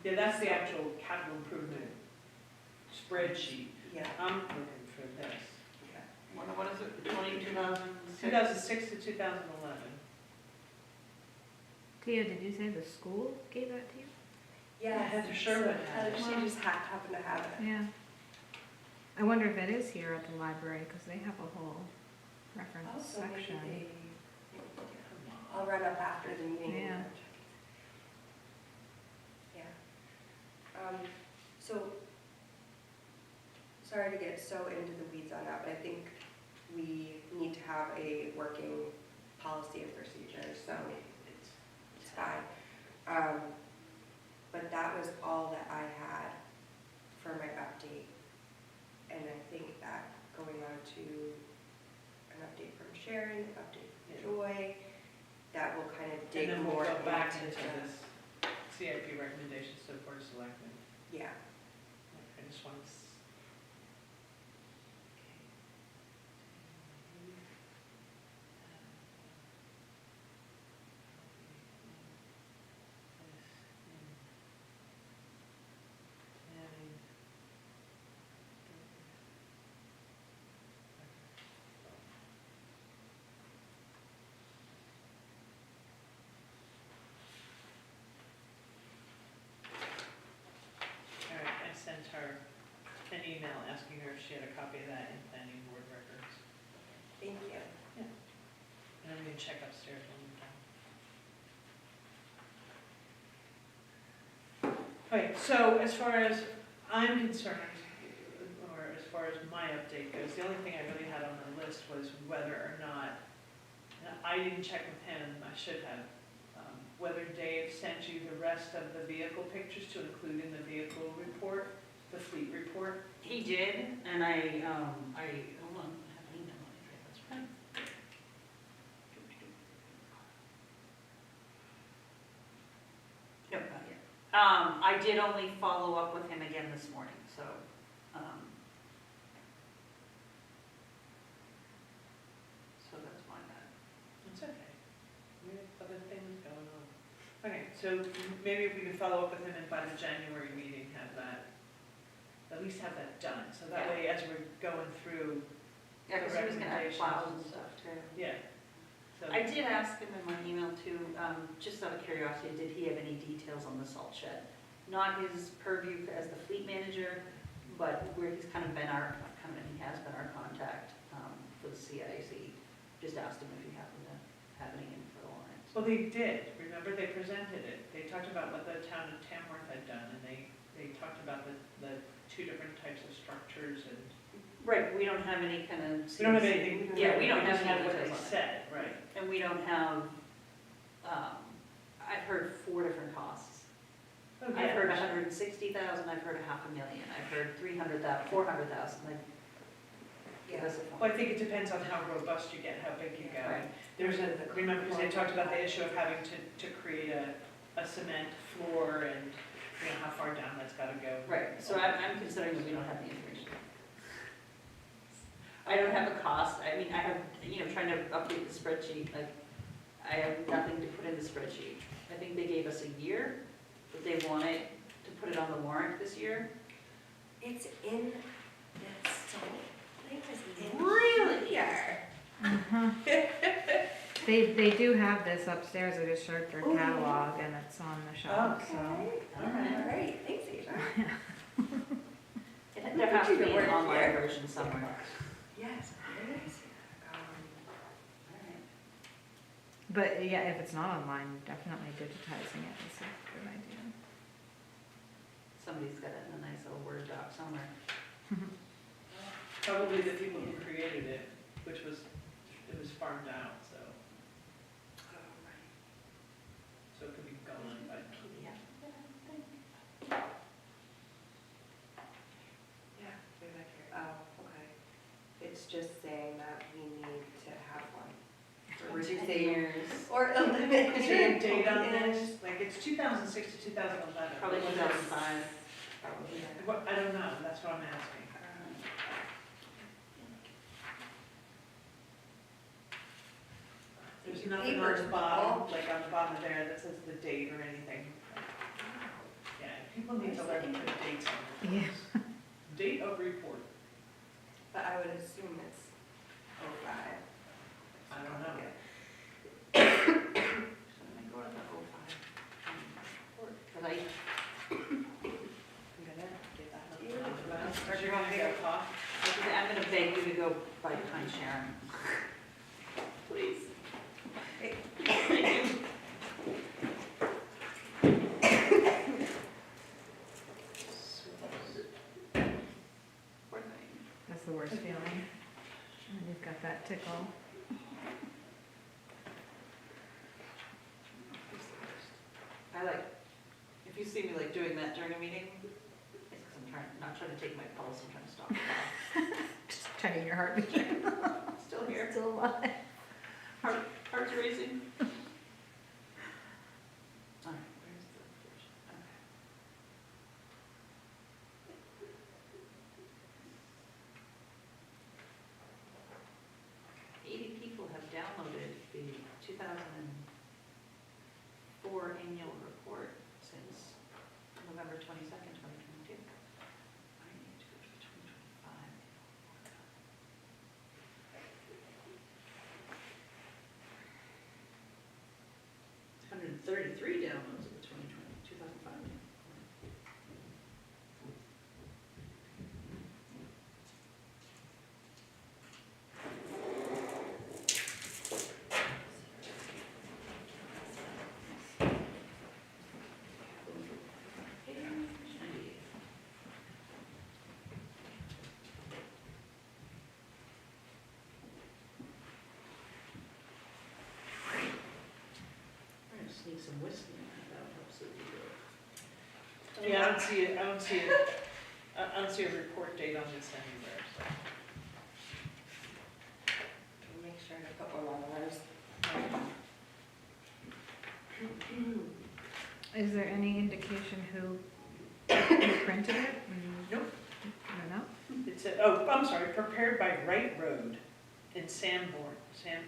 Yeah, that's the actual capital improvement spreadsheet. Yeah. I'm looking for this. Yeah. What is it, 2006? 2006 to 2011. Tia, did you say the school gave that to you? Yeah, Heather Sherwood had it. She just happened to have it. Yeah. I wonder if it is here at the library, because they have a whole reference Also, maybe section. they, I'll run up after the meeting. and Yeah. check it. Yeah. So, sorry to get so into the weeds on that, but I think we need to have a working policy and procedure, so it's fine. But that was all that I had for my update. And I think that going on to an update from Sharon, an update Yeah. from Joy, that will kind of dig And then we'll more go back into into this CIP recommendations to the Board of Selectmen. Yeah. I just want to. All right, I sent her an email asking her if she had a copy of that in planning board records. Thank you. And I'm gonna check upstairs one more time. Okay, so as far as I'm concerned, or as far as my update goes, the only thing I really had on the list was whether or not, and I didn't check with him, I should have, whether Dave sent you the rest of the vehicle pictures to include in the vehicle report, the fleet report. He did, and hold on, I have an email on it here, that's right. Nope, not yet. I did only follow up with him again this morning, so, so that's my bad. It's okay. We have other things going on. Okay, so maybe if we could follow up with him and by the January meeting have that, at least have that done. So that Yeah. way, as we're going through, Yeah, because he was gonna have recommendations. plows and stuff too. yeah. So, I did ask him in my email too, just out of curiosity, did he have any details on the salt shed? Not his purview as the fleet manager, but where he's kind of been our, he has been our contact for the CIAC. Just asked him if he happened to have any info on it. well, they did. Remember, they presented it. They talked about what the town of Tamworth had done, and they talked about the two different types of structures and. Right, we don't have any kind of. We don't have anything. Yeah, we don't just have any what they details on it. said, right. And we don't have, I've heard 4 different costs. Oh, I've heard 160,000, I've heard $500,000, I've heard 300,000, 400,000, like, give us a Well, point. I think it depends on how robust you get, how big you go. Right. There's remember, because they talked about the issue of having to create a cement floor and, you know, how far down that's gotta go. Right, so I'm considering that we don't have the information. I don't have a cost, I mean, I have, trying to update the spreadsheet, like, I have nothing to put in the spreadsheet. I think they gave us a year, but they wanted to put it on the warrant this year. It's in, it's so, I think it's in. Really? Here. Uh-huh. They do have this upstairs, I just showed their Ooh. catalog and it's on the shelf, so. Okay, all right, thanks, Asia. There has to be an online version somewhere. Yes, it is. But yeah, if it's not online, definitely digitizing it is a good idea. Somebody's got it in a nice little Word doc somewhere. Probably the people who created it, which was, it was farmed out, so it could be gone by. PDF. Yeah, way back here. Oh, okay. It's just saying that we need to have one. For reducing, or eliminate. Is there a date on this? Like, it's 2006 to 2011. Probably 2005. Probably. What, I don't know, that's what I'm asking. There's nothing on the bottom, like on the bottom of there that says the date or anything. Yeah, people need to learn to put dates on their Yeah. things. Date of report, But I would assume it's 05. I don't know. Let me go to the 05. Because I, I'm gonna get that. You- Are you gonna get a cough? I'm gonna beg you to go by Pine Sharon. Please. Thank you. Poor thing. That's the worst feeling. And you've got that tickle. I like, if you see me like doing that during a meeting, it's because I'm not trying to take my pulse, I'm trying to stop the Just checking your heartbeat. clock. Still here, Still alive. heart's racing. All right, where's the version? Okay. 80 people have downloaded the 2004 annual report since November 22nd, 2022. I need to go to the 2025. Yeah, I don't see it, I don't see a report date on this anywhere, so. Make sure to put one on ours. Is there any indication who printed it? Nope. I don't know. It's I'm sorry, prepared by Wright Road in Sanborn, Sanborn,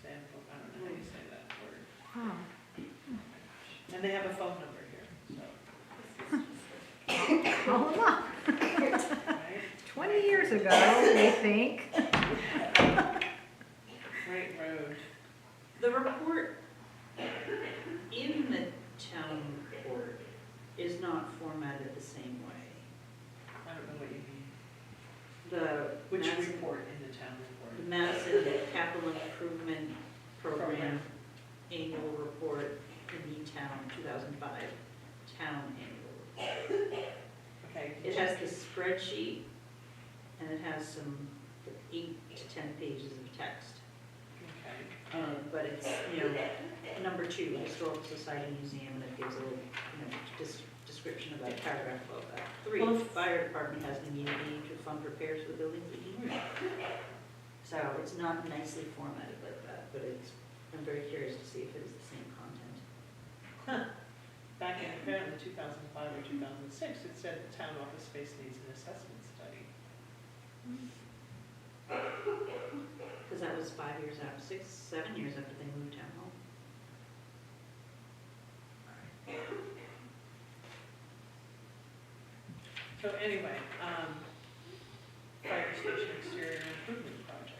I don't know how you say that word. Oh, And they have a phone number here, call them up. so, right? 20 years ago, we think. Wright Road. The report in the town report is not formatted the same way. I don't know what you mean. The Which Madison- report in the town The report? Madison Capital Improvement Program Annual Report in E-Town 2005, Town Annual Report. Okay. It has the spreadsheet, and it has some 8 to 10 pages of text. Okay. But it's, number 2, Historical Society Museum, and it gives a little, description of that paragraph above that. 3, Well, Fire Department has an immediate need to fund repairs for the buildings we need. So it's not nicely formatted like that, but I'm very curious to see if it is the same content. Back in apparently 2005 or 2006, it said the town office space needs an assessment study. Because that was 5 years after, 6, 7 years after they moved town hall. So anyway, fire station exterior improvement project.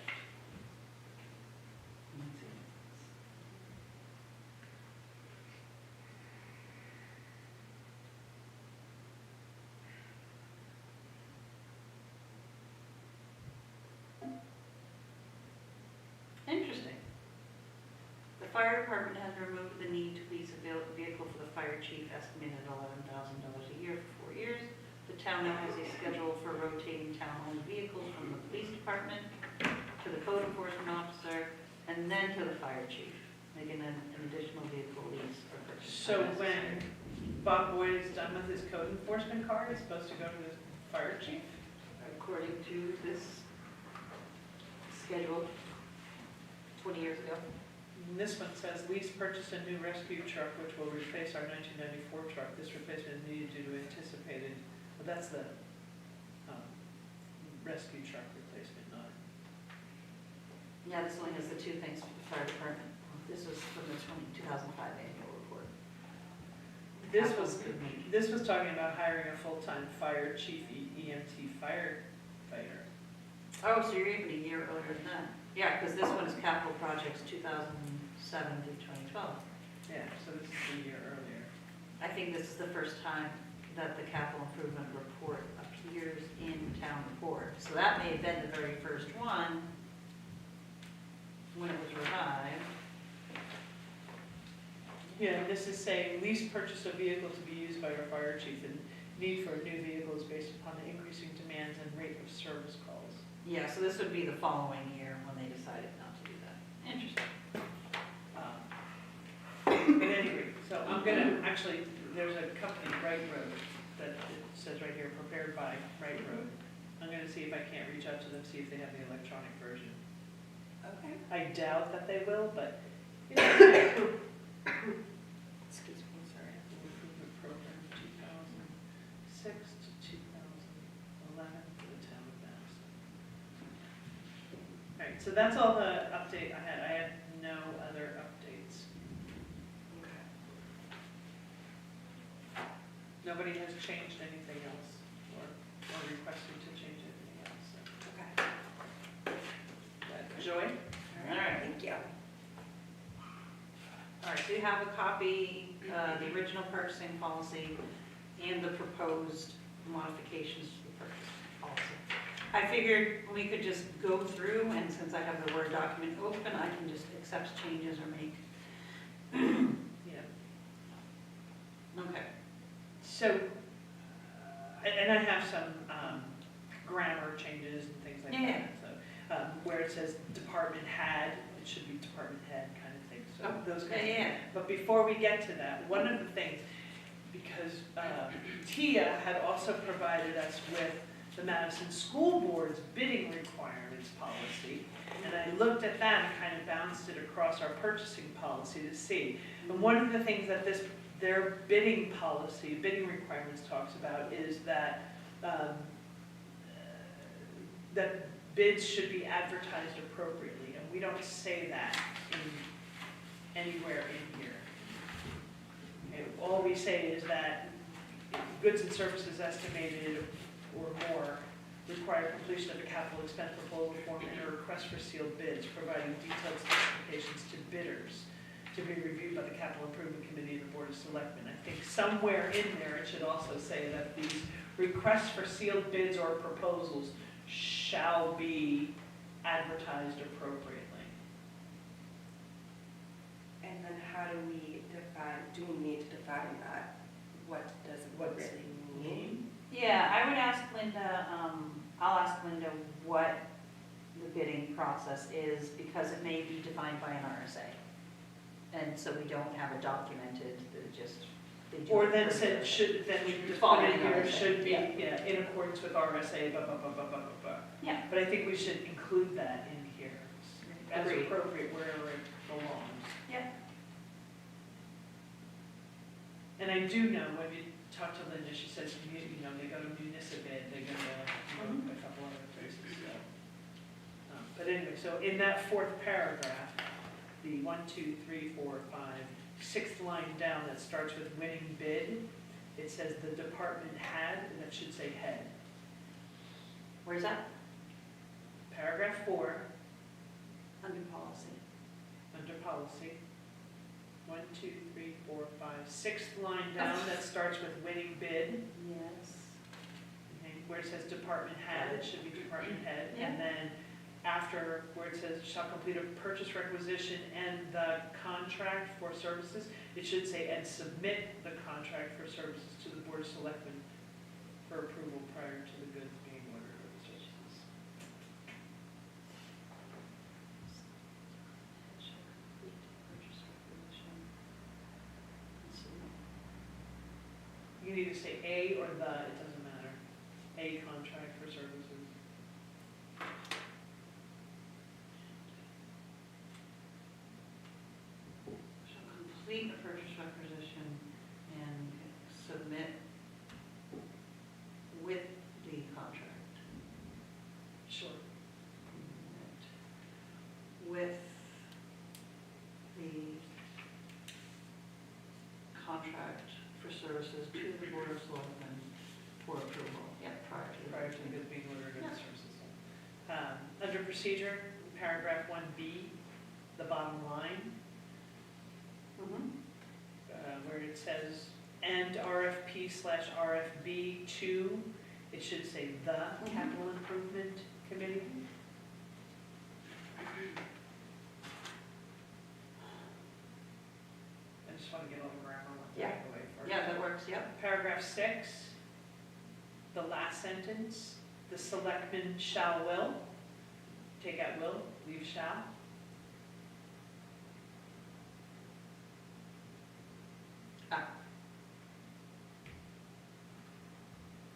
Interesting. The fire department has removed the need to lease a vehicle for the fire chief, estimated at $11,000 a year for 4 years. The town now has a schedule for rotating town-owned vehicles from the police department to the code enforcement officer, and then to the fire chief, making an additional vehicle lease or purchase. So when Bob Boyd is done with his code enforcement car, he's supposed to go to the fire chief? According to this schedule, 20 years ago. And this one says, lease purchased a new rescue truck which will replace our 1994 truck. This replacement is needed due to anticipated, well, that's the rescue truck replacement, not. Yeah, this only has the 2 things for the fire department. This was from the 2005 annual report. This was talking about hiring a full-time fire chief, EMT firefighter. Oh, so you're even a year earlier than that. Yeah, because this one is capital projects 2007 to 2012. Yeah, so this is a year earlier. I think this is the first time that the capital improvement report appears in town report. So that may have been the very first one when it was revived. Yeah, and this is saying lease purchase a vehicle to be used by our fire chief and need for a new vehicle is based upon the increasing demands and rate of service calls. Yeah, so this would be the following year when they decided not to do that. Interesting. But anyway, so I'm gonna, actually, there's a company, Wright Road, that it says right here, prepared by Wright Road. I'm gonna see if I can't reach out to them, see if they have the electronic version. Okay. I doubt that they will, but, you know, excuse me, sorry, improvement program 2006 to 2011 for the town of Madison. All right, so that's all the update I had. I had no other updates. Nobody has changed anything else or requested to change anything else. So. Okay. Joy? All right. Thank you. All right, so you have a copy, the original purchasing policy and the proposed modifications to the purchase policy. I figured we could just go through, and since I have the Word document open, I can just accept changes or make. Yeah. Okay. So, and I have some grammar changes and things like Yeah. that. So, where it says department had, it should be department head kind of thing. So those kinds of things. Yeah. But before we get to that, one of the things, because Tia had also provided us with the Madison School Board's bidding requirements policy. And I looked at that and kind of bounced it across our purchasing policy to see. And one of the things that their bidding policy, bidding requirements talks about is that, that bids should be advertised appropriately. And we don't say that anywhere in here. Okay, all we say is that goods and services estimated or more require completion of a capital expense proposal form and a request for sealed bids, providing detailed specifications to bidders to be reviewed by the Capital Improvement Committee of the Board of Selectmen. I think somewhere in there it should also say that these requests for sealed bids or proposals shall be advertised appropriately. And then how do we define, do we need to define that? What does it What's really mean? Yeah, I would ask Linda, I'll ask Linda what the bidding process is, because it may be defined by an RSA. And so we don't have it documented, that it just, they do. Or it then for said, the- should, then we just Follow put in the here, RSA, should be, yeah. yeah, in accordance with RSA, blah, blah, blah, blah, blah, blah, blah. Yeah. But I think we should include that in here, as Agreed. appropriate wherever it belongs. Yeah. And I do know, when you talk to Linda, she says, you know, they go to Municipal, they go to a couple other places, so. But anyway, so in that fourth paragraph, the 1, 2, 3, 4, 5, sixth line down that starts with winning bid, it says the department had, and that should say head. Where's that? Paragraph 4, Under policy. under policy. 1, 2, 3, 4, 5, sixth line down that starts with winning bid. Yes. Okay, where it says department head, it should be department head. Yeah. And then after where it says shall complete a purchase requisition and the contract for services, it should say and submit the contract for services to the Board of Selectmen for approval prior to the goods being ordered or the services. You can either say a or the, it doesn't matter. A contract for services. Shall complete a purchase requisition and submit with the contract. Sure. With the contract for services to the Board of Selectmen for approval. Yeah, prior to the. Prior to the goods being ordered or Yeah. the services. Under procedure, paragraph 1B, the bottom line, Mhm. where it says, and RFP/RFB 2, it should say the Capital Improvement Committee. I just want to get all the grammar ones out of the way first. Yeah, that works, yep. Paragraph 6, the last sentence, the selectmen shall will, take out will, leave shall.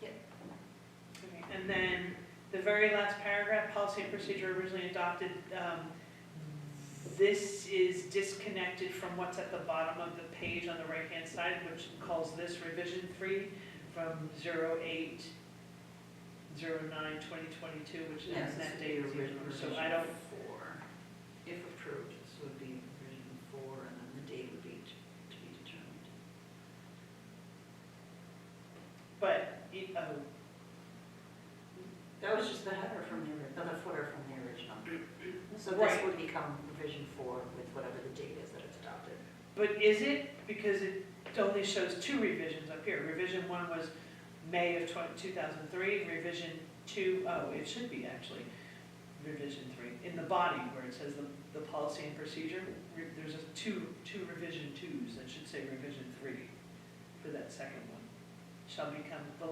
Okay, and then the very last paragraph, policy and procedure originally adopted, this is disconnected from what's at the bottom of the page on the right-hand side, which calls this revision 3 from 08/09/2022, which Yes, is this that would be date. revision So I don't, 4. If approved, this would be revision 4, and then the date would be to be determined. but, That was just the header from the footer from the original. So this Right. would become revision 4 with whatever the date is that it's adopted. but is it, because it only shows 2 revisions up here. Revision 1 was May of 2003, revision 2, oh, it should be actually revision 3. In the body where it says the policy and procedure, there's two revision 2s that should say revision 3 for that second one. Shall become the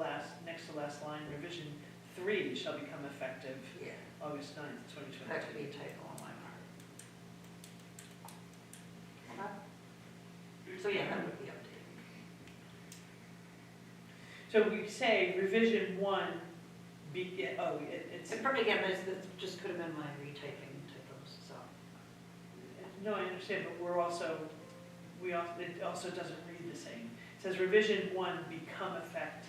next to last line, revision 3 shall become effective Yeah. August 9th, 2022. That could be a typo on my part. Okay. So yeah, that would be updated. So we say revision 1, it's, Again, this just could have been my retyping typos, so. no, I understand, but it also doesn't read the same. It says revision 1 become effect,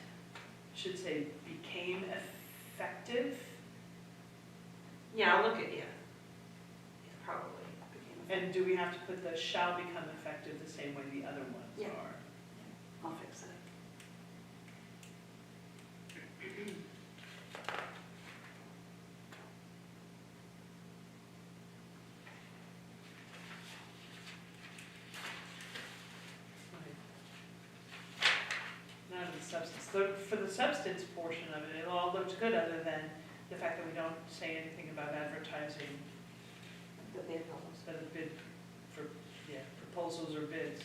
should say became effective. Yeah, I'll look at, yeah, probably. And do we have to put the shall become effective the same way the other ones Yeah. are? I'll fix that. Not in the substance. For the substance portion of it, it all looks good other than the fact that we don't say anything about advertising The bid levels. for the bid, for, proposals or bids.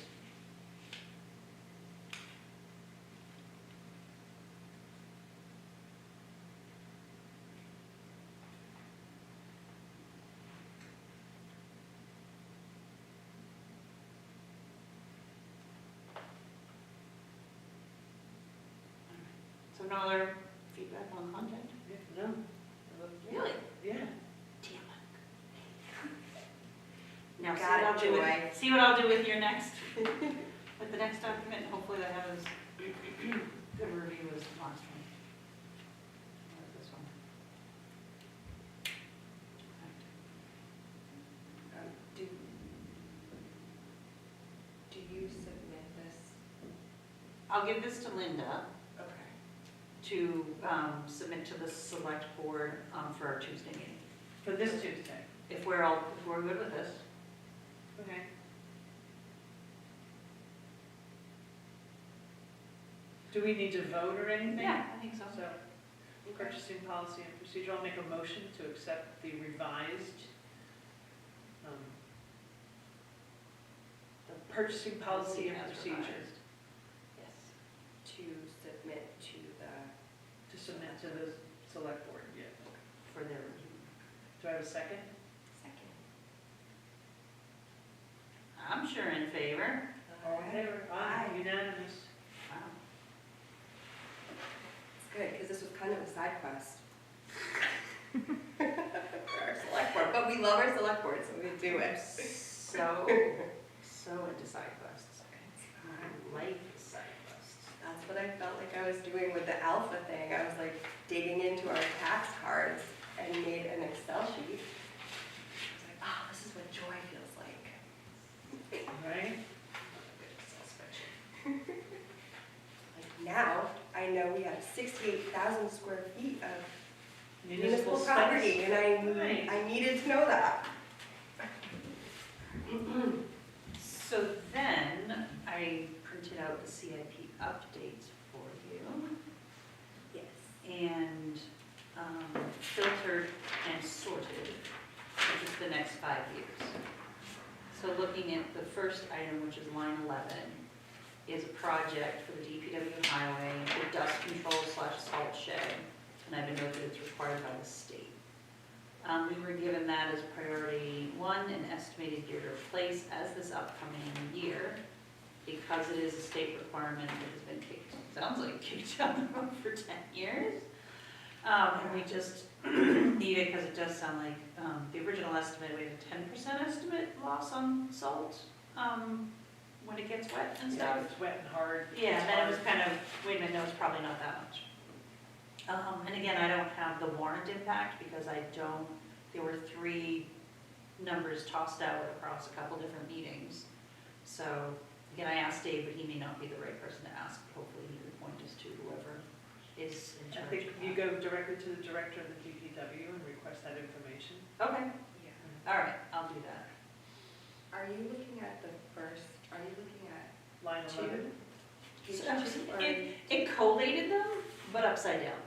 So no other feedback on content? Yeah, no. Really? Yeah. Damn it. Now see Got what I'll it, do with, Joy. see what I'll do with your next, with the next document, hopefully that has good review as the last one. Or this one. Do you submit this? I'll give this to Linda Okay. to submit to the select board for our Tuesday meeting. For this Tuesday. If we're good with this. Okay. Do we need to vote or anything? Yeah, I think so. So, purchasing policy and procedure, I'll make a motion to accept the revised, the purchasing policy and As procedure revised. Yes. To submit to the, to submit to the select board, yeah. For their review. Do I have a second? second. I'm sure in favor. All in favor? Aye. Unanimous. Wow. It's good, because this was kind of a side quest. For our select board, but we love our select board, so we do it. So into side quests. I like side quests. That's what I felt like I was doing with the alpha thing. I was like digging into our tax cards and made an Excel sheet. I was like, oh, this is what joy feels like. Right? Like now, I know we have 68,000 square feet of municipal space. property, and Nice. I needed to know that. So then, I printed out the CIP updates for you Yes. and filtered and sorted, which is the next 5 years. So looking at the first item, which is line 11, is a project for the DPW highway, the dust control / salt shed, and I've been noted it's required by the state. We were given that as priority 1, an estimated year to replace as this upcoming year, because it is a state requirement that has been sounds like kicked down the road for 10 years. And we just need it because it does sound like, the original estimate, we had a 10% estimate loss on salt, when it gets wet and stuff. Yeah, it's wet and hard. Yeah, It's and then it was hard. kind of, wait a minute, no, it's probably not that much. And again, I don't have the warrant impact because there were 3 numbers tossed out across a couple different meetings. So, again, I asked Dave, but he may not be the right person to ask. Hopefully he would point us to whoever is in I charge think of you that. go directly to the director of the DPW and request that information. Okay, Yeah. all right, I'll do that. Are you looking at the first, are you looking at Line 11. page So, 2 or? It collated them, but upside down.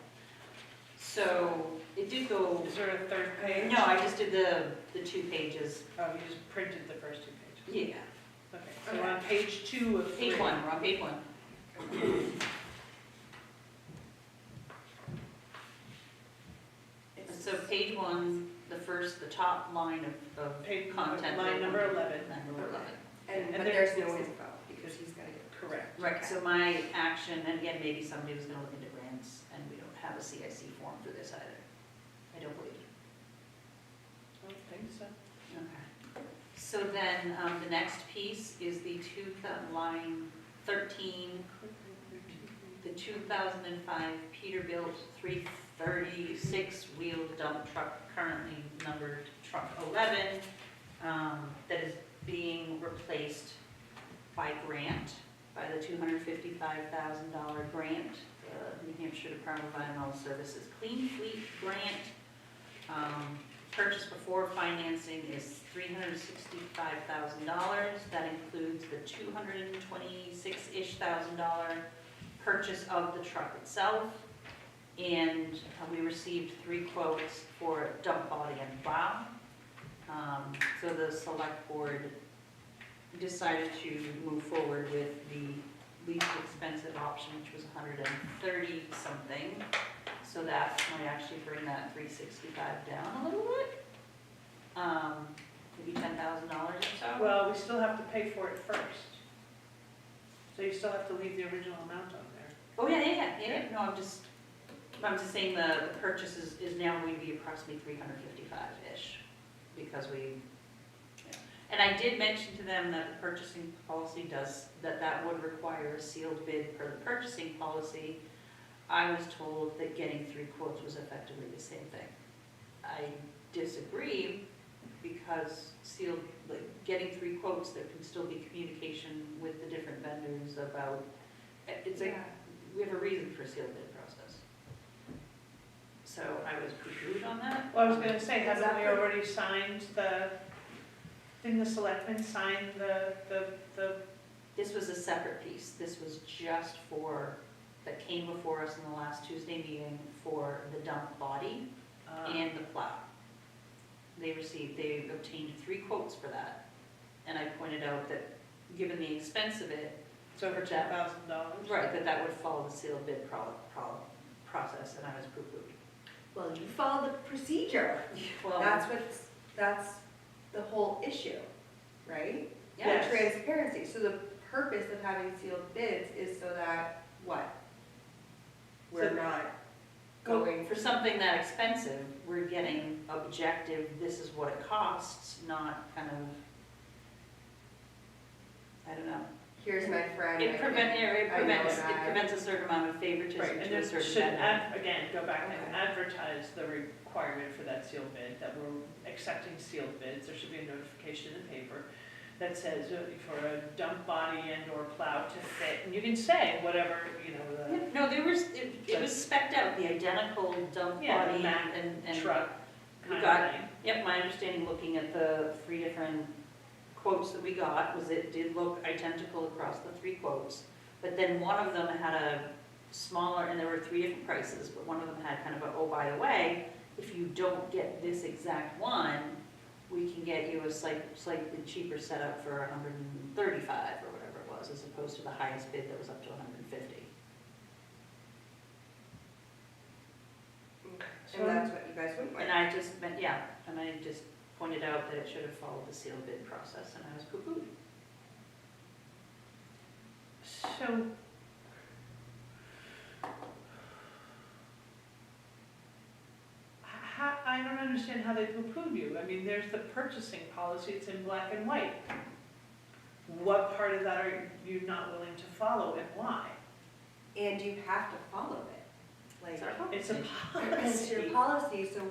So, it did go, Is there a third page? no, I just did the 2 pages. Oh, you just printed the first 2 pages. Yeah. Okay, so we're on page 2 of 3. Page 1, we're on page 1. So page 1, the top line of Page, content. line number 11. Line number 11. And, And but there- there's no info, because he's gotta get. Correct. Right, so my action, and again, maybe somebody was gonna look into grants, and we don't have a CIC form for this either. I don't believe. I don't think so. Okay. So then, the next piece is the line 13, the 2005 Peterbilt 336-wheeled dump truck, currently numbered truck 11, that is being replaced by grant, by the $255,000 grant, the New Hampshire Department of Environmental Services Clean Fleet Grant. Purchase before financing is $365,000. That includes the $226-ish thousand purchase of the truck itself. And we received 3 quotes for dump body and plow. So the select board decided to move forward with the least expensive option, which was 130 something. So that might actually bring that 365 down a little bit. Maybe $10,000 or so. Well, we still have to pay for it first. So you still have to leave the original amount on there. Oh, yeah. No, I'm just saying the purchase is now going to be approximately 355-ish because we, yeah. And I did mention to them that the purchasing policy does, that would require a sealed bid per the purchasing policy. I was told that getting 3 quotes was effectively the same thing. I disagree because getting 3 quotes, there can still be communication with the different vendors about, it's like, we have a reason for a sealed bid process. So I was poo-pooed on that. Well, I was gonna say, haven't we already signed didn't the selectmen sign the, This was a separate piece. This was just that came before us in the last Tuesday meeting for the dump body and the plow. They obtained 3 quotes for that. And I pointed out that, given the expense of it, it's over $10,000. right, that would follow the sealed bid process, and I was poo-pooed. Well, you follow the procedure. Well, That's the whole issue, right? yeah, The transparency. So the purpose of having sealed bids is so that, what? We're So- not Well, going for something that expensive, we're getting objective, this is what it costs, not kind of, I don't know. here's my friend. It prevents that. a certain amount of favoritism Right, and to a then certain should vendor. again, go back and Okay. advertise the requirement for that sealed bid, that we're accepting sealed bids. There should be a notification in the paper that says for a dump body and or plow to fit, and you can say whatever, No, it was spec'd out, the identical dump Yeah, the body Mack and. truck we kind got- of thing. Yep, my understanding, looking at the 3 different quotes that we got, was it did look identical across the 3 quotes. But then one of them had a smaller, and there were 3 different prices, but one of them had kind of a, oh, by the way, if you don't get this exact one, we can get you a slightly cheaper setup for 135 or whatever it was, as opposed to the highest bid that was up to 150. And that's what you guys went with. And I just pointed out that it should have followed the sealed bid process, and I was poo-pooed. So, I don't understand how they poo-pooed you. I mean, there's the purchasing policy, it's in black and white. What part of that are you not willing to follow and why? And you have to follow it. Like, It's a it's your policy. policy, so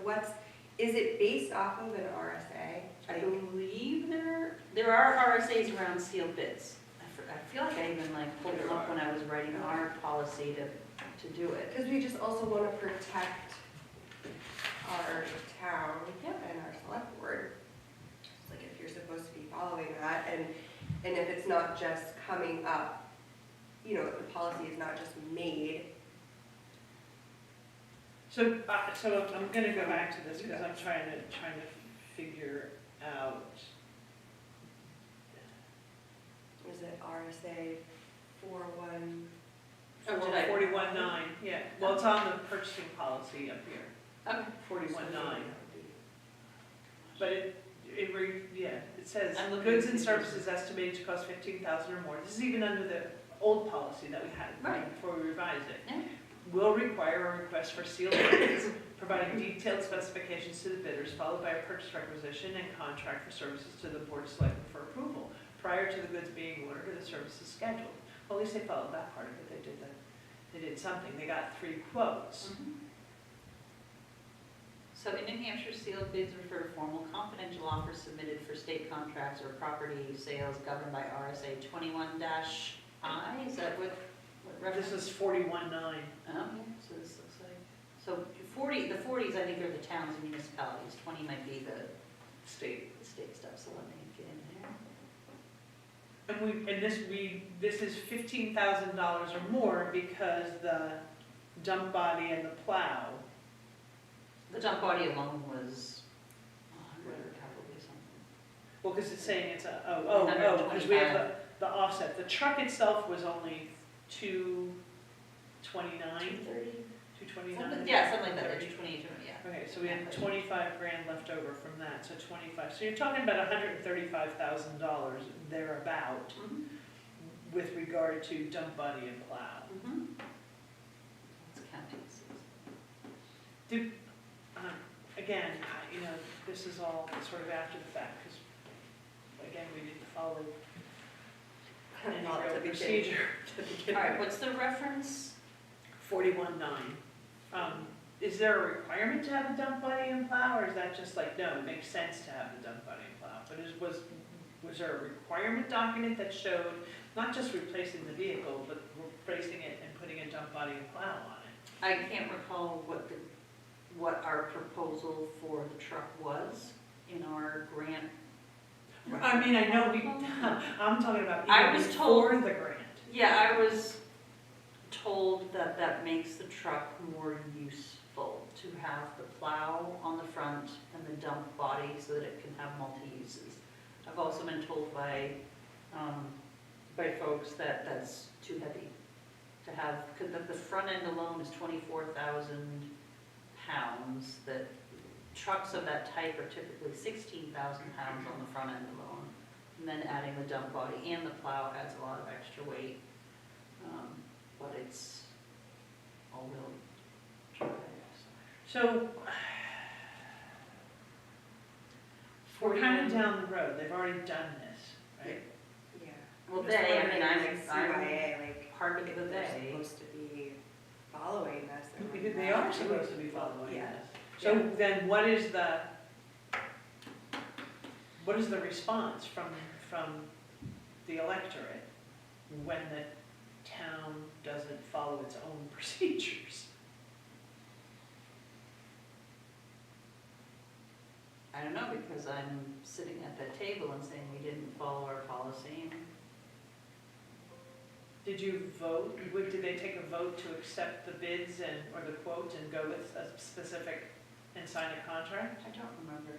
is it based off of an RSA? I believe there are RSAs around sealed bids. I feel like I even pulled them up when I was writing our policy to do it. Because we just also want to protect our town and our select board. It's like if you're supposed to be following that, and if it's not just coming up, the policy is not just made. So I'm gonna go back to this because I'm trying to figure out. Is it RSA 41? Oh, did I? 41.9, yeah. Well, it's on the purchasing policy up here, Okay. 41.9. But it says, I'm looking goods at and these. services estimated to cost $15,000 or more. This is even under the old policy that we had Right. before we revised it. Yeah. Will require a request for sealed bids, providing detailed specifications to the bidders, followed by a purchase requisition and contract for services to the board of selectmen for approval, prior to the goods being ordered or the services scheduled. Well, at least they followed that part of it, they did something, they got 3 quotes. So in New Hampshire, sealed bids refer to formal confidential offers submitted for state contracts or property sales governed by RSA 21-I, is that what reference? This is 41.9. Oh, so this looks like, so 40, the 40s I think are the towns and municipalities, 20 might be the State. state stuff, so let me get in there. And this is $15,000 or more because the dump body and the plow. The dump body alone was 100 probably something. Well, because it's saying it's because we have the offset. The truck itself was only 229, 229. Yeah, something like that, 220, yeah. Okay, so we have 25 grand left over from that, so 25. So you're talking about $135,000 thereabout with regard to dump body and plow. It's counting. Again, this is all sort of after the fact, because, again, we didn't follow any Not real to begin. procedure to begin All right, with. what's the reference? 41.9. Is there a requirement to have a dump body and plow, or is that just like, no, it makes sense to have the dump body and plow? But was there a requirement document that showed not just replacing the vehicle, but replacing it and putting a dump body and plow on it? I can't recall what our proposal for the truck was in our grant. I mean, I know I'm talking about I even was before told- the grant. Yeah, I was told that that makes the truck more useful, to have the plow on the front and the dump body so that it can have multi-uses. I've also been told by folks that that's too heavy to have, because the front end alone is 24,000 pounds, that trucks of that type are typically 16,000 pounds on the front end alone. And then adding the dump body and the plow adds a lot of extra weight. But it's all-wheel drive. So, we're kind of down the road, they've already done this, right? Yeah. Well, Just they, I wondering, mean, like, I'm CYA, like, part of if the they're they. supposed to be following this. and Because they not. are supposed to be following Yeah. this. So then what is the response from the electorate when the town doesn't follow its own procedures? I don't know, because I'm sitting at that table and saying we didn't follow our policy. Did you vote, did they take a vote to accept the bids or the quote and go with a specific and sign a contract? I don't remember.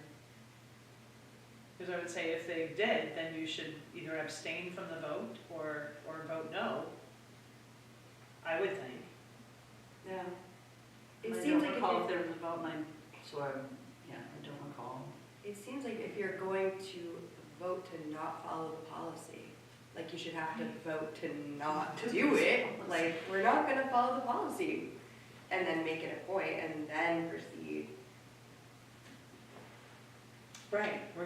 Because I would say if they did, then you should either abstain from the vote or vote no. I would think. Yeah. It I seems don't like recall if if there was a vote, I don't recall. it seems like if you're going to vote to not follow the policy, like you should have to vote to not do it. Like, we're not gonna follow the policy, and then make it a point and then proceed. Right, we're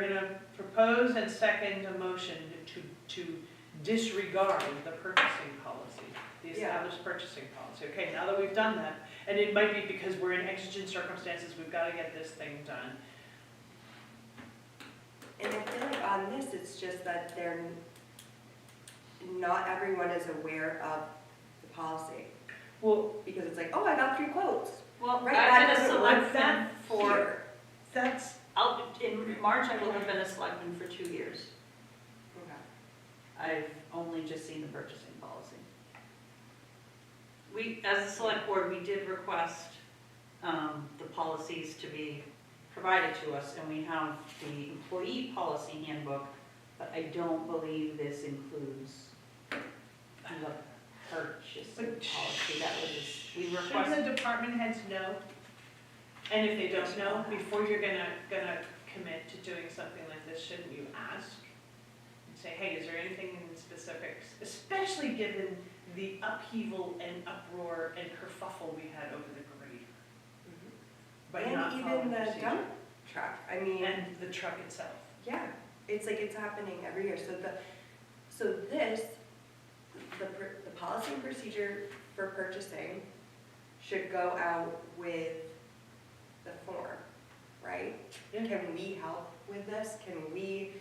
gonna propose and second a motion to disregard the purchasing policy, the Yeah. established purchasing policy. Okay, now that we've done that, and it might be because we're in exigent circumstances, we've gotta get this thing done. And I feel like on this, it's just that not everyone is aware of the policy. Well, Because it's like, oh, I got 3 quotes. Well, Right, I've that been a doesn't work selectman for, Here. that's, in March I will have been a selectman for 2 years. Okay. I've only just seen the purchasing policy. We, as a select board, we did request the policies to be provided to us, and we have the employee policy handbook, but I don't believe this includes the purchasing policy. That was, we shouldn't requested. the department heads know? And if they don't know, before you're gonna commit to doing something like this, shouldn't you ask? say, hey, is there anything in specifics, especially given the upheaval and uproar and kerfuffle we had over the grade, by not And following even the procedure. dump truck, I mean. And the truck itself. Yeah, it's like it's happening every year, so the policy and procedure for purchasing should go out with the form, right? Yeah. Can we help with this? Can we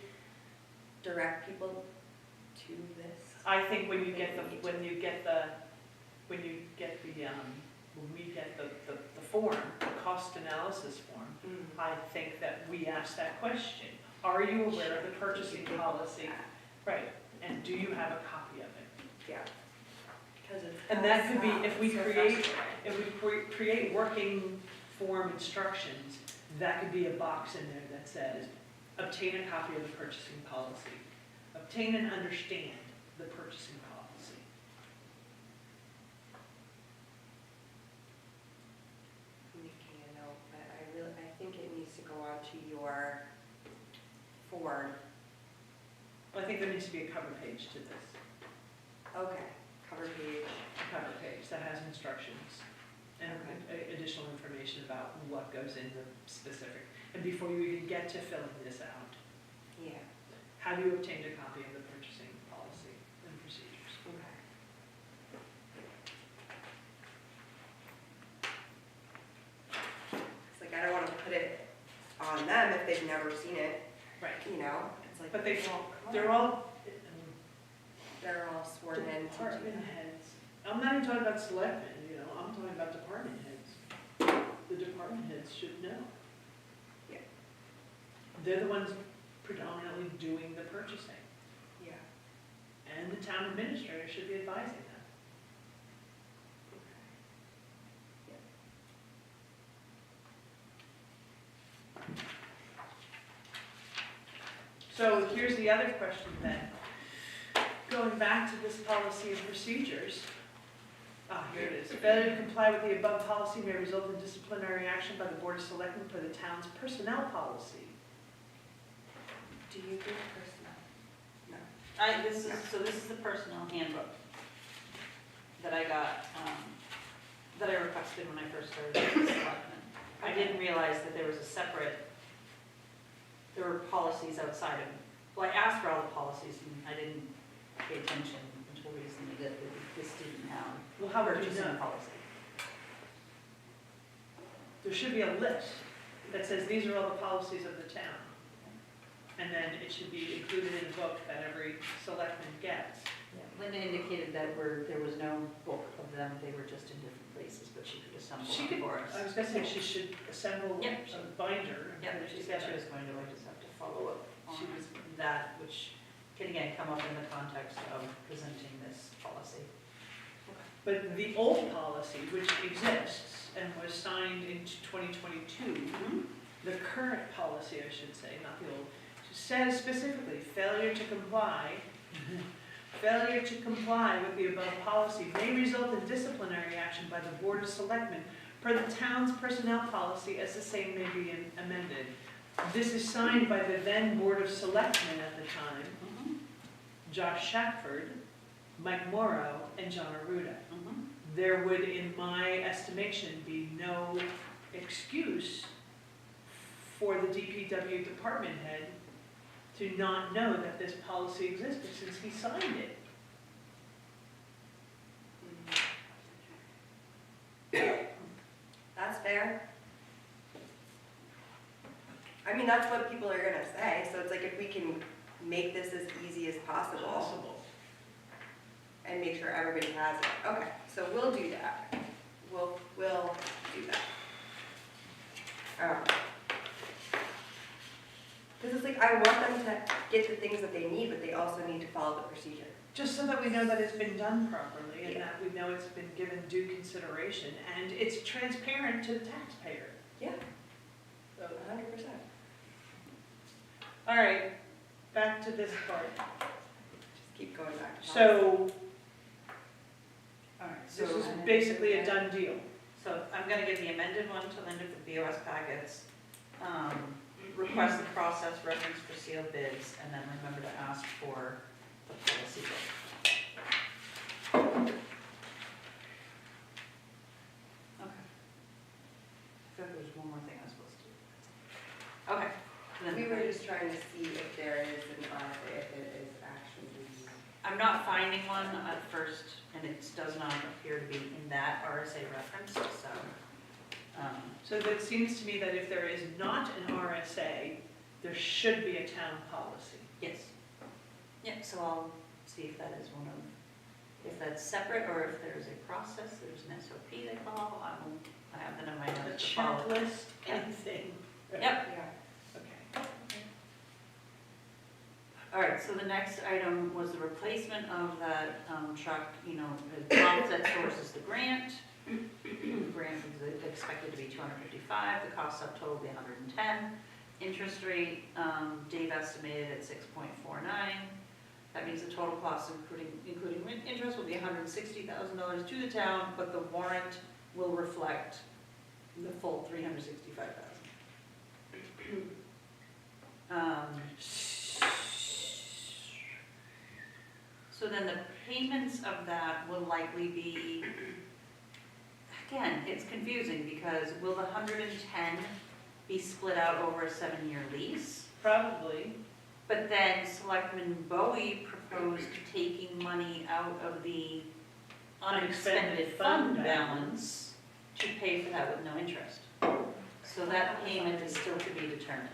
direct people to this? I think when we get the form, the cost analysis form, I think that we ask that question. Are you aware of the purchasing policy? Right, and do you have a copy of it? Yeah. Because it's. And that could be, if we so create, frustrating. if we create working form instructions, that could be a box in there that says, obtain a copy of the purchasing policy. Obtain and understand the purchasing policy. I'm making a note, but I think it needs to go onto your form. Well, I think there needs to be a cover page to this, Okay, cover page. a cover page that has instructions and additional information about what goes in the specific. And before you even get to filling this out, Yeah, have you obtained a copy of the purchasing policy and procedures? okay. It's like, I don't wanna put it on them if they've never seen it, Right. you know? It's like, But they, well, come they're on. all They're all sworn in to do department that. heads. I'm not even talking about selectmen, I'm talking about department heads. The department heads should know. Yeah. They're the ones predominantly doing the purchasing, Yeah. and the town administrator should be advising them. So here's the other question then. Going back to this policy and procedures, here it is. Failure to comply with the above policy may result in disciplinary action by the Board of Selectmen for the town's personnel policy. Do you do personnel? No. This is the personnel handbook that I got, that I requested when I first started as a selectman. I didn't realize that there was there were policies outside of, well, I asked for all the policies and I didn't pay attention until recently that this didn't have Well, how would you purchasing know? policy. There should be a list that says these are all the policies of the town. And then it should be included in a book that every selectman gets. Linda indicated that there was no book of them, they were just in different places, but she could assemble She them could, for us. I was gonna say she should assemble Yep. a binder. and Yeah, put it she said she together. was going to, I just have to follow up She on was- that, which can again come up in the context of presenting this policy. But the old policy, which exists and was signed in 2022, the current policy, I should say, not the old, says specifically, failure to comply with the above policy may result in disciplinary action by the Board of Selectmen per the town's personnel policy as the same may be amended. This is signed by the then Board of Selectmen at the time, Josh Shackford, Mike Morrow, and John Arruda. There would, in my estimation, be no excuse for the DPW department head to not know that this policy existed since he signed it. That's fair. I mean, that's what people are gonna say, so it's like if we can make this as easy as possible and make sure everybody has it. Okay, so we'll do that. We'll do that. Because it's like, I want them to get the things that they need, but they also need to follow the procedure. Just so that we know that it's been done properly and Yeah. that we know it's been given due consideration and it's transparent to the taxpayer. Yeah. So 100%. All right, back to this part. Just keep going back to So All right, this is basically a done deal. So I'm gonna give the amended one to Linda for BOS packets. request the process reference for sealed bids, and then remember to ask for the policy book. Okay. I feel like there's one more thing I was supposed to do. Okay. and then- We were just trying to see if there is an RFA, if it is actually. I'm not finding one at first, and it does not appear to be in that RSA reference, so. So it seems to me that if there is not an RSA, there should be a town policy. Yes. Yep, so I'll see if that is one of, if that's separate, or if there's a process, there's an SOP they follow, I have that in my A notes to follow. checklist, Yeah. anything. Yep. Yeah. Okay. All right, so the next item was the replacement of that truck, the pump that sources the grant. The grant is expected to be $255, the cost subtotal will be $110. Interest rate, Dave estimated at 6.49. That means the total cost, including interest, will be $160,000 to the town, but the warrant will reflect the full $365,000. So then the payments of that will likely be, again, it's confusing because will the 110 be split out over a 7-year lease? Probably. But then Selectman Bowie proposed taking money out of the unexpended fund balance to pay for that with no interest. So that payment is still to be determined.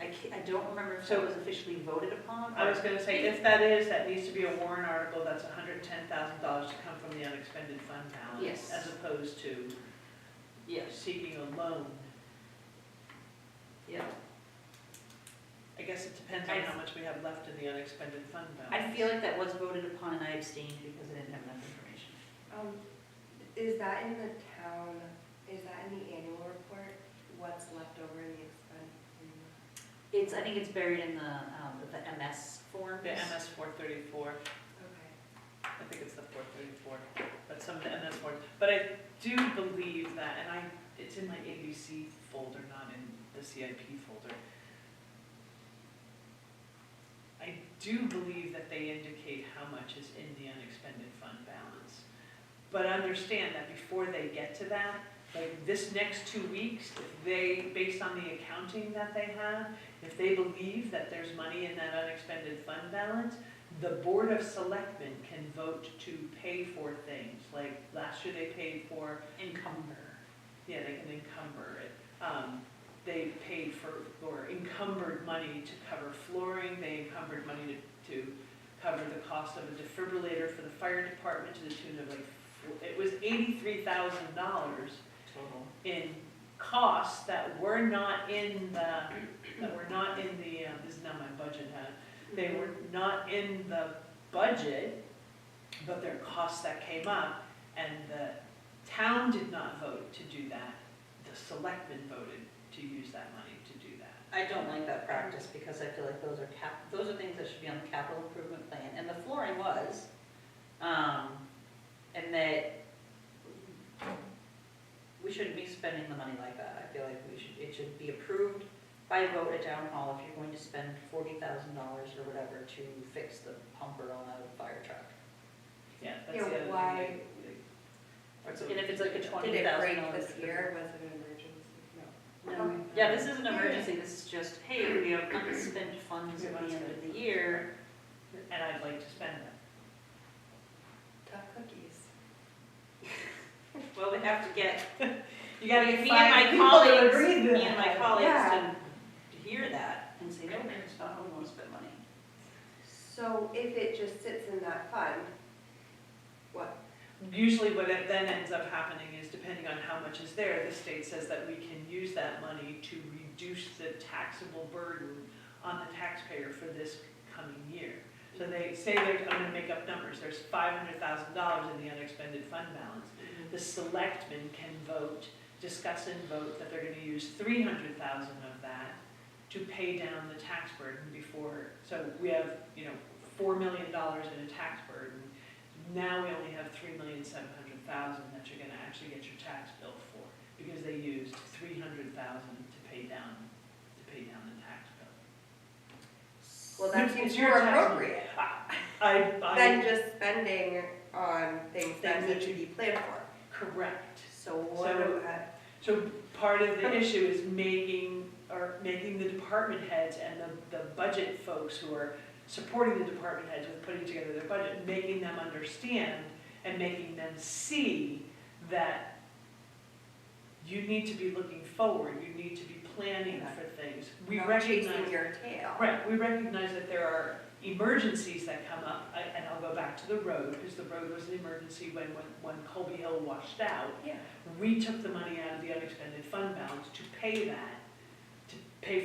I don't remember if that was officially voted upon. I was gonna say, if that is, that needs to be a warrant article, that's $110,000 to come from the unexpended fund balance. Yes. As opposed to Yes, seeking a loan. yeah. I guess it depends on how much we have left in the unexpended fund balance. I feel like that was voted upon and I abstained because I didn't have enough information. Is that in the town, is that in the annual report, what's left over in the expense? I think it's buried in the MS forms. The MS 434, Okay. I think it's the 434, but some of the MS forms. But I do believe that, and it's in my ABC folder, not in the CIP folder. I do believe that they indicate how much is in the unexpended fund balance. But understand that before they get to that, like this next 2 weeks, if they, based on the accounting that they have, if they believe that there's money in that unexpended fund balance, the Board of Selectmen can vote to pay for things. Like last year they paid for, Encumber. yeah, they can encumber it. They paid for, or encumbered money to cover flooring, they encumbered money to cover the cost of a defibrillator for the fire department to the tune of it was $83,000 Total. in costs that were not in the, this is not my budget, they were not in the budget, but they're costs that came up, and the town did not vote to do that. The selectmen voted to use that money to do that. I don't like that practice because I feel like those are things that should be on the capital improvement plan, and the flooring was, and that we shouldn't be spending the money like that. I feel like it should be approved by vote at town hall if you're going to spend $40,000 or whatever to fix the pumper on a fire truck. Yeah, that's Yeah, the other why- thing. And if it's like a $20,000. Did it break this year? Was it an emergency? No. No. Okay. Yeah, this is an emergency, this is just, hey, we have unspent funds at the end of the year. And I'd like to spend them. Tough cookies. Well, we have to get, You gotta me get and 5 my people to colleagues, agree to me and my that. colleagues Yeah. to hear that and say, no, it's not, we want to spend money. So if it just sits in that fund, what? Usually what it then ends up happening is, depending on how much is there, the state says that we can use that money to reduce the taxable burden on the taxpayer for this coming year. So they say I'm gonna make up numbers, there's $500,000 in the unexpended fund balance. The selectmen can vote, discuss and vote that they're gonna use $300,000 of that to pay down the tax burden before, so we have, $4 million in a tax burden. Now we only have $3,700,000 that you're gonna actually get your tax bill for, because they used $300,000 to pay pay down the tax bill. Well, that It's seems your more tax- appropriate I, than just spending on things that Things need that to be planned for. correct. So what, So part of the issue is making the department heads and the budget folks who are supporting the department heads with putting together their budget, making them understand and making them see that you need to be looking forward, you need to be planning for things. We not recognize, chasing your tail. right, we recognize that there are emergencies that come up, and I'll go back to the road, because the road was an emergency when Colby Hill washed out. Yeah. We took the money out of the unexpended fund balance to pay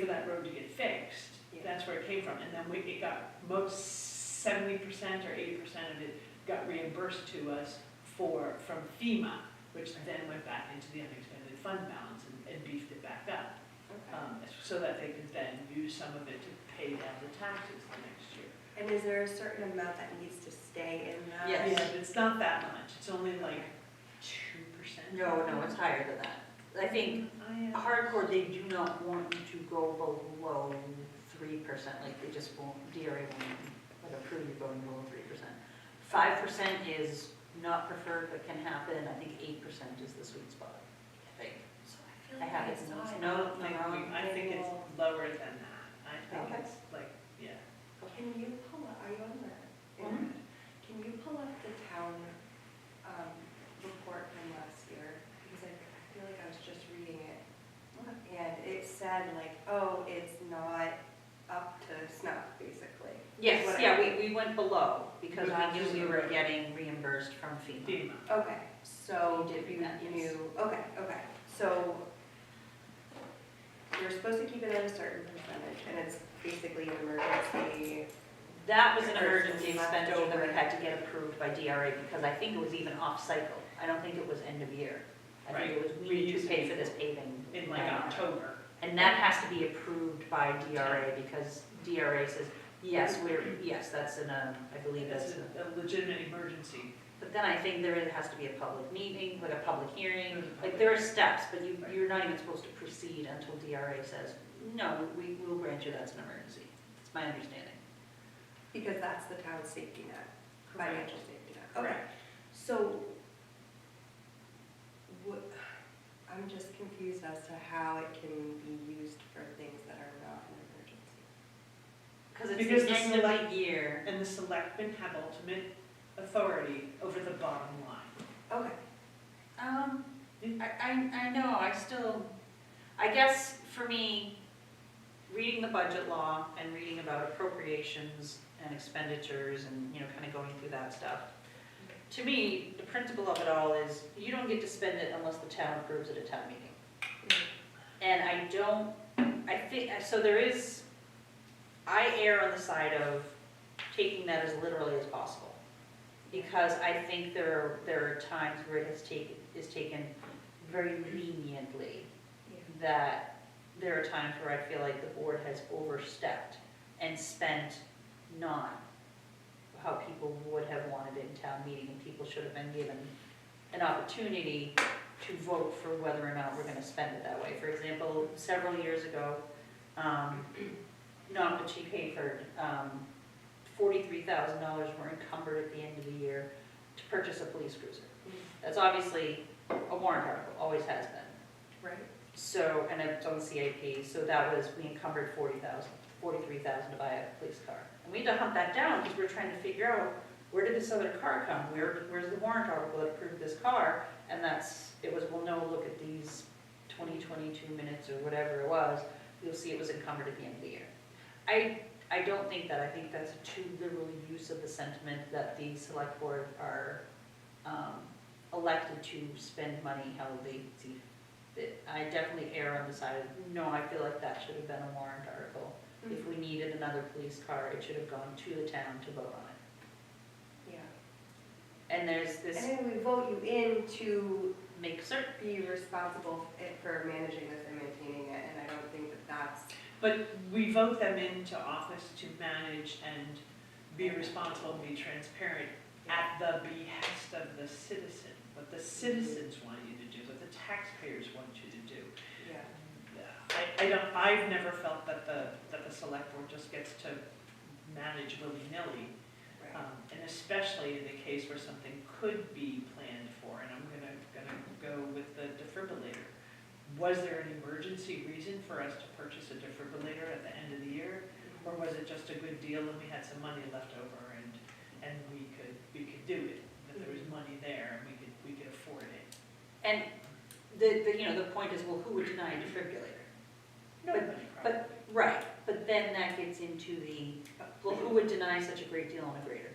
for that road to get fixed. Yeah. That's where it came from, and then it got most 70% or 80% of it got reimbursed to us from FEMA, which then went back into the unexpended fund balance and beefed it back up, Okay. so that they could then use some of it to pay down the taxes the next year. And is there a certain amount that needs to stay in that? Yes. Yeah, but it's not that much, it's only like 2%. No, it's higher than that. I think hardcore, they do not want you to go below 3%, like they just won't, DRA won't like approve you going below 3%. 5% is not preferred, but can happen. I think 8% is the sweet spot, I think. So I feel I like have I it saw notes. it. No, I think it's lower than that. I think Okay. it's like, yeah. Can you pull up, are you on the Mhm. internet? Can you pull up the town report from last year? Because I feel like I was just reading it. And it said like, oh, it's not up to snuff, basically. Yes, What I- yeah, we went below because But we knew we that's- were getting reimbursed from FEMA. FEMA. Okay, so You did read you that, yes. knew, okay, so you're supposed to keep it at a certain percentage, and it's basically an emergency. That was an emergency Left expenditure that we over. had to get approved by DRA because I think it was even off cycle. I don't think it was end of year. I think it was, we We need to used pay it for this paving. In like now. October. And that has to be approved by DRA because DRA says, yes, that's I believe That's that's, a legitimate emergency. but then I think there has to be a public meeting, like a public hearing. Like there are steps, but you're not even supposed to proceed until DRA says, no, we will grant you that's an emergency. That's my understanding. Because that's the town's safety net, financial safety net. Okay, Correct. so I'm just confused as to how it can be used for things that are not an emergency. Because Because it's the the end of select- the year. And the selectmen have ultimate authority over the bottom line. Okay, I know, I guess for me, reading the budget law and reading about appropriations and expenditures and, kind of going through that stuff, to me, the principle of it all is you don't get to spend it unless the town approves at a town meeting. And I think, so I err on the side of taking that as literally as possible. Because I think there are times where it is taken very leniently. That there are times where I feel like the board has overstepped and spent not how people would have wanted it in town meeting, and people should have been given an opportunity to vote for whether or not we're gonna spend it that way. For example, several years ago, Nottaway Hayford, $43,000 were encumbered at the end of the year to purchase a police cruiser. That's obviously a warrant article, always has been. right. So, and it's on CIP, so that was, we encumbered $43,000 to buy a police car. And we had to hunt that down because we were trying to figure out, where did this other car come? Where's the warrant article that approved this car? And it was, well, no, look at these 2022 minutes or whatever it was. You'll see it was encumbered at the end of the year. I don't think that. I think that's a too liberal use of the sentiment that the select board are elected to spend money how they see fit. I definitely err on the side of, no, I feel like that should have been a warrant article. If we needed another police car, it should have gone to the town to vote on it. Yeah. And there's this, And then we vote you in to make certain, be responsible for managing this and maintaining it, and I don't think that that's. But we vote them into office to manage and be responsible and be transparent at the behest of the citizen. What the citizens want you to do, what the taxpayers want you to do. Yeah. I've never felt that the select board just gets to manage willy-nilly. Right. And especially in the case where something could be planned for, and I'm gonna go with the defibrillator. Was there an emergency reason for us to purchase a defibrillator at the end of the year? Or was it just a good deal and we had some money left over and we could do it? That there was money there and we could afford it? And the point is, well, who would deny a defibrillator? Nobody probably. Right, but then that gets into well, who would deny such a great deal on a grader?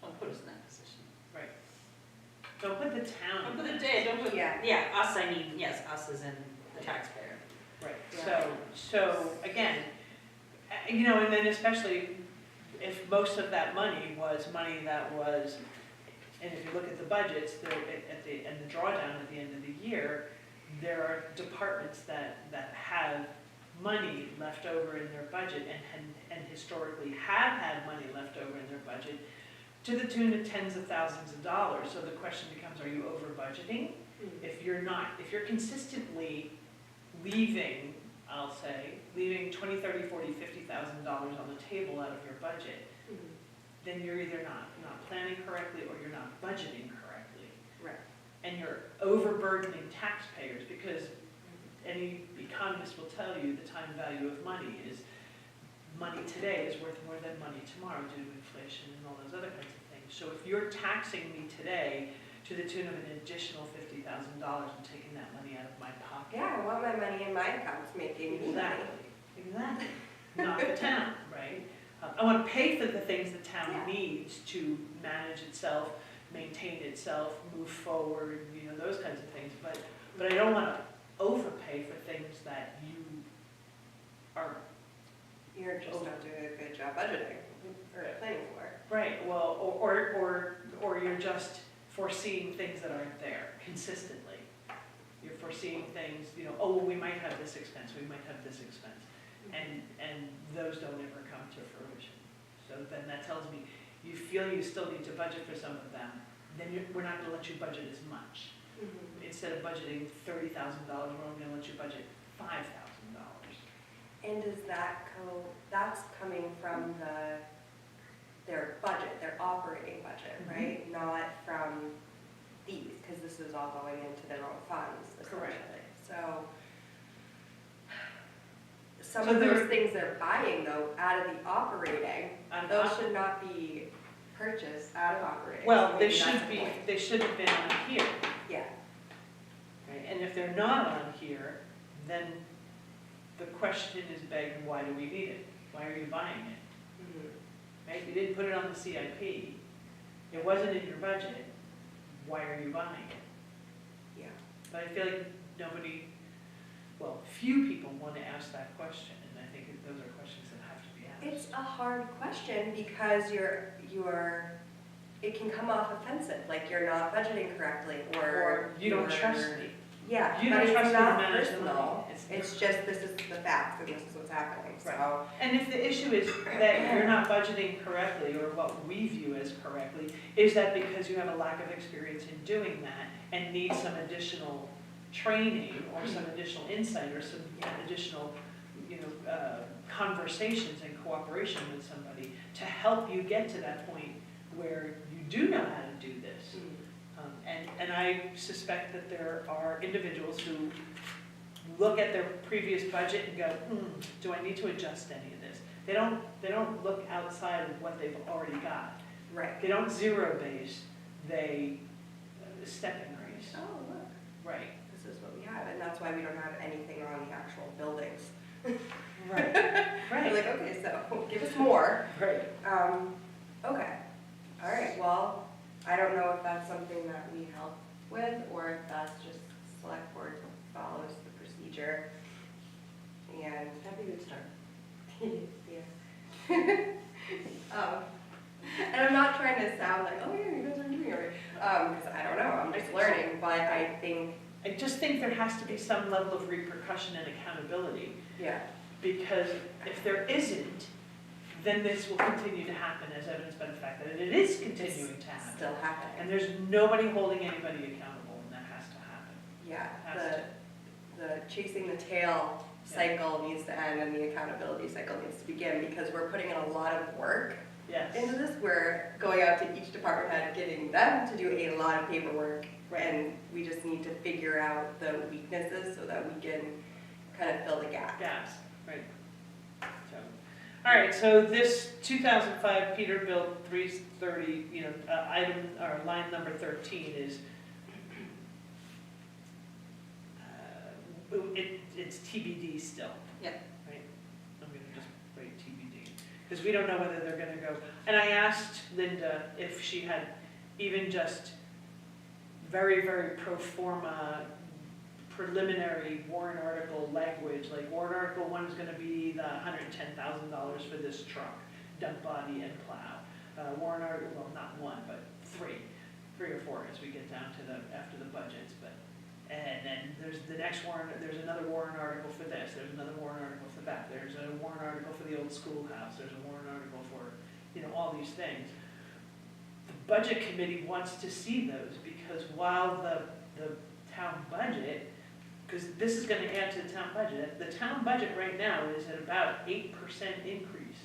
Don't put us in that position. Don't put the town. Don't put don't put, Yeah. us, I mean, yes, us as in the taxpayer. Right, Yeah. so again, and then especially if most of that money was money that was, and if you look at the budgets, and the drawdown at the end of the year, there are departments that have money left over in their budget and historically have had money left over in their budget to the tune of tens of thousands of dollars. So the question becomes, are you over budgeting? If you're not, if you're consistently leaving, I'll say, leaving $20, $30, $40, $50,000 on the table out of your budget, then you're either not planning correctly or you're not budgeting correctly. Right. And you're overburdening taxpayers, because any economist will tell you the time value of money is money today is worth more than money tomorrow due to inflation and all those other kinds of things. So if you're taxing me today to the tune of an additional $50,000 and taking that money out of my pocket. Yeah, I want my money in my accounts making me money. Exactly. Not the town, right? I want to pay for the things the town Yeah. needs to manage itself, maintain itself, move forward, those kinds of things. But I don't want to overpay for things that you are. You're just not doing a good job budgeting or planning for. Right, well, or you're just foreseeing things that aren't there consistently. You're foreseeing things, oh, well, we might have this expense, we might have this expense. And those don't ever come to fruition. So then that tells me you feel you still need to budget for some of them, then we're not gonna let you budget as much. Instead of budgeting $30,000, we're only gonna let you budget $5,000. And does that that's coming from their budget, their operating budget, right? Not from these, because this is all going into their own funds, essentially. Correct. So, some So of there- those things they're buying though, out of the operating, those should not be purchased out of operating. Well, So they maybe that's should the be, point. they should have been on here, Yeah, right? And if they're not on here, then the question is begged, why do we need it? Why are you buying it? Right? You didn't put it on the CIP. It wasn't in your budget. Why are you buying it? yeah. But I feel like few people want to ask that question, and I think those are questions that have to be asked. It's a hard question because it can come off offensive, like you're not budgeting correctly, or You don't you're- trust me. Yeah, You but don't it's trust me to not manage the money. personal, it's just, this is the facts and this is what's happening, so. And if the issue is that you're not budgeting correctly, or what we view as correctly, is that because you have a lack of experience in doing that and need some additional training or some additional insight or some additional, conversations and cooperation with somebody to help you get to that point where you do know how to do this. And I suspect that there are individuals who look at their previous budget and go, do I need to adjust any of this? They don't look outside of what they've already got. Right. They don't zero base, they step increase. Oh, look, Right. this is what we have, and that's why we don't have anything on the actual buildings. Right. We're Right. like, okay, so give us more. Right. Okay, all right, well, I don't know if that's something that we help with, or if that's just select board follows the procedure. And That'd be a good start. yeah. And I'm not trying to sound like, oh yeah, you guys are doing it right, because I don't know, I'm just learning, but I think, I just think there has to be some level of repercussion and accountability, yeah, because if there isn't, then this will continue to happen, as evidenced by the fact that it is continuing to happen. still happening. And there's nobody holding anybody accountable, and that has to happen. Yeah, Has to. the chasing the tail cycle needs to end and the accountability cycle needs to begin, because we're putting in a lot of work Yes. into this. We're going out to each department head, getting them to do a lot of paperwork, and we just need to figure out the weaknesses so that we can kind of fill the gaps. Gaps, right. So, all right, so this 2005 Peterbilt 330, item, or line number 13 is, it's TBD still. Yep. Right? I'm gonna just write TBD, because we don't know whether they're gonna go. And I asked Linda if she had even just very, very pro forma preliminary warrant article language, like warrant article 1 is gonna be the $110,000 for this truck, dump body and plow. Warrant article, well, not 1, but 3 or 4 as we get down to after the budgets, but, and then there's the next warrant, there's another warrant article for this, there's another warrant article for that, there's a warrant article for the old schoolhouse, there's a warrant article for, all these things. The budget committee wants to see those, because while the town budget, because this is gonna add to the town budget, the town budget right now is at about 8% increase.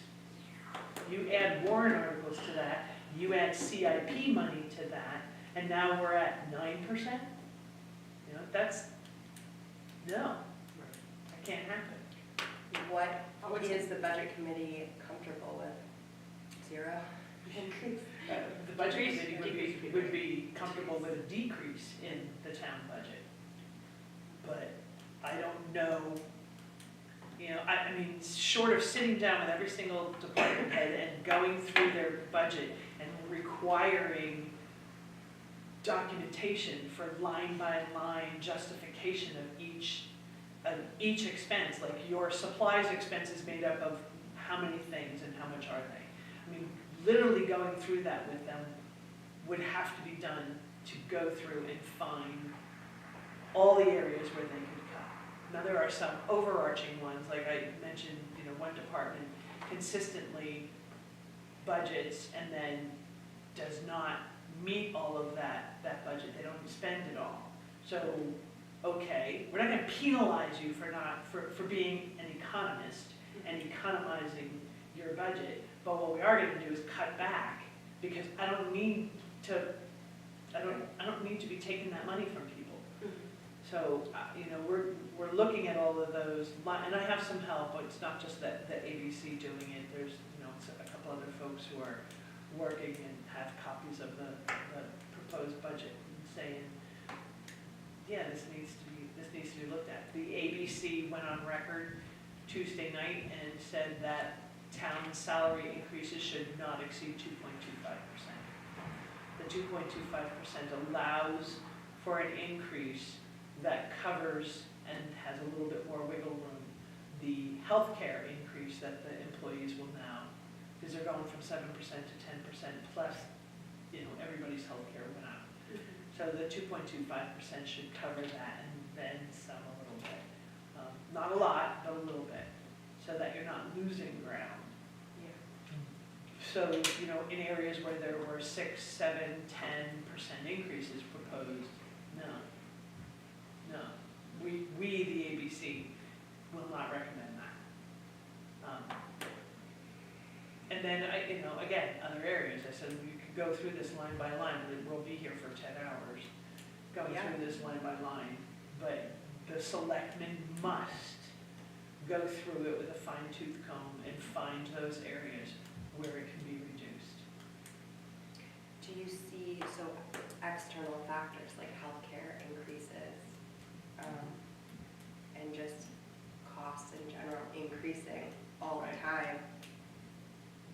You add warrant articles to that, you add CIP money to that, and now we're at 9%? That's, no, that can't happen. What is the budget committee comfortable with? 0 increase? The budget committee would be comfortable with a decrease in the town budget. But I don't know, I mean, short of sitting down with every single department head and going through their budget and requiring documentation for line-by-line justification of each expense, like your supplies expense is made up of how many things and how much are they? I mean, literally going through that with them would have to be done to go through and find all the areas where they could cut. Now, there are some overarching ones, like I mentioned, one department consistently budgets and then does not meet all of that budget. They don't spend it all. So, okay, we're not gonna penalize you for being an economist and economizing your budget, but what we are gonna do is cut back, because I don't need to be taking that money from people. So, we're looking at all of those, and I have some help, but it's not just that the ABC doing it. There's, a couple other folks who are working and have copies of the proposed budget and saying, yeah, this needs to be looked at. The ABC went on record Tuesday night and said that town salary increases should not exceed 2.25%. The 2.25% allows for an increase that covers and has a little bit more wiggle room the healthcare increase that the employees will now, because they're going from 7% to 10% plus, everybody's healthcare went up. So the 2.25% should cover that and then some a little bit. Not a lot, but a little bit, so that you're not losing ground. So, in areas where there were 6, 7, 10% increases proposed, no. We, the ABC, will not recommend that. And then, again, other areas, I said we could go through this line by line, but we'll be here for 10 hours going through this line by line. But the selectmen must go through it with a fine tooth comb and find those areas where it can be reduced. Do you see, external factors like healthcare increases, and just costs in general increasing all the time,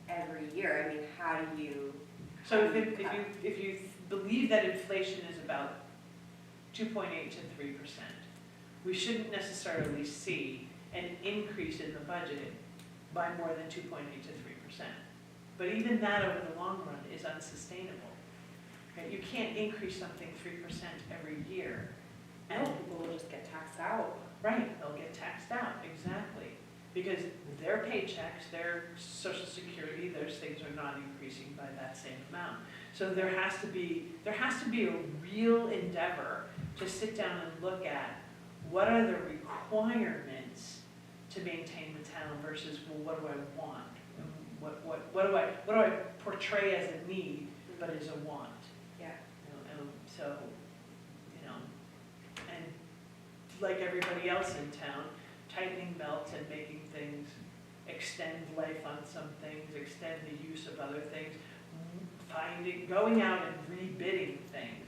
every year? I mean, how do you? So if you believe that inflation is about 2.8 to 3%, we shouldn't necessarily see an increase in the budget by more than 2.8 to 3%. But even that over the long run is unsustainable. Right? You can't increase something 3% every year. And people will just get taxed out. Right, they'll get taxed out, exactly. Because their paychecks, their social security, those things are not increasing by that same amount. So there has to be a real endeavor to sit down and look at what are the requirements to maintain the town versus, well, what do I want? And what do I portray as a need, but as a want? Yeah. So, you know, and like everybody else in town, tightening belts and making things, extend life on some things, extend the use of other things, going out and rebidding things.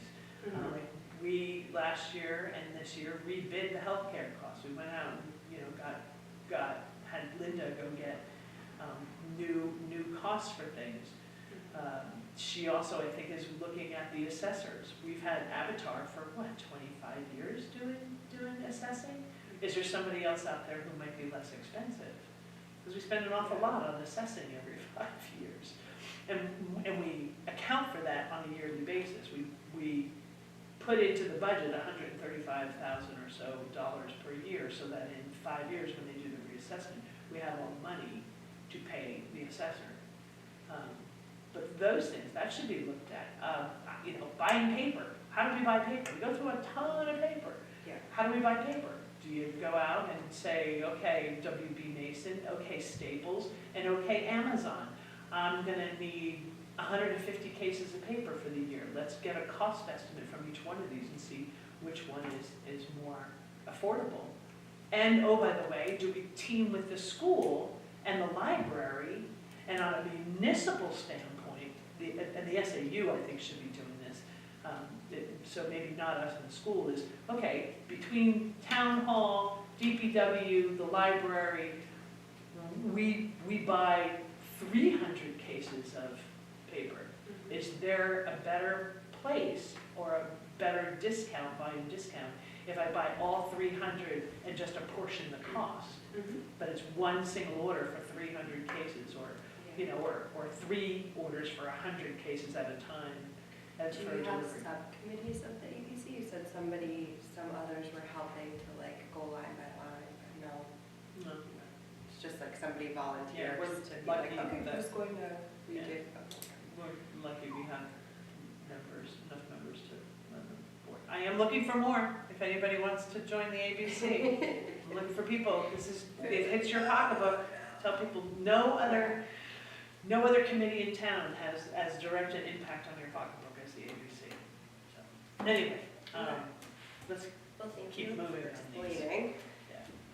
Like we, last year and this year, rebid the healthcare costs. We went out and, you know, had Linda go get new costs for things. She also, I think, is looking at the assessors. We've had Avatar for, what, 25 years doing assessing? Is there somebody else out there who might be less expensive? Because we spend an awful lot on assessing every 5 years. And we account for that on a yearly basis. We put into the budget $135,000 or so per year, so that in 5 years, when they do the reassessment, we have all the money to pay the assessor. But those things, that should be looked at. You know, buying paper. How do we buy paper? We go through a ton of paper. Yeah. How do we buy paper? Do you go out and say, okay, WB Mason, okay, Staples, and okay, Amazon? I'm gonna need 150 cases of paper for the year. Let's get a cost estimate from each one of these and see which one is more affordable. And, oh, by the way, do we team with the school and the library? And on a municipal standpoint, and the SAU, I think, should be doing this, so maybe not us in the school, is, okay, between town hall, DPW, the library, we buy 300 cases of paper. Is there a better place or a better discount, volume discount, if I buy all 300 and just apportion the cost? But it's one single order for 300 cases, or, you know, or 3 orders for 100 cases at a time. As Do for you have delivery. subcommittees of the ABC? You said some others were helping to like go line by line, but no, No. it's just like somebody volunteers we're to be lucky like, okay, that- who's going to, we Yeah. did. We're lucky we have enough members to run the board. I am looking for more, if anybody wants to join the ABC. I'm looking for people. It hits your pocketbook. Tell people no other committee in town has as direct an impact on your pocketbook as the ABC. So, anyway, let's Well, thank keep you moving for on these. explaining.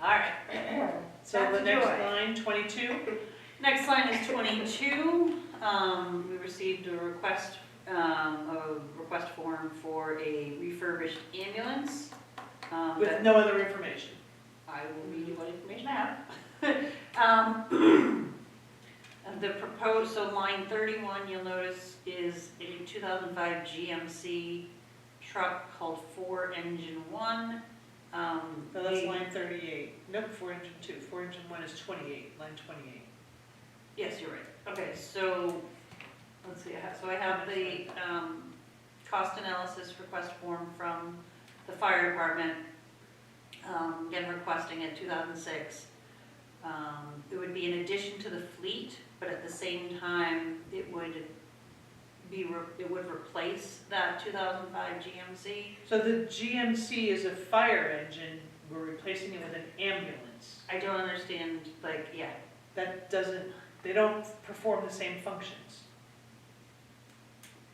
All right. So Back the to next Joy. line, 22. Next line is 22. We received a request form for a refurbished ambulance. With that no other information. I will read you what information I have. The proposed, so line 31, you'll notice, is a 2005 GMC truck called 4-Engine 1. No, that's the- line 38. Nope, 4-engine 2. 4-engine 1 is 28, line 28. Yes, you're right. Okay, so, let's see, so I have the cost analysis request form from the fire department, again requesting in 2006. It would be in addition to the fleet, but at the same time, it would replace that 2005 GMC. So the GMC is a fire engine, we're replacing it with an ambulance. I don't understand, like, yeah, They don't perform the same functions.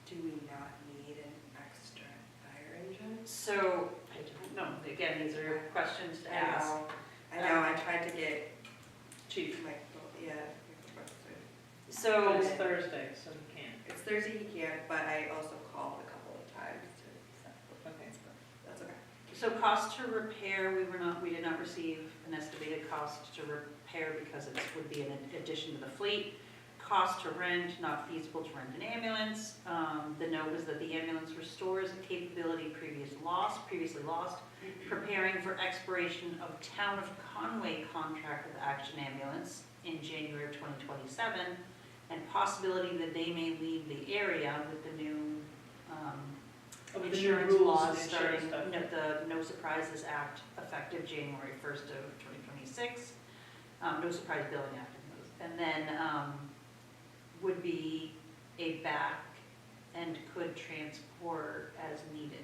Do we not need an extra fire engine? so, I don't know, again, these are questions to ask. I know, I tried to get Chief, Michael, yeah. So, but it's Thursday, so we can't. It's Thursday, he can't, but I also called a couple of times to, Okay. that's okay. so cost to repair, we did not receive an estimated cost to repair because it would be in addition to the fleet. Cost to rent, not feasible to rent an ambulance. The note was that the ambulance restores a capability previously lost, preparing for expiration of Town of Conway contract with Action Ambulance in January of 2027, and possibility that they may leave the area with the new With the new insurance rules laws and starting, insurance stuff. the No Surprises Act effective January 1st of 2026. No Surprise Billing Act, and then would be a back and could transport as needed.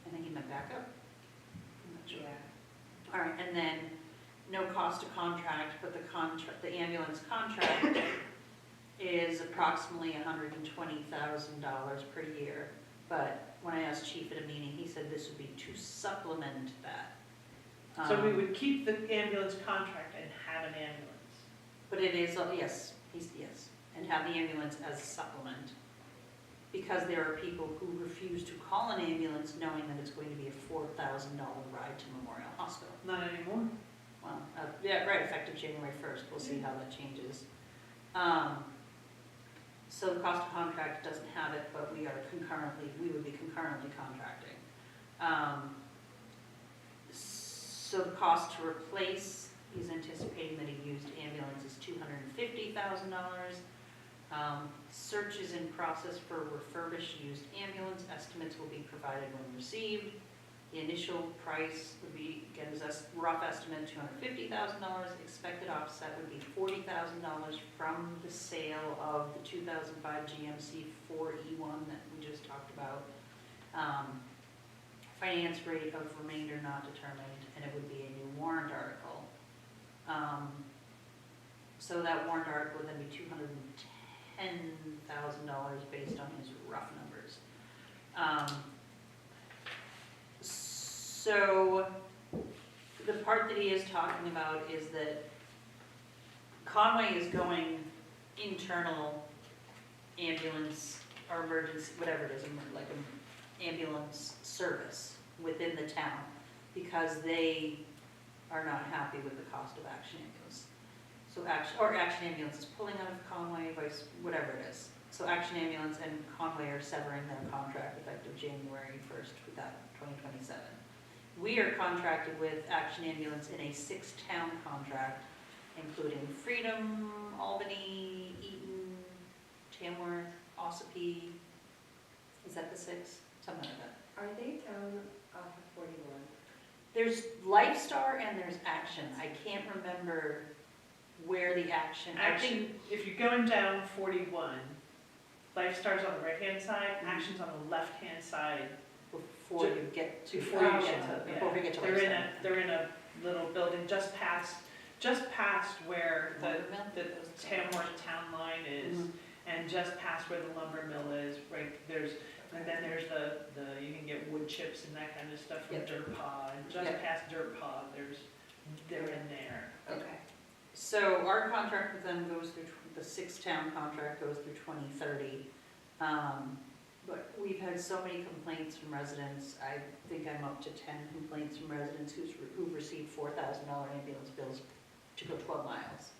I think he meant backup. I'm not sure. Yeah. and then no cost to contract, but the ambulance contract is approximately $120,000 per year. But when I asked Chief at a meeting, he said this would be to supplement that. So we would keep the ambulance contract and have an ambulance. But it is, yes, yes, and have the ambulance as a supplement. Because there are people who refuse to call an ambulance knowing that it's going to be a $4,000 ride to Memorial Hospital. Not anymore. Well, yeah, right, effective January 1st, we'll see how that changes. So the cost of contract doesn't have it, but we would be concurrently contracting. So the cost to replace, he's anticipating that a used ambulance is $250,000. Search is in process for refurbished used ambulance. Estimates will be provided when received. The initial price would be, again, is a rough estimate, $250,000. Expected offset would be $40,000 from the sale of the 2005 GMC 4E1 that we just talked about. Finance rate of remainder not determined, and it would be a new warrant article. So that warrant article would then be $210,000 based on his rough numbers. So the part that he is talking about is that Conway is going internal ambulance or emergency, whatever it is, like an ambulance service within the town because they are not happy with the cost of Action Ambulance. So Action Ambulance is pulling out of Conway, whatever it is. So Action Ambulance and Conway are severing their contract effective January 1st, 2027. We are contracted with Action Ambulance in a 6-town contract, including Freedom, Albany, Eaton, Tamworth, Ossipee. Is that the 6? Something like that. Are they down off of 41? There's Lifestar and there's Action. I can't remember where the Action. Action, if you're going down 41, Lifestar's on the right-hand side, Action's on the left-hand side. Before you get to Before we Action, get to, before we get to They're Lifestar. they're in a little building just past where the Tamworth town line is, and just past where the lumber mill is, right, and then there's the, you can get wood chips and that kind of stuff from Yep. Dirt Paw, and just Yep. past Dirt Paw, they're in there. Okay. So our contract with them goes through, the 6-town contract goes through 2030. But we've had so many complaints from residents. I think I'm up to 10 complaints from residents who've received $4,000 ambulance bills to go 12 miles.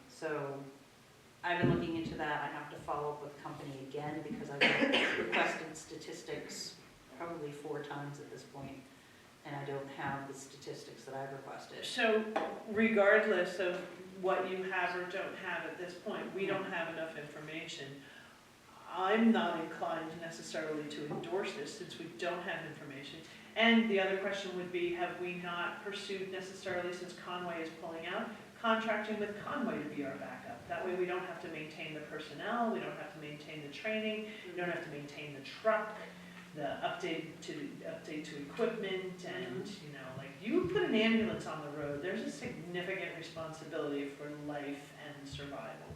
So I've been looking into that. I have to follow up with the company again because I've requested statistics probably 4 times at this point, and I don't have the statistics that I've requested. So regardless of what you have or don't have at this point, we don't have enough information. I'm not inclined necessarily to endorse this since we don't have information. And the other question would be, have we not pursued necessarily, since Conway is pulling out, contracting with Conway to be our backup? That way we don't have to maintain the personnel, we don't have to maintain the training, we don't have to maintain the truck, the update to equipment, and like you put an ambulance on the road, there's a significant responsibility for life and survival.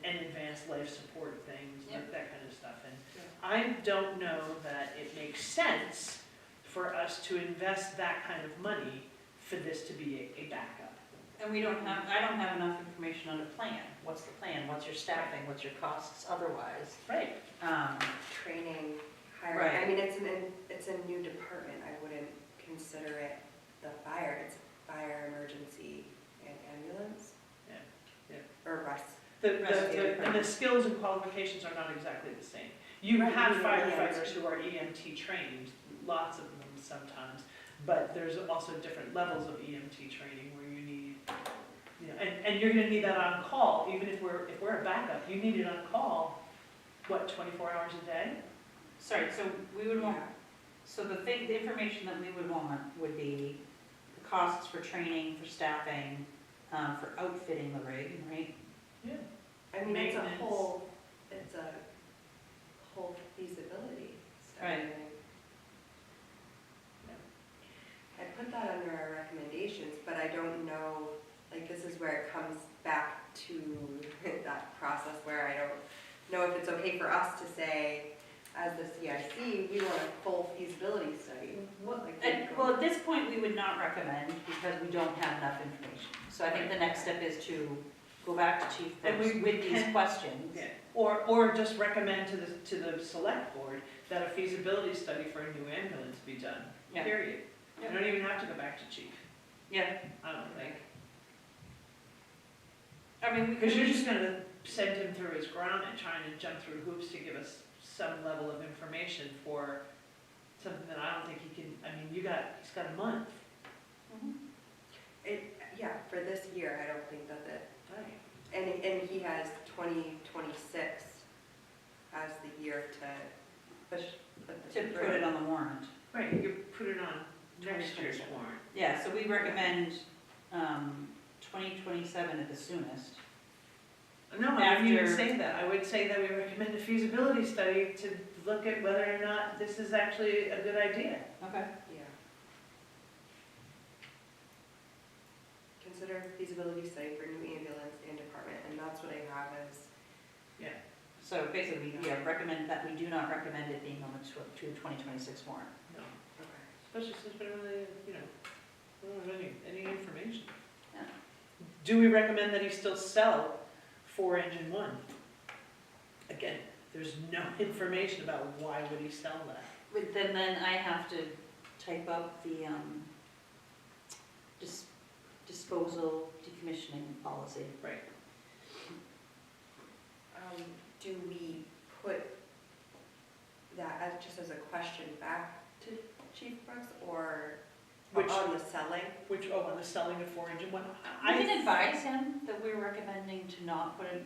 And advanced life support things, Yep. that kind of stuff. And I don't know that it makes sense for us to invest that kind of money for this to be a backup. And I don't have enough information on a plan. What's the plan? What's your staffing? What's your costs otherwise? Right. Training, hiring, Right. I mean, it's a new department, I wouldn't consider it the fire, it's fire, emergency, and ambulance? Yeah, yeah. Or rest. And the skills and qualifications are not exactly the same. You Right, have you know, firefighters who are EMT trained, lots of them sometimes, but there's also different levels of EMT training where you need, and you're gonna need that on call, even if we're a backup, you need it on call, 24 hours a day? Sorry, so we would want, so the information that we would want would be the costs for training, for staffing, for outfitting the rig, right? Yeah. I mean, it's a Maintenance. whole feasibility study. Right. I put that under our is where it comes back to that process where I don't know if it's okay for us to say, as the CIC, we want a full feasibility study. Well, at this point, we would not recommend because we don't have enough information. So I think the next step is to go back to Chief And Brooks we with these can- questions. Yeah. Or just recommend to the select board that a feasibility study for a new ambulance be done, Yeah. period. You Yeah. don't even have to go back to chief, Yeah, I don't think. I mean, we could. Because you're just gonna send him through his grommet, trying to jump through hoops to give us some level of information for something that I don't think he can, I mean, he's got a month. Mhm. Yeah, for this year, I don't think that and he has 2026 as the year to push. To put it on the warrant. Right, you could put it on next year's 2027. warrant. Yeah, so we recommend 2027 at the soonest. No, I wouldn't even After- say that. I would say that we recommend a feasibility study to look at whether or not this is actually a good idea. Okay. Yeah. Consider feasibility study for new ambulance and department, and that's what I have as, So basically, yeah, recommend that, we do not recommend it being on the 2026 warrant. No. okay. Especially since we don't really, we don't have any information. Yeah. Do we recommend that he still sell 4-engine one? Again, there's no information about why would he sell that. But then I have to type up the disposal decommissioning policy. Right. Do we put that as, just as a question back to Chief Brooks, or Which- on the selling? On the selling of 4-engine one? I can advise him that we're recommending to not put it,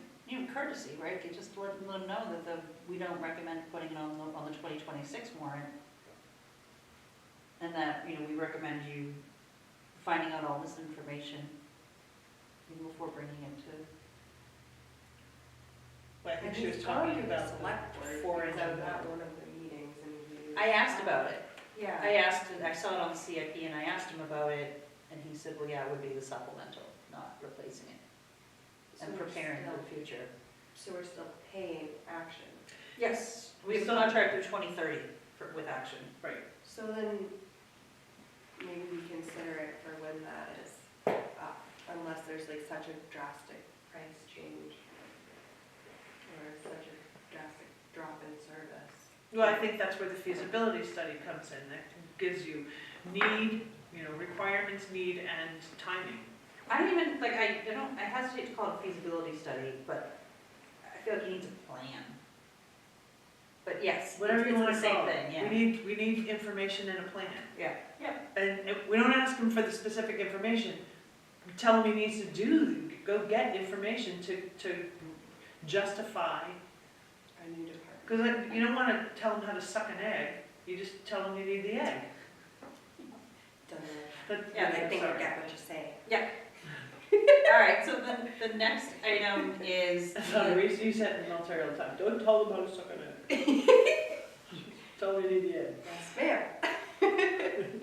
courtesy, right? You just let him know that we don't recommend putting it on the 2026 warrant. And that, we recommend you finding out all this information even before bringing it to. Well, I think she was he's talking gone to the about select board, the because I 4-engine was at one. one of the meetings and he. I asked about it. Yeah. I saw it on the CIP and I asked him about it, and he said, well, yeah, it would be the supplemental, not replacing it, So and we're preparing for still- the future. So we're still paying Action. Yes, we have a So- contract through 2030 with Action. Right. So then maybe we consider it for when that is up, unless there's like such a drastic price change or such a drastic drop in service. Well, I think that's where the feasibility study comes in. That gives you need, requirements, need, and timing. I don't even, I hesitate to call it a feasibility study, but I feel like he needs a plan. But yes, Whatever you it's want the to call same it. thing, yeah. We need information and a plan. Yeah. And if we don't ask him for the specific information. We tell him he needs to go get information to justify. A new department. Because you don't want to tell him how to suck an egg. You just tell him you need the egg. Done it. But, Yeah, I think I sorry. get what you're saying. All right, so the next item is. Sorry, we use that in the military all the time. Don't tell them how to suck an egg. Tell them you need the egg. Yes, ma'am.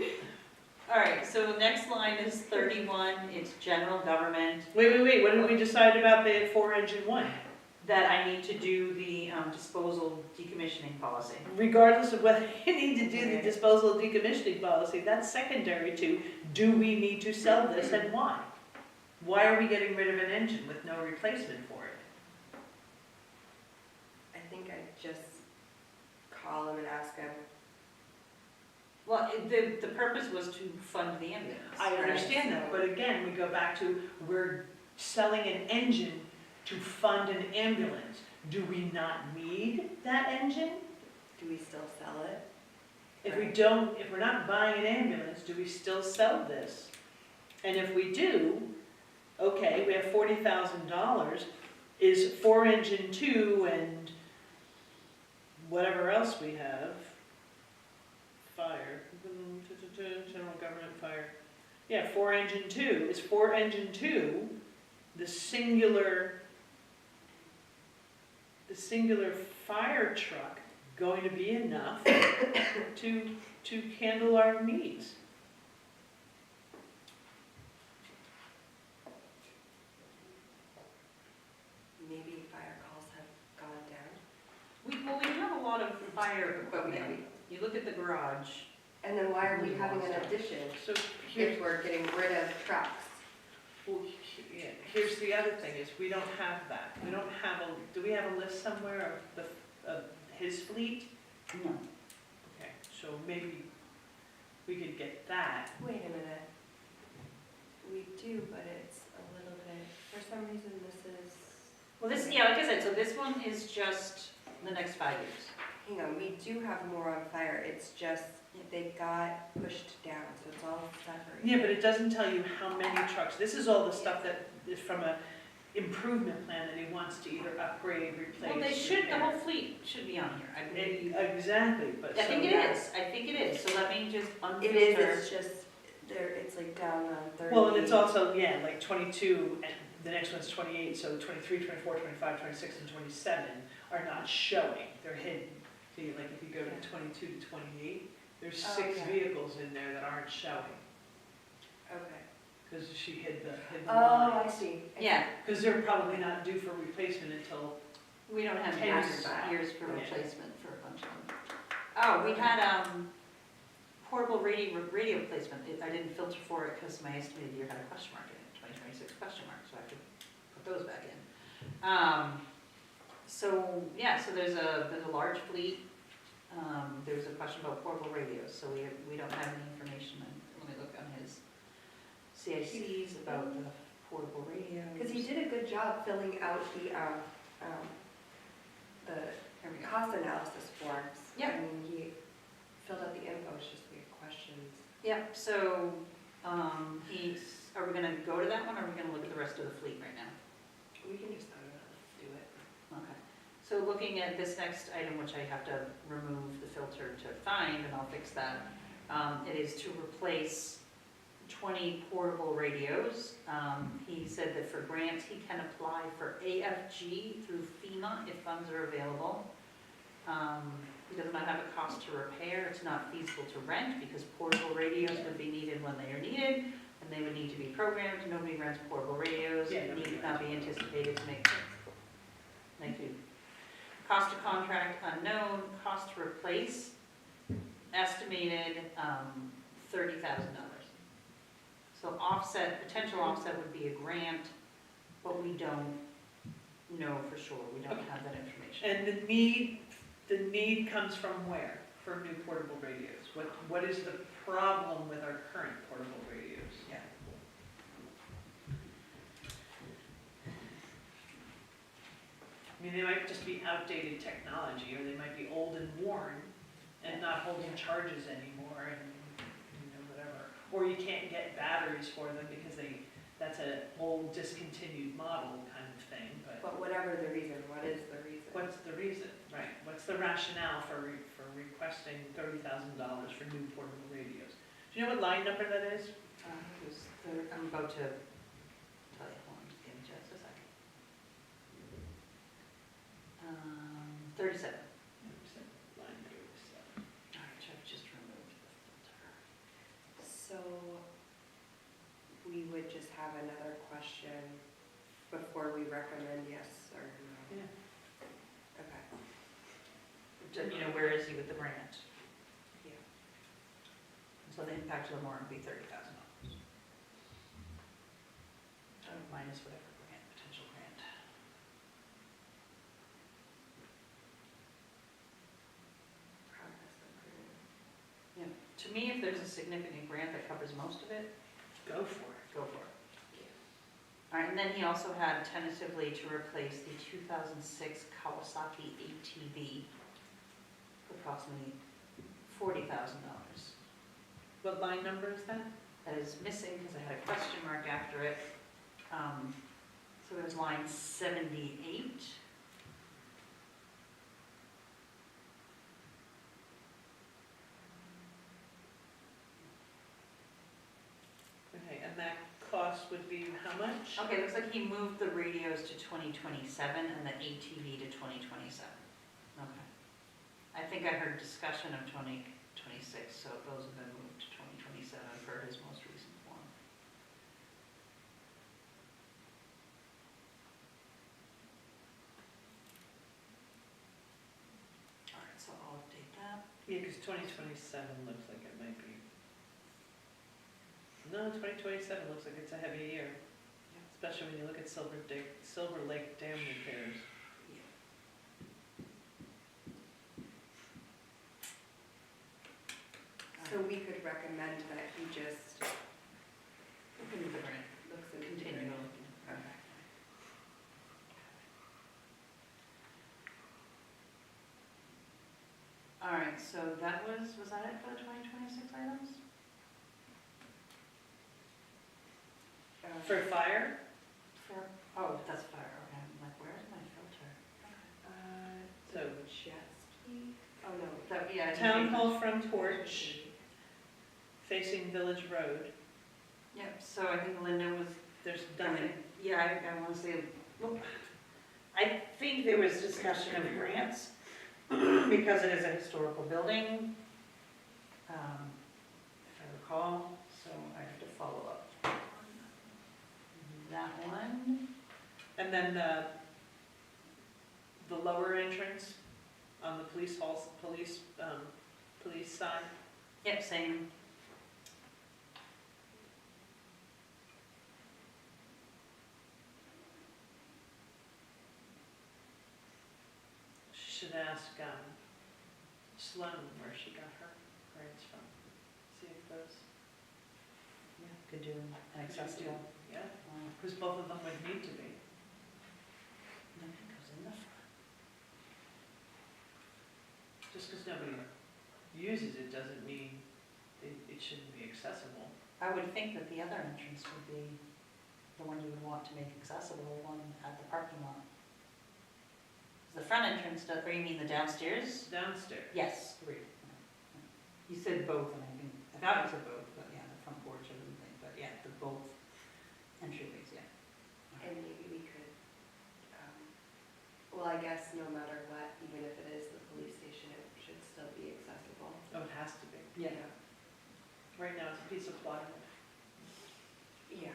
All right, so next line is 31, it's general government, Wait. What did we decide about the 4-engine one? that I need to do the disposal decommissioning policy. Regardless of whether you need to do the disposal and decommissioning policy, that's secondary to, do we need to sell this and why? Why are we getting rid of an engine with no replacement for it? I think I'd just call him and ask him. Well, the purpose was to fund the ambulance. I Right, understand that, so- but again, we go back to, we're selling an engine to fund an ambulance. Do we not need that engine? Do we still sell it? If we're not buying an ambulance, do we still sell this? And if we do, okay, we have $40,000, is 4-engine 2 and whatever else we have, fire, general government fire, yeah, 4-engine 2, is 4-engine 2 the singular fire truck going to be enough to handle our needs? fire But we, equipment, you look at the garage, and then why are we having an addition So here's, if we're getting rid of trucks? well, yeah, here's the other thing is we don't have that. We don't have do we have a list somewhere of his fleet? no, Okay, so maybe we could get that. Wait a minute. We do, but it's a little bit, for some reason this is, well, this, yeah, like I said, so this one is just the next 5 years. hang on, we do have more on fire, it's just, they got pushed down, so it's all separated. Yeah, but it doesn't tell you how many trucks. This is all the stuff that is from a improvement plan that he wants to either upgrade, replace. Well, they should, the repair. whole fleet should be on here, I believe. Exactly, but I think so it is, I think it is, so let me just unfilter. It is, it's just, there, it's like down on 30. well, and it's also, yeah, like 22, and the next one's 28, so 23, 24, 25, 26, and 27 are not showing. They're hidden. So you, like, if you go to 22 to 28, there's Oh, 6 okay. vehicles in there that aren't showing, Okay. because she hid the Oh, I lines. see. Yeah, Because they're probably not due for replacement until, we don't have 10 years, back. years for Yeah. replacement for a bunch of them. Oh, we had, portable radio replacement, I didn't filter for it because my estimated year had a question mark in it, 2026 question mark, so I have to put those back in. So, yeah, so there's a large fleet, there's a question about portable radios, so we don't have any information, and let me look on his CICs about the portable radios. Because he did a good job filling out the Here we go. cost analysis forms. Yep. I mean, he filled out the info, it's just we had questions. Yep, so, are we gonna go to that one, or are we gonna look at the rest of the fleet right now? We can just, do it. Okay, so looking at this next item, which I have to remove the filter to find, and I'll fix that, it is to replace 20 portable radios. He said that for grants, he can apply for AFG through FEMA if funds are available. He does not have a cost to repair, it's not feasible to rent because portable radios would be needed when they are needed, and they would need to be programmed, nobody rents portable radios, Yeah, nobody need not be anticipated to make food. Cost to contract unknown, cost to replace, estimated $30,000. So offset, potential offset would be a grant, but we don't know for sure, we don't have that information. and the need comes from where for new portable radios? What is the problem with our current portable radios? Yeah. I mean, they might just be outdated technology, or they might be old and worn and not holding charges anymore, and, whatever. Or you can't get batteries for them because that's an old discontinued model kind of thing, but But whatever the reason, what is the reason? what's the reason, right? What's the rationale for requesting $30,000 for new portable radios? Do you know what line number that is? I'm about to tell you, hold on, just give me just a second. 37. Line 37. All right, I've just removed the filter. So we would just have another question before we recommend yes or no? Yeah. Okay. Where is he with the grant? Yeah. So the impact of the warrant would be $30,000. Minus whatever grant, potential grant. Progress improvement. Yeah, to me, if there's a significant grant that covers most of it, Go for it. go for it. All right, and then he also had tentatively to replace the 2006 Kawasaki ATV for approximately $40,000. What line number is that? That is missing because I had a question mark after it. So it was line 78. Okay, and that cost would be how much? Okay, looks like he moved the radios to 2027 and the ATV to 2027. Okay. I think I heard discussion of 2026, so those have been moved to 2027 for his most recent form. All right, so I'll update Because 2027 looks like it might be. No, 2027 looks like it's a heavy year, especially when you look at Silver Lake Dam repairs. So we could recommend that he just Look into the grant. looks into it. Continue. Okay. All right, so that was that it for the 2026 items? For fire, Oh, that's fire, okay, I'm like, where's my filter? so Chesky? Oh, no. That, yeah. town hall front porch facing Village Road, Yep, so I think Linda was there's nothing. Yeah, I want to say, well, I think there was discussion of grants, because it is a historical building, if I recall, so I have to follow up on that one. And then the lower entrance on the police side, Yep, same. she should ask Sloan where she got her grants from. See if those, Yeah, could do an accessible. yeah, because both of them would need to be. Nothing goes in the front. Just because nobody uses it doesn't mean it shouldn't be accessible. I would think that the other entrance would be the one you would want to make accessible, the one at the parking lot. Is the front entrance, or you mean the downstairs? Downstairs. Yes, agreed. You said both, and I thought you said both, but yeah, the front porch, I didn't think, but yeah, the both entryways, yeah. And maybe we could, well, I guess no matter what, even if it is the police station, it should still be accessible. Oh, it has to be. Yeah. Right now it's a piece of plywood, Yeah.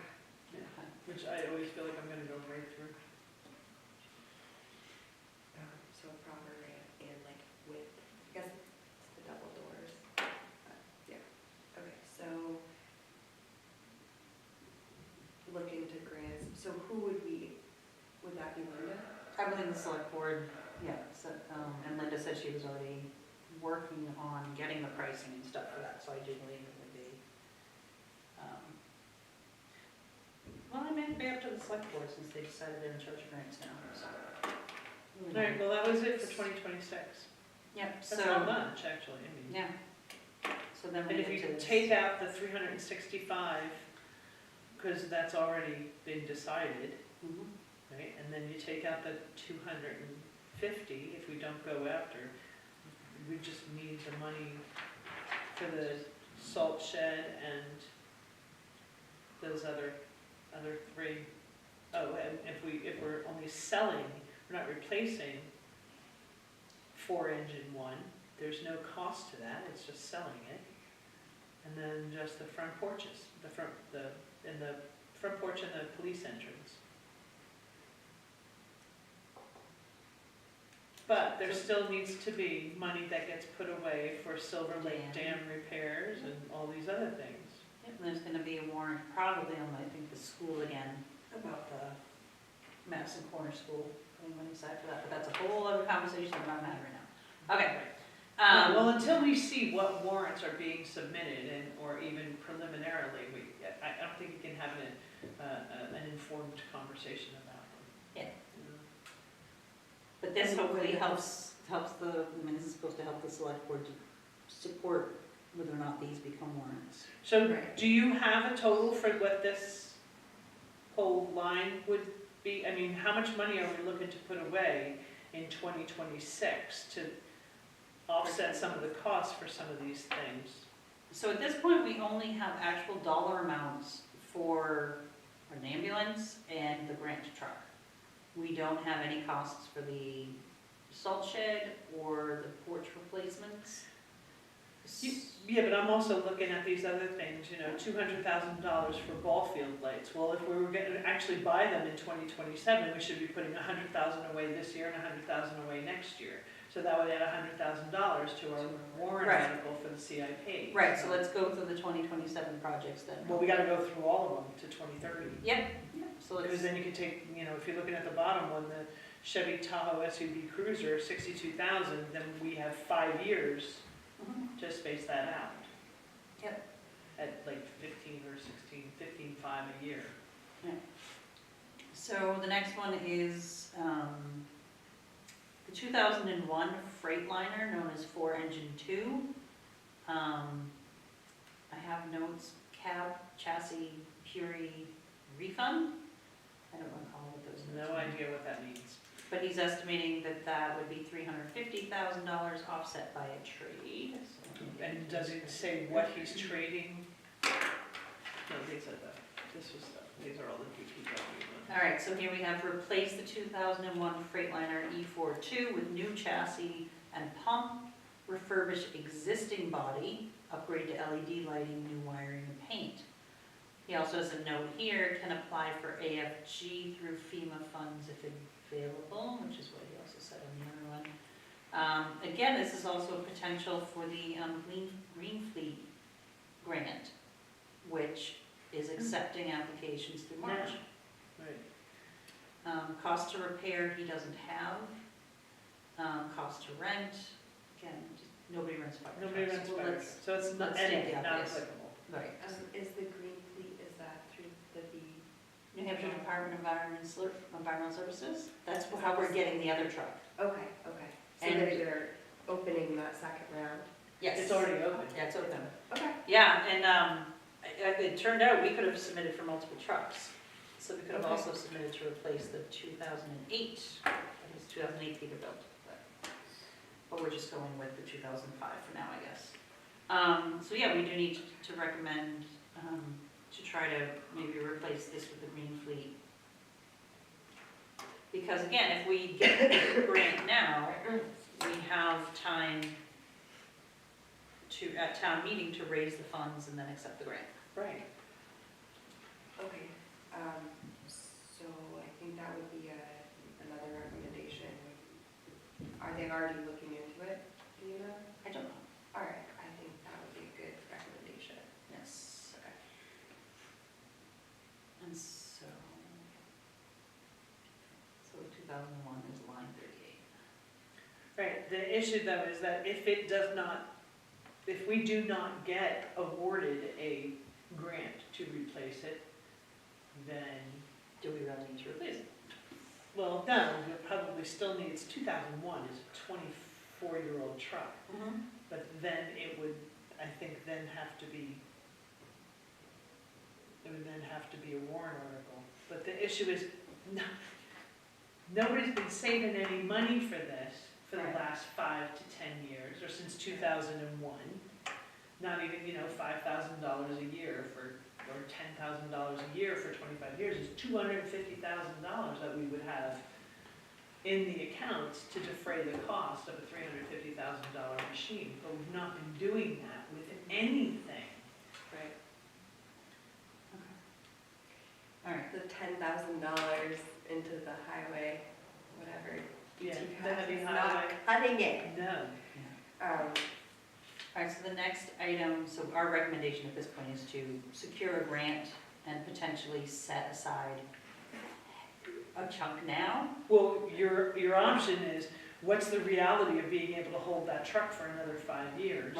which I always feel like I'm gonna go right through. So a proper ramp and like width, I guess it's the double doors. Yeah, okay, so look into grants, so who would that be Linda? I believe the select board, yeah, so, and Linda said she was already working on getting the pricing and stuff for that, so I do believe it would be. Well, it may be up to the select board since they decided they're in charge of grants now, so. All right, well, that was it for 2026. Yep, That's not so, much, actually, I mean. yeah. So then we And if get to you this. take out the 365, because that's already been decided, Mhm. right? And then you take out the 250, if we don't go after, we just need the money for the salt shed and those other three. Oh, and if we're only selling, we're not replacing 4-engine one, there's no cost to that, it's just selling it. And then just the front porches, the front porch and the police entrance. But there still needs to be money that gets put away for Silver Lake Dam repairs and all these other things. Yep, and there's gonna be a warrant probably on, I think, the school again, about the Madison Corner School, putting money aside for that, but that's a whole other conversation I'm not having right now. Okay. Well, until we see what warrants are being submitted and, or even preliminarily, I don't think we can have an informed conversation about them. Yeah. You know? But this hopefully helps the, I mean, this is supposed to help the select board to support whether or not these become warrants. So, Right. do you have a total for what this whole line would be? I mean, how much money are we looking to put away in 2026 to offset some of the costs for some of these things? So at this point, we only have actual dollar amounts for an ambulance and the grant truck. We don't have any costs for the salt shed or the porch replacements. Yeah, but I'm also looking at these other things, you know, $200,000 for ball field lights. Well, if we were going to actually buy them in 2027, we should be putting $100,000 away this year and $100,000 away next year. So that would add $100,000 to our warrant Right. article for the CIP. Right, so let's go through the 2027 projects then. Well, we gotta go through all of them to 2030. Yep, so Because let's, then you can take, you know, if you're looking at the bottom one, the Chevy Tahoe SUV Cruiser, 62,000, then we have 5 years Mhm. to space that out. Yep. At like 15 or 16, 15.5 a year. so the next one is, the 2001 Freightliner, known as 4-Engine 2. I have notes, cab, chassis, Puri refund. I don't recall what those notes No were. idea what that means. But he's estimating that that would be $350,000 offset by a trade. so- And does it say what he's trading? No, these are these are all the DPW ones. All right, so here we have replaced the 2001 Freightliner E42 with new chassis and pump, refurbish existing body, upgrade to LED lighting, new wiring and paint. He also has a note here, can apply for AFG through FEMA funds if available, which is what he also said on the other one. Again, this is also a potential for the Green Fleet grant, which is accepting applications through March. Right. Cost to repair, he doesn't have. Cost to rent, again, just nobody rents fire trucks. Nobody runs Well, fire let's- trucks, so it's not, let's state any, the not obvious. applicable. Right. Is the Green Fleet, is that through the New Hampshire Department of Environmental Services, that's how we're getting the other truck. Okay, okay. So And- they're opening that second round? Yes. It's already open. Yeah, it's open. Okay. Yeah, and it turned out we could have submitted for multiple trucks. So we could have Okay. also submitted to replace the 2008, I think it's 2008 Peterbilt. But we're just going with the 2005 for now, I guess. So yeah, we do need to recommend to try to maybe replace this with the Green Fleet. Because again, if we get the grant now, we have time to, at town meeting, to raise the funds and then accept the grant. Right. Okay, so I think that would be another recommendation. Are they already looking into it, do you know? I don't know. All right, I think that would be a good recommendation. Yes. Okay. And so 2001 is line 38. Right, the issue though is that if we do not get awarded a grant to replace it, then, Do we really need to replace it? well, no, it probably still needs, 2001 is a 24-year-old truck. But then it would, I think, then have to be, it would then have to be a warrant article. But the issue is, nobody's been saving any money for this for the Right. last 5 to 10 years, or since 2001. Not even, $5,000 a year or $10,000 a year for 25 years is $250,000 that we would have in the accounts to defray the cost of a $350,000 machine, but we've not been doing that with anything. Right. All right. The $10,000 into the highway, whatever. Yeah, DPW the heavy is highway. not cutting it. No. All right, so the next item, so our recommendation at this point is to secure a grant and potentially set aside a chunk now. Well, your option is, what's the reality of being able to hold that truck for another 5 years?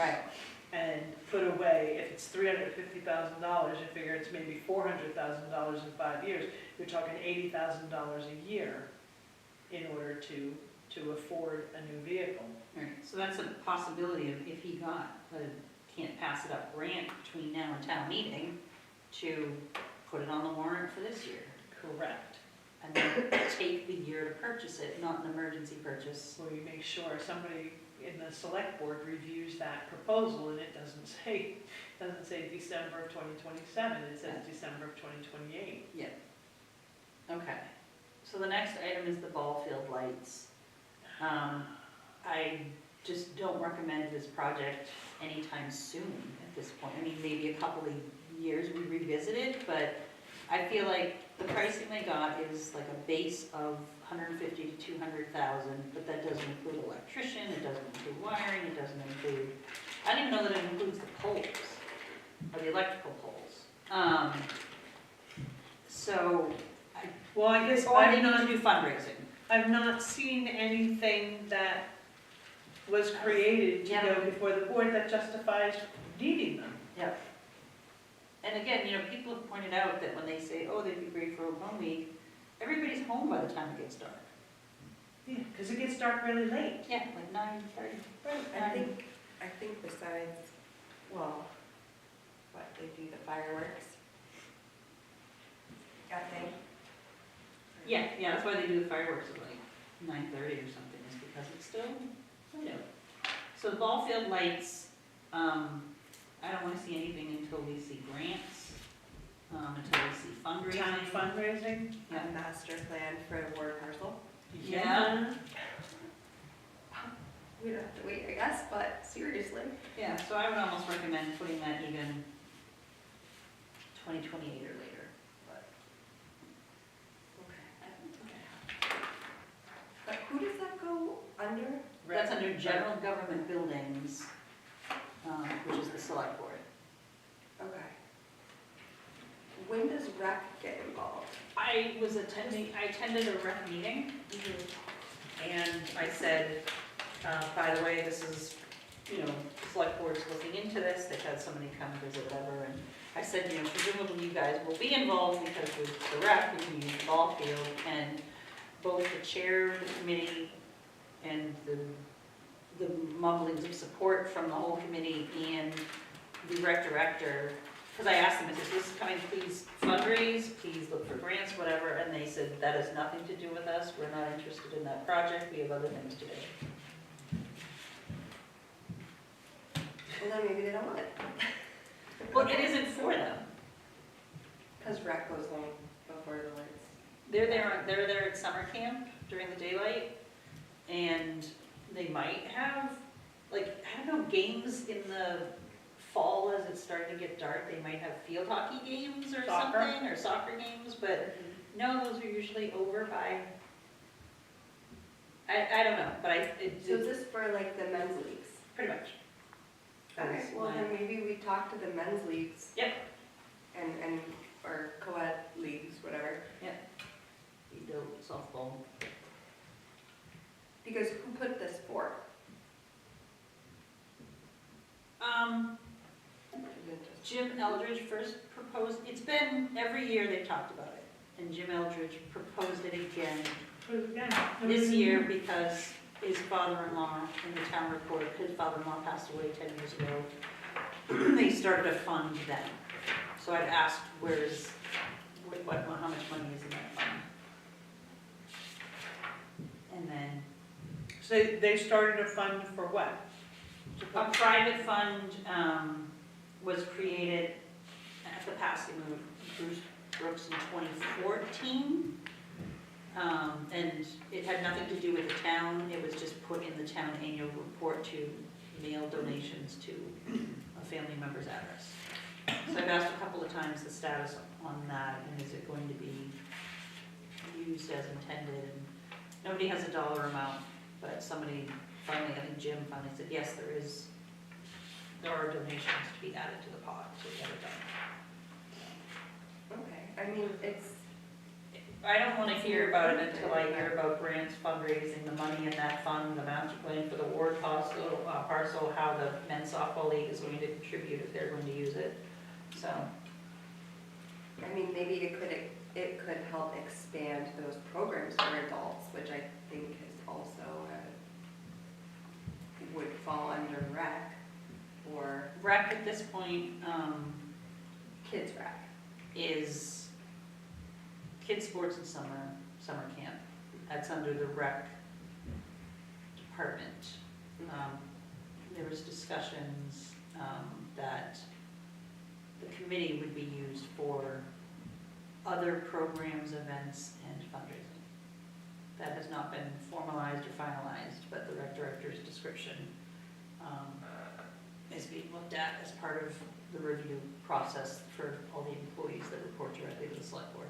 And put away, if it's $350,000, you figure it's maybe $400,000 in 5 years, you're talking $80,000 a year in order to afford a new vehicle. All right, so that's a possibility of if he got the can't pass it up grant between now and town meeting to put it on the warrant for this year. Correct. And then take the year to purchase it, not an emergency purchase. So you make sure somebody in the select board reviews that proposal, and it doesn't say December of 2027, it says December of 2028. Okay, so the next item is the ball field lights. I just don't recommend this project anytime soon at this point. I mean, maybe a couple of years we revisit it, but I feel like the pricing they got is like a base of 150 to 200,000, but that doesn't include electrician, it doesn't include wiring, it doesn't include, I don't even know that it includes the poles, or the electrical poles. So, Well, I guess or they I'm need not, to do fundraising. I've not seen anything that was created to Yeah. go before the board that justifies needing them. Yep. And again, you know, people have pointed out that when they say, oh, they'd be great for a home week, everybody's home by the time it gets dark. Yeah, because it gets dark really late. Yeah, like 9:30. I think besides, well, what, they do the fireworks? I think. Yeah, that's why they do the fireworks at like 9:30 or something, is because it's still light out. So the ball field lights, I don't wanna see anything until we see grants, until we see fundraising. Town fundraising. Yeah. A master plan for a ward parcel. Yeah, We don't have to wait, I guess, but seriously. yeah, so I would almost recommend putting that even 2028 or later, but. But who does that go under? That's under general government buildings, which is the select board. Okay. When does rec get involved? I attended a rec meeting, and I said, by the way, this is, you know, the select board's looking into this, they've had somebody come visit, whatever, and I said, you know, presumably you guys will be involved because with the rec, we can use the ball field, and both the chair of the committee and the mumblings of support from the whole committee and the rec director, because I asked them, I said, this is coming, please fundraise, please look for grants, whatever, and they said, that has nothing to do with us, we're not interested in that project, we have other things to do. Well, then maybe they don't want it. Well, it isn't for them. Because rec goes home before the lights. They're there at summer camp during the daylight, and they might have, like, I don't know, games in the fall as it's starting to get dark, they might have field hockey games or Soccer? something, or soccer games, but no, those are usually over by, I don't know, but So is this for like the men's leagues? pretty much. Okay, That's well my- then maybe we talk to the men's leagues. Yep. And, or co-ed leagues, whatever. We built softball. Because who put this for? Is it just- Jim Eldridge first proposed, it's been, every year they've talked about it, and Jim Eldridge proposed it again this year because his father-in-law in the town report, his father-in-law passed away 10 years ago. They started a fund then. So I'd asked, how much money is in that fund? And then So they started a fund for what? a private fund was created at the passing of Bruce Brooks in 2014. And it had nothing to do with the town, it was just put in the town annual report to mail donations to a family member's address. So I've asked a couple of times the status on that, and is it going to be used as intended? And nobody has a dollar amount, but somebody finally, I think Jim finally said, yes, there are donations to be added to the pot, so get it done. Okay, I mean, it's, I don't want to hear about it until I hear about grants, fundraising, the money in that fund, the master plan for the ward parcel, how the men's softball league is going to contribute if they're going to use it, so. I mean, maybe it could help expand those programs for adults, which I think is also, would fall under rec or Rec at this point kids rec. is kids' sports and summer camp. That's under the rec department. There was discussions that the committee would be used for other programs, events, and fundraising. That has not been formalized or finalized, but the rec director's description is being looked at as part of the review process for all the employees that report directly to the select board.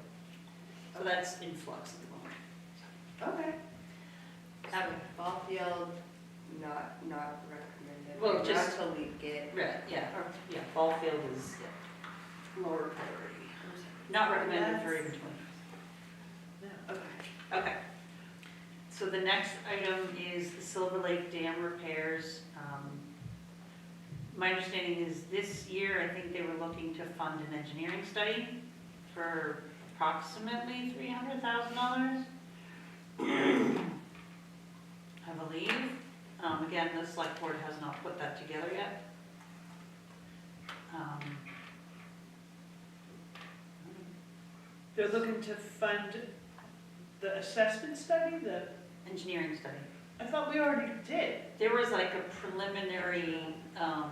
So that's in flux at the moment. Okay. So ball field, not recommended. Well, Not just- to leak it. Right, yeah, ball field is lower priority. Not recommended for even 20. Yeah. Okay. Okay. So the next item is the Silver Lake Dam repairs. My understanding is this year, I think they were looking to fund an engineering study for approximately $300,000. I believe. Again, the select board has not put that together yet. They're looking to fund the assessment study, Engineering study. I thought we already did. There was like a preliminary, I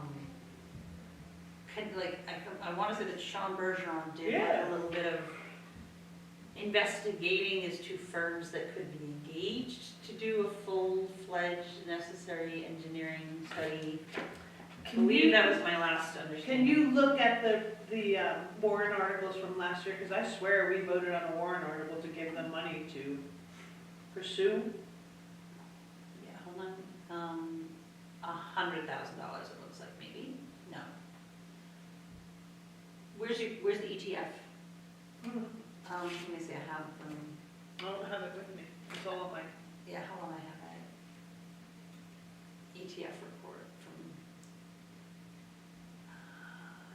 want to say that Sean Bergeron did like Yeah. a little bit of investigating as to firms that could be engaged to do a full-fledged necessary engineering study. I Can believe you- that was my last Can understanding. you look at the warrant articles from last year? Because I swear we voted on a warrant article to give them money to pursue. Yeah, hold on, $100,000 it looks like, maybe? No. Where's the ETF? Let me see, I have them. I don't have it with me. It's all on my, Yeah, hold on, I have that ETF report from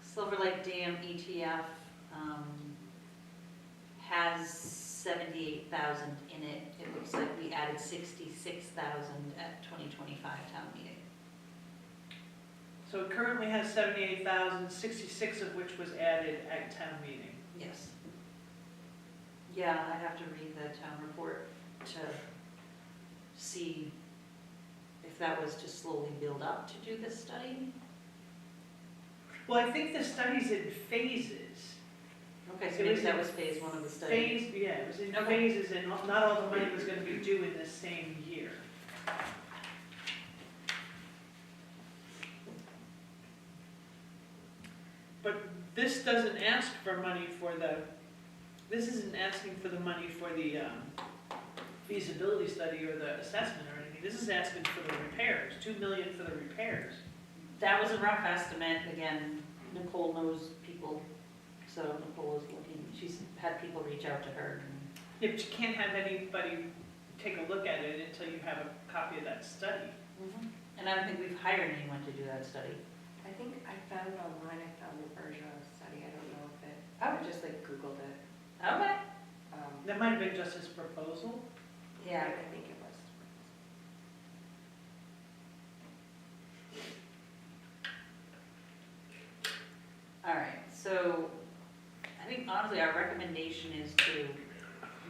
Silver Lake Dam ETF, has 78,000 in it. It looks like we added 66,000 at 2025 town meeting. so it currently has 78,000, 66 of which was added at town meeting. Yes. Yeah, I'd have to read the town report to see if that was to slowly build up to do this study. Well, I think the study's in phases. Okay, so It maybe was that in was phase one of the study. Yeah, it was in Okay. phases, and not all the money was gonna be due in the same year. But this doesn't ask for money for this isn't asking for the money for the feasibility study or the assessment or anything. This is asking for the repairs, 2 million for the repairs. That was a rough estimate. Again, Nicole knows people, so Nicole is looking, she's had people reach out to her. Yeah, but you can't have anybody take a look at it until you have a copy of that study. And I don't think we've hired anyone to do that study. I think I found it online, I found the Bergeron study, I don't know if it, I just like Googled it. Okay. That might have been just his proposal. Yeah, I think it was. All right, so I think honestly, our recommendation is to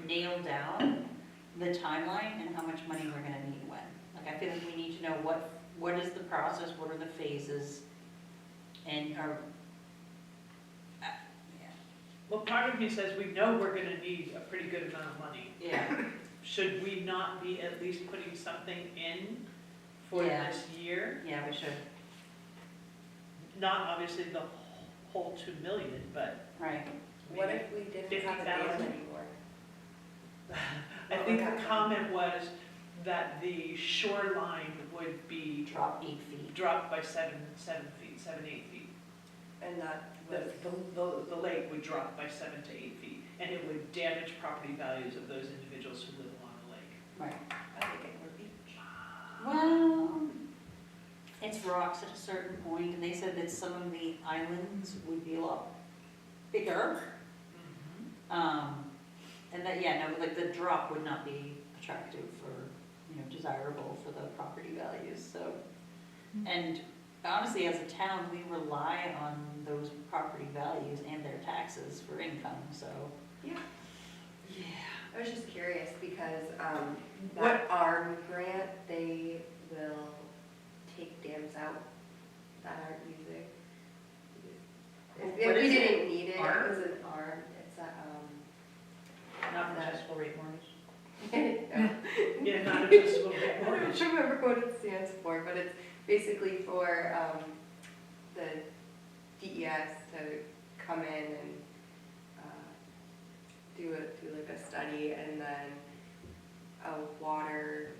nail down the timeline and how much money we're gonna need when. Like, I feel like we need to know what is the process, what are the phases, and yeah, Well, part of me says we know we're gonna need a pretty good amount of money. yeah, Should we not be at least putting something in for Yeah. this year? yeah, we should, Not obviously the whole 2 million, but right. What if we didn't have a dam 50,000? anymore? I think the comment was that the shoreline would be Drop 8 feet. dropped by 7 feet, 8 feet. And that The, was, the lake would drop by 7 to 8 feet, and it would damage property values of those individuals who live along the lake. Right. I think it would be. Well, it's rocks at a certain point, and they said that some of the islands would be a lot bigger. And that, yeah, no, like the drop would not be attractive or, desirable for the property values, so. And honestly, as a town, we rely on those property values and their taxes for income, so. Yeah. Yeah. I was just curious because that ARM grant, they will take dams out that aren't using. If What we is it? didn't need it, ARM? it was an ARM, it's a, Not that- adjustable rate mortgage. Yeah, not adjustable I mortgage. don't remember what it stands for, but it's basically for the DES to come in and do like a study and then a watershed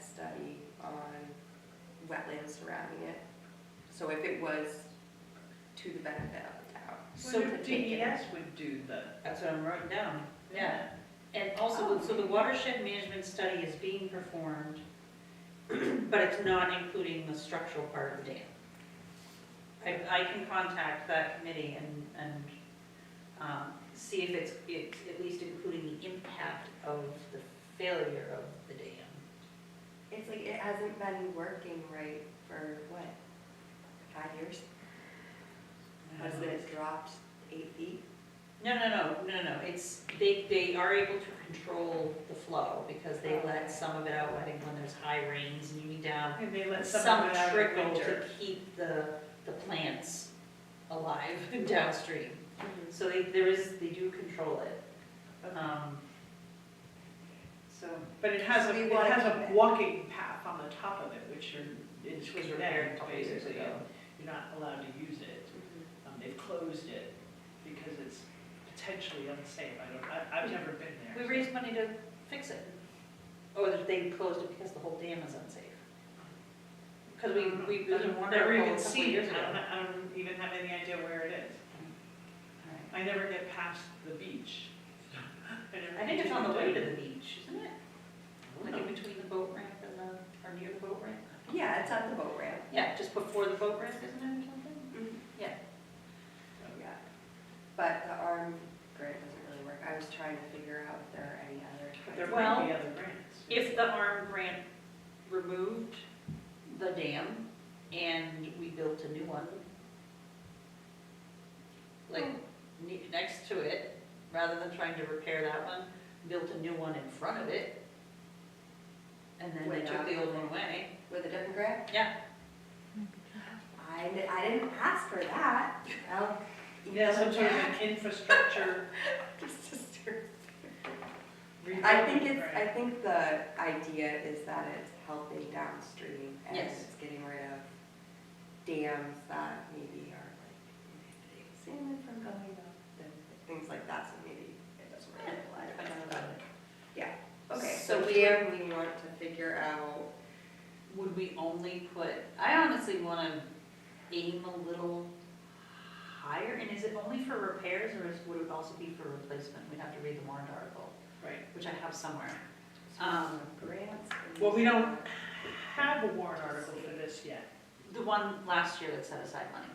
study on wetlands surrounding it. So if it was to the benefit of the town. So to take it. DES would do the. That's what I'm writing down, yeah. And also, so the watershed management study is being performed, but it's not including the structural part of the dam. I can contact that committee and see if it's at least including the impact of the failure of the dam. It's like it hasn't been working right for what, 5 years? Has it dropped 8 feet? No, it's, they are able to control the flow because they let some of it out, I think when there's high rains and you need to have And they let some some of it out in trickle to winter. keep the plants alive downstream. Mm-hmm. So they do control it. So, But it has So we it wanna has keep a it. walking path on the top of it, which is Which was repaired a condemned, couple years basically. ago. You're not allowed to use it. They've closed it because it's potentially unsafe. I've never been there. we raised money to fix it. Or they closed it because the whole dam is unsafe. Because we was in one Never article a even couple seen years it. ago. I don't even have any idea where it is. Right. I never get past the beach. I think it's on the way to the beach, isn't it? I Like don't in know. between the boat ramp and the, or near the boat ramp? Yeah, it's at the boat ramp. Yeah, just before the boat ramp, isn't it, or something? Yeah. So, yeah. But the ARM grant doesn't really work. I was trying to figure out if there are any other But there types. might be other grants. If the ARM grant removed the dam and we built a new one, like next to it, rather than trying to repair that one, built a new one in front of it, and then they took the old one away. With a different grant? Yeah. I didn't ask for that. Well, Yeah, some sort of an infrastructure. I think rebuilding I grant. think the idea is that it's helping downstream and Yes. it's getting rid of dams that maybe are like inhibiting salmon from going up and things like that, so maybe it doesn't really apply to I don't know us. about it. Okay, So so we dam, we want to figure out, Would we only put, I honestly want to aim a little higher, and is it only for repairs, or would it also be for replacement? We'd have to read the warrant article, Right. which I have somewhere. grants. and Well, we don't stuff. have a warrant article for this yet. The one last year that set aside money.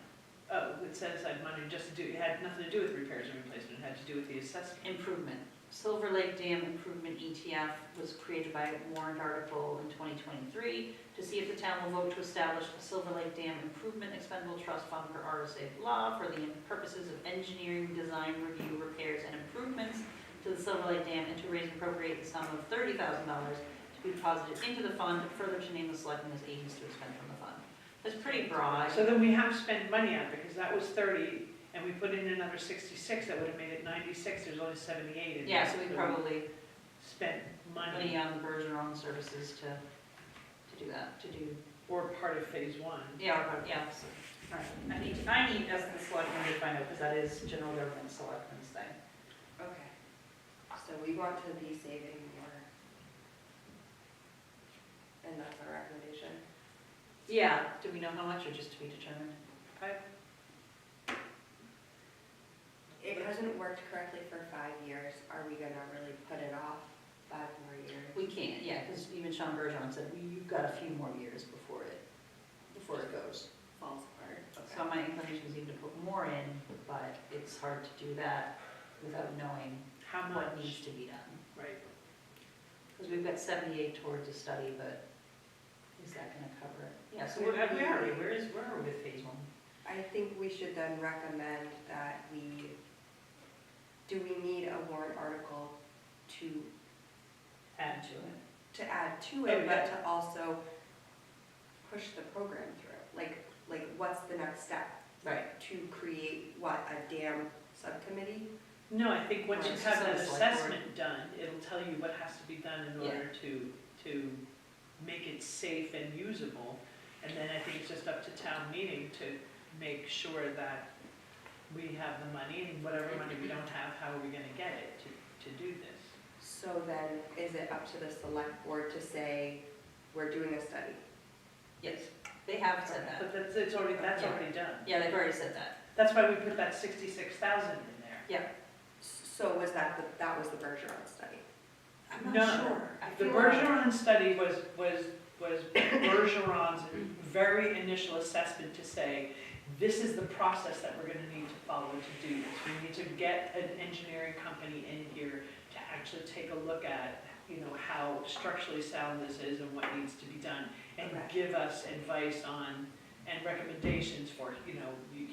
Oh, it set aside money just to do, it had nothing to do with repairs and replacement, it had to do with the assessment. Improvement. Silver Lake Dam Improvement ETF was created by a warrant article in 2023 to see if the town will vote to establish a Silver Lake Dam Improvement Expendable Trust Fund per RSA law for the purposes of engineering, design, review, repairs, and improvements to the Silver Lake Dam, and to raise and appropriate the sum of $30,000 to be deposited into the fund, further to name the selectmen as agents to expend from the fund. That's pretty broad. So then we have spent money on it, because that was 30, and we put in another 66, that would have made it 96, there's only 78 in there. Yeah, so we probably Spent money money, on Bergeron services to do that, to do, or part of phase one. yeah, so, all right. I need, as the selectmen to find out, because that is general government selectmen's thing. Okay, so we want to be saving more. And that's our recommendation. Yeah, do we know how much, or just to be determined? It hasn't worked correctly for 5 years. Are we gonna really put it off 5 more years? We can't, yeah, because even Sean Bergeron said, you've got a few more years before it goes. Falls apart. So my inclination is even to put more in, but it's hard to do that without knowing How what much? needs to be done. Right. Because we've got 78 towards a study, but is that gonna cover it? Yeah, so where are we? Where are we with phase one? I think we should then recommend that do we need a warrant article to Add to it. add to Oh, it, but yeah. to also push the program through? Like what's the next step? Right. To create, what, a dam subcommittee? No, I think once you Right, have so that it's like assessment done, it'll tell you what has to be done in Yeah. order to make it safe and usable. And then I think it's just up to town meeting to make sure that we have the money, and whatever money we don't have, how are we gonna get it to do this? So then, is it up to the select board to say, we're doing a study? Yes, they have said that. But that's already done. Yeah, they've already said that. That's why we put that 66,000 in there. So was that was the Bergeron study? I'm No, not sure. I The feel like- Bergeron study was Bergeron's very initial assessment to say, this is the process that we're gonna need to follow to do this. We need to get an engineering company in here to actually take a look at, how structurally sound this is and what needs to be done, and Okay. give us advice on, and recommendations for,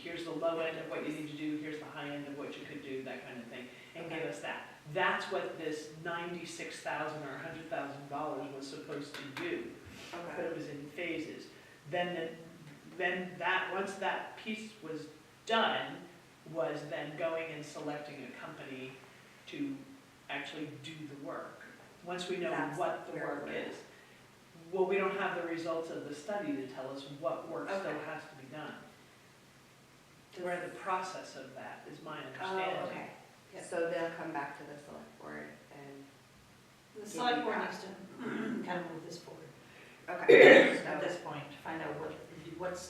here's the low end of what you need to do, here's the high end of what you could do, that kind of thing, and give us that. That's what this $96,000 or $100,000 was supposed to do, but it was in phases. Then once that piece was done, was then going and selecting a company to actually do the work. Once we know That's what the where work we're at. is. Well, we don't have the results of the study to tell us what work still Okay. has to be done. We're in the process of that, is my Oh, understanding. okay. Yeah. So they'll come back to the select board and, The select board needs to kind of move this forward okay, at so, this point, to find out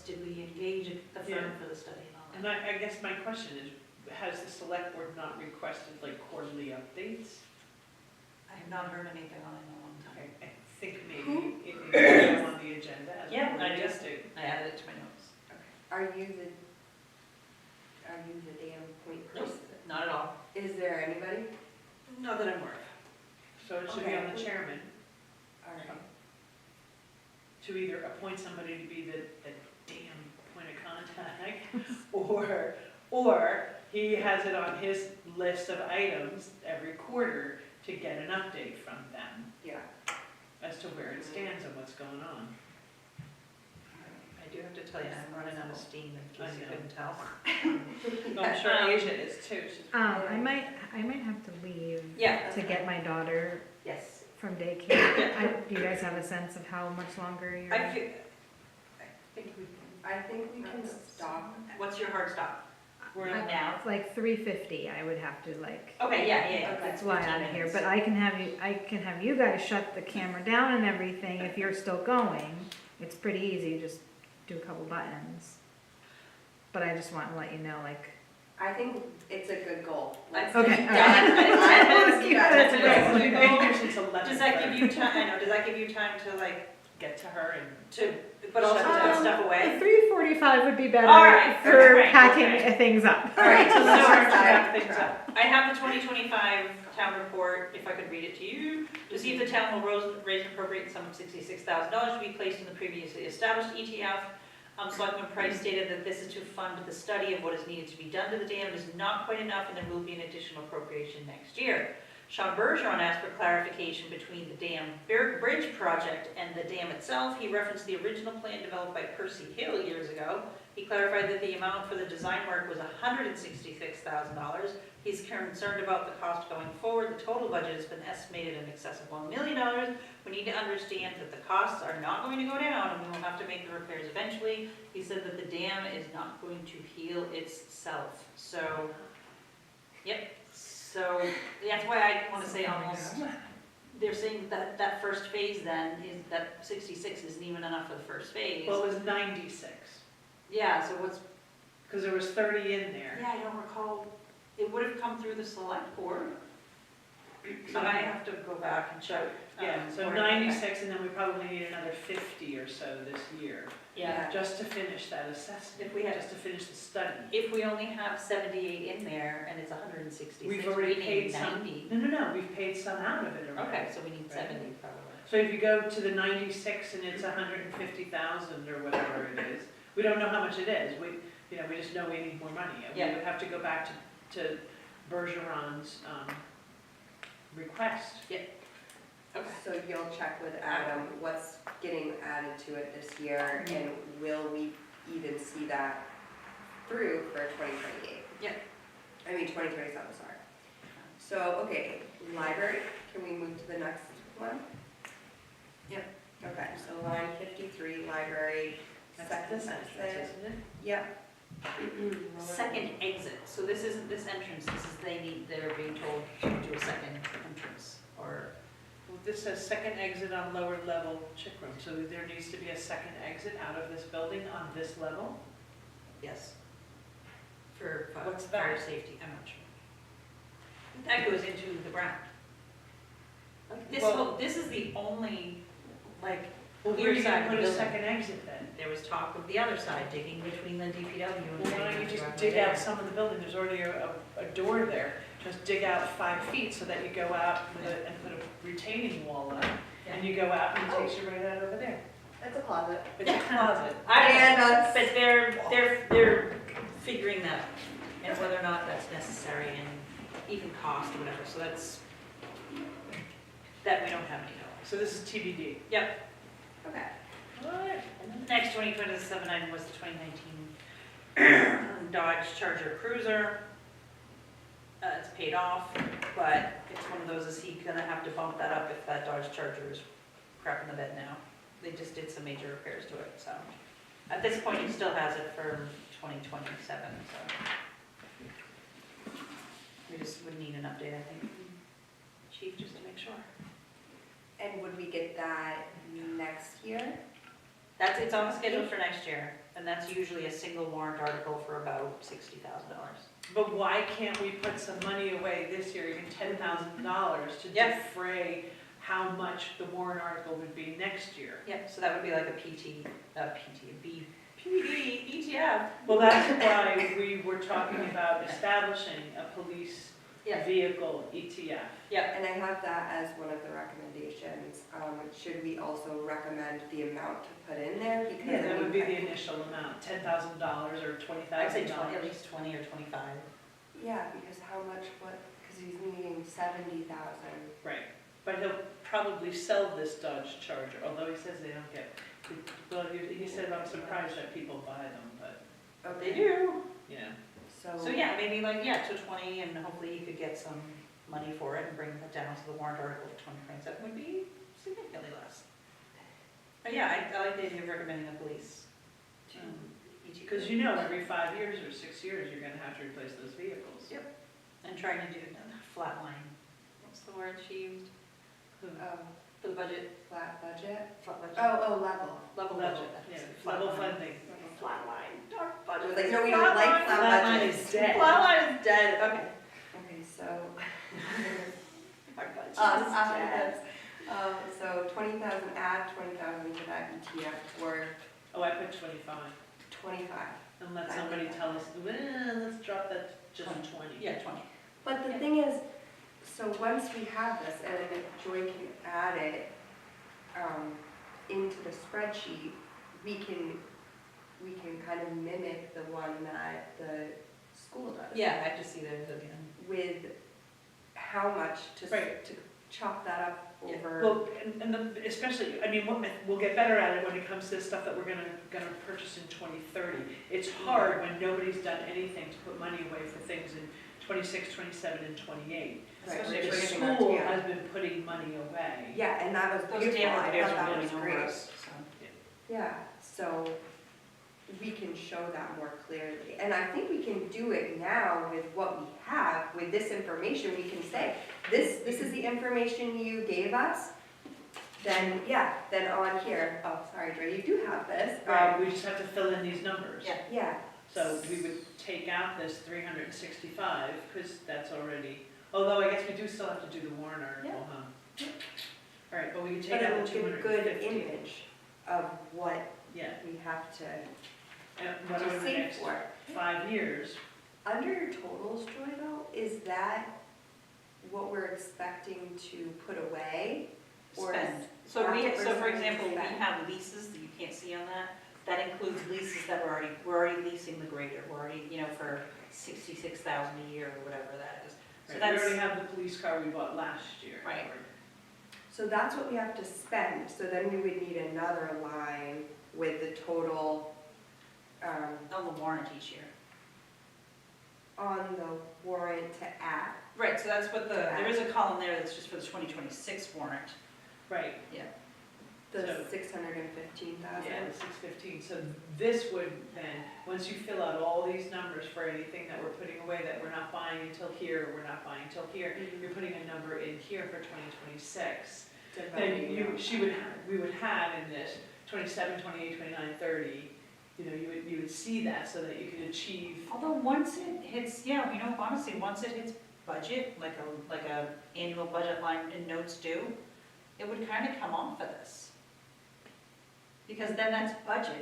did we engage the firm for the study and all And that. I guess my question is, has the select board not requested like quarterly updates? I have not heard anything on it in a long I time. think maybe it needs to go on the agenda as Yeah, a I board just- to. I added it to my notes. are you the damn point Nope. person? Not at all. Is there anybody? Not that I'm aware of. So it should be on the Okay. chairman All right. to either appoint somebody to be the damn point of contact, or he has it on his list of items every quarter to get an update from them Yeah. as to where it stands and what's going on. I do have to tell you, I'm running out of steam in case I you know. couldn't tell. I'm sure Asia is too. I might have to leave Yeah. to get my daughter Yes. from daycare. Do you guys have a sense of how much longer you're? I think we I think we can stop. what's your hard stop? We're I- Now? It's like 3:50, I would have to Okay, yeah. Okay. that's why I'm here, but I can have you guys shut the camera down and everything if you're still going. It's pretty easy, just do a couple buttons. But I just want to let you know, like, I think it's a good goal. Let's Okay, keep all going. right. You guys- That's We've great. been here since 11. Does that give you time, I know, does that give you time to like, Get to her and. but also to put Um, stuff away? 3:45 would be better All right, for okay, packing okay. things up. All right, so let's Start to start. wrap things up. I have the 2025 town report, if I could read it to you. To see if the town will raise and appropriate the sum of $66,000 to be placed in the previously established ETF. Selectman Price stated that this is to fund the study of what is needed to be done to the dam. It is not quite enough, and there will be an additional appropriation next year. Sean Bergeron asked for clarification between the dam bridge project and the dam itself. He referenced the original plan developed by Percy Hill years ago. He clarified that the amount for the design work was $166,000. He's concerned about the cost going forward. The total budget has been estimated in excess of $1 million. We need to understand that the costs are not going to go down, and we will have to make the repairs eventually. He said that the dam is not going to heal itself. So, yep. So that's why I want to say almost, they're saying that that first phase then is, that 66 isn't even enough for the first phase. Well, it was 96, Yeah, so what's, because there was 30 in there. yeah, I don't recall, it would have come through the select board. So I have to go back and check. Yeah, so where- 96, and then we probably need another 50 or so this year, Yeah, just to finish that assessment, If we had- just to finish the study. if we only have 78 in there and it's 166, We've we already need paid some. 90. No, we've paid some out of it already. Okay, so we need 70 probably. So if you go to the 96 and it's 150,000 or whatever it is, we don't know how much it is, we just know we need more money. And Yeah. we would have to go back to Bergeron's request. Okay. So you'll check with Adam what's getting added to it this year, and will we even see that through for 2028? Yeah. I mean, 2027, sorry. So, okay, library, can we move to the next one? Yep. Okay, so line 53, library, That's second this sentence. sentence, isn't it? Yep. second exit, so this isn't this entrance, this is they're being told to do a second entrance, or, Well, this says second exit on lower level chick room, so there needs to be a second exit out of this building on this level? yes. For What's fire that? safety, I'm not sure. That goes into the ground. Like, this is the only, like, Well, where clear are you side gonna of put the a building. second exit then? There was talk of the other side, digging between the DPW and. Well, why don't you getting just around dig there. out some of the building, there's already a door there. Just dig out 5 feet so that you go out and put a retaining wall up. And you go out and it takes you right out over there. It's a closet. It's a closet. I don't know, but they're figuring that, and whether or not that's necessary and even cost or whatever, so that's, that we don't have any knowledge. So this is TBD. Yep. Okay. What? And then the next 2027 item was the 2019 Dodge Charger Cruiser. It's paid off, but it's one of those, is he gonna have to bump that up if that Dodge Charger is crap in the bed now? They just did some major repairs to it, so. At this point, he still has it for 2027, so. We just would need an update, I think, chief, just to make sure. And would we get that next year? It's on the schedule for next year, and that's usually a single warrant article for about $60,000. But why can't we put some money away this year, even $10,000 to Yeah. defray how much the warrant article would be next year? Yep, so that would be like a PD, ETF. Well, that's why we were talking about establishing a police Yeah. vehicle ETF. And I have that as one of the recommendations. Should we also recommend the amount to put in there? Because Yeah, that would be the initial amount, $10,000 or I'd say $20,000. at least 20 or 25. Yeah, because how much, because he's needing 70,000. Right, but he'll probably sell this Dodge Charger, although he says they don't get, well, he said, I'm surprised that people buy them, but, They do. yeah. So yeah, maybe like, to 20, and hopefully you could get some money for it and bring that down, so the warrant article for 2027 would be significantly less. But yeah, I like the idea of recommending a police. Because you know, every 5 years or 6 years, you're gonna have to replace those vehicles. Yep. And trying to do a flat line. What's the word she used for the budget? Flat budget? Flat budget. Oh, level. Level Level, budget. yeah, Flat level line. funding. Flat line. Dark I budget. was like, no, we don't like flat Flat line budgets. is dead. Flat line is dead, okay. Okay, so, Our budget us, is after dead. this. So 20,000, add 20,000 to that ETF for Oh, I put 25, 25. and let somebody tell us, let's drop that to just 20. Yeah, 20. But the thing is, so once we have this, and if Joy can add it into the spreadsheet, we can kind of mimic the one that the school does. Yeah, I just see those again. With how much to Right. to chop that up Yeah. over. Well, especially, I mean, we'll get better at it when it comes to stuff that we're gonna purchase in 2030. It's hard when nobody's done anything to put money away for things in 26, 27, and 28. Right, especially we're The if giving school that to you. has been putting money away. Yeah, and that was Those beautiful. damn I repairs thought are that really was over great. us, so. Yeah, so we can show that more clearly. And I think we can do it now with what we have, with this information. We can say, this is the information you gave us. Then, then on here, oh, sorry, Dre, you do have this. We just have to fill in these numbers. Yeah. Yeah, So we would take out this 365, because that's already, although I guess we do still have to do the warrant article, huh? All right, but we can but take it out will the give a 250. good image of what Yeah, we have to and what are the save next for. 5 years? Under your totals, Joy, though, is that what we're expecting to put away? Or is- Spend. So That's what for we're example, we spend. have leases that you can't see on that. That includes leases that we're already leasing the grader. We're already, for 66,000 a year or whatever that is. So Right, we that's, already have the police car we bought last year. Right. So that's what we have to spend, so then we would need another line with the total, on the warrant each year. on the warrant to add. Right, so that's what there is a column there that's just for the 2026 warrant. Right, The 615,000? Yeah, the 615, so this would then, once you fill out all these numbers for anything that we're putting away, that we're not buying until here, we're not buying until here, you're putting a number in here for 2026. Then we would have in this 27, 28, 29, 30, you would see that so that you could achieve. Although once it hits, yeah, honestly, once it hits budget, like a annual budget line in notes due, it would kind of come off of this. Because then that's budget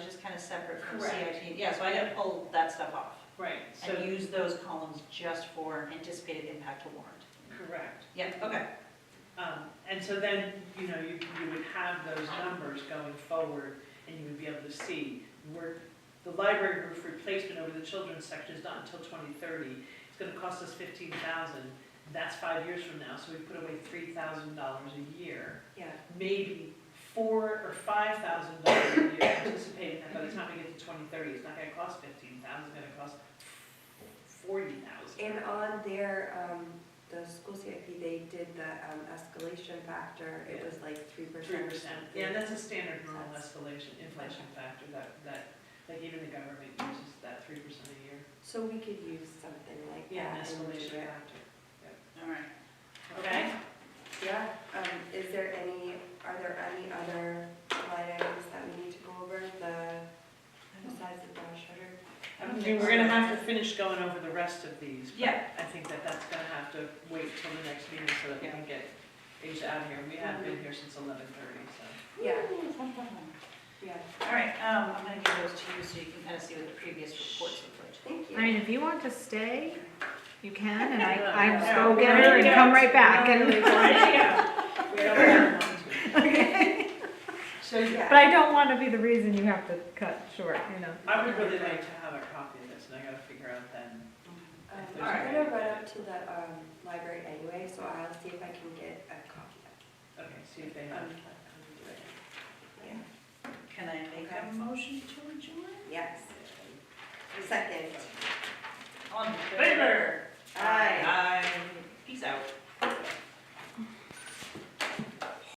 is kind of separate from Correct. CIP. Yeah, so I gotta pull that stuff off Right, so, and use those columns just for anticipated impact to warrant. correct. Yeah, okay. And so then, you would have those numbers going forward, and you would be able to see where the library roof replacement over the children's section is not until 2030. It's gonna cost us 15,000. That's 5 years from now, so we put away $3,000 a year. Yeah. Maybe $4,000 or $5,000 a year, anticipating that by the time we get to 2030, it's not gonna cost 15,000, it's gonna cost 40,000. And on their, the school CIP, they did the escalation factor, it was like 3% or 3%, something. yeah, that's a standard normal That's- escalation, inflation factor, that, like even the government uses that 3% a year. So we could use something like Yeah, an that into escalation it. factor. All right. Okay? Yeah, are there any other line items that we need to go over, besides the brush shutter? I mean, we're gonna have to finish going over the rest of these. but Yeah. I think that's gonna have to wait till the next meeting so that we can get Asia out of here. We have been here since 11:30, so. Yeah, Ooh, fun, fun, fun. yeah, All right, I'm gonna give those to you so you can kind of see what the previous reports look like. thank you. I mean, if you want to stay, you can, and Yeah. I just Yeah. go get her There and you come go. right back, There and, you go. We don't have one to. So, but I don't want to be the reason you have to cut short, I would really like to have a copy of this, and I gotta figure out then. If there's I'm a- gonna run up to the library anyway, so I'll see if I can get a copy of Okay, see if they it. have. Yeah, Can I make a motion to adjourn? yes. Second. On Favor?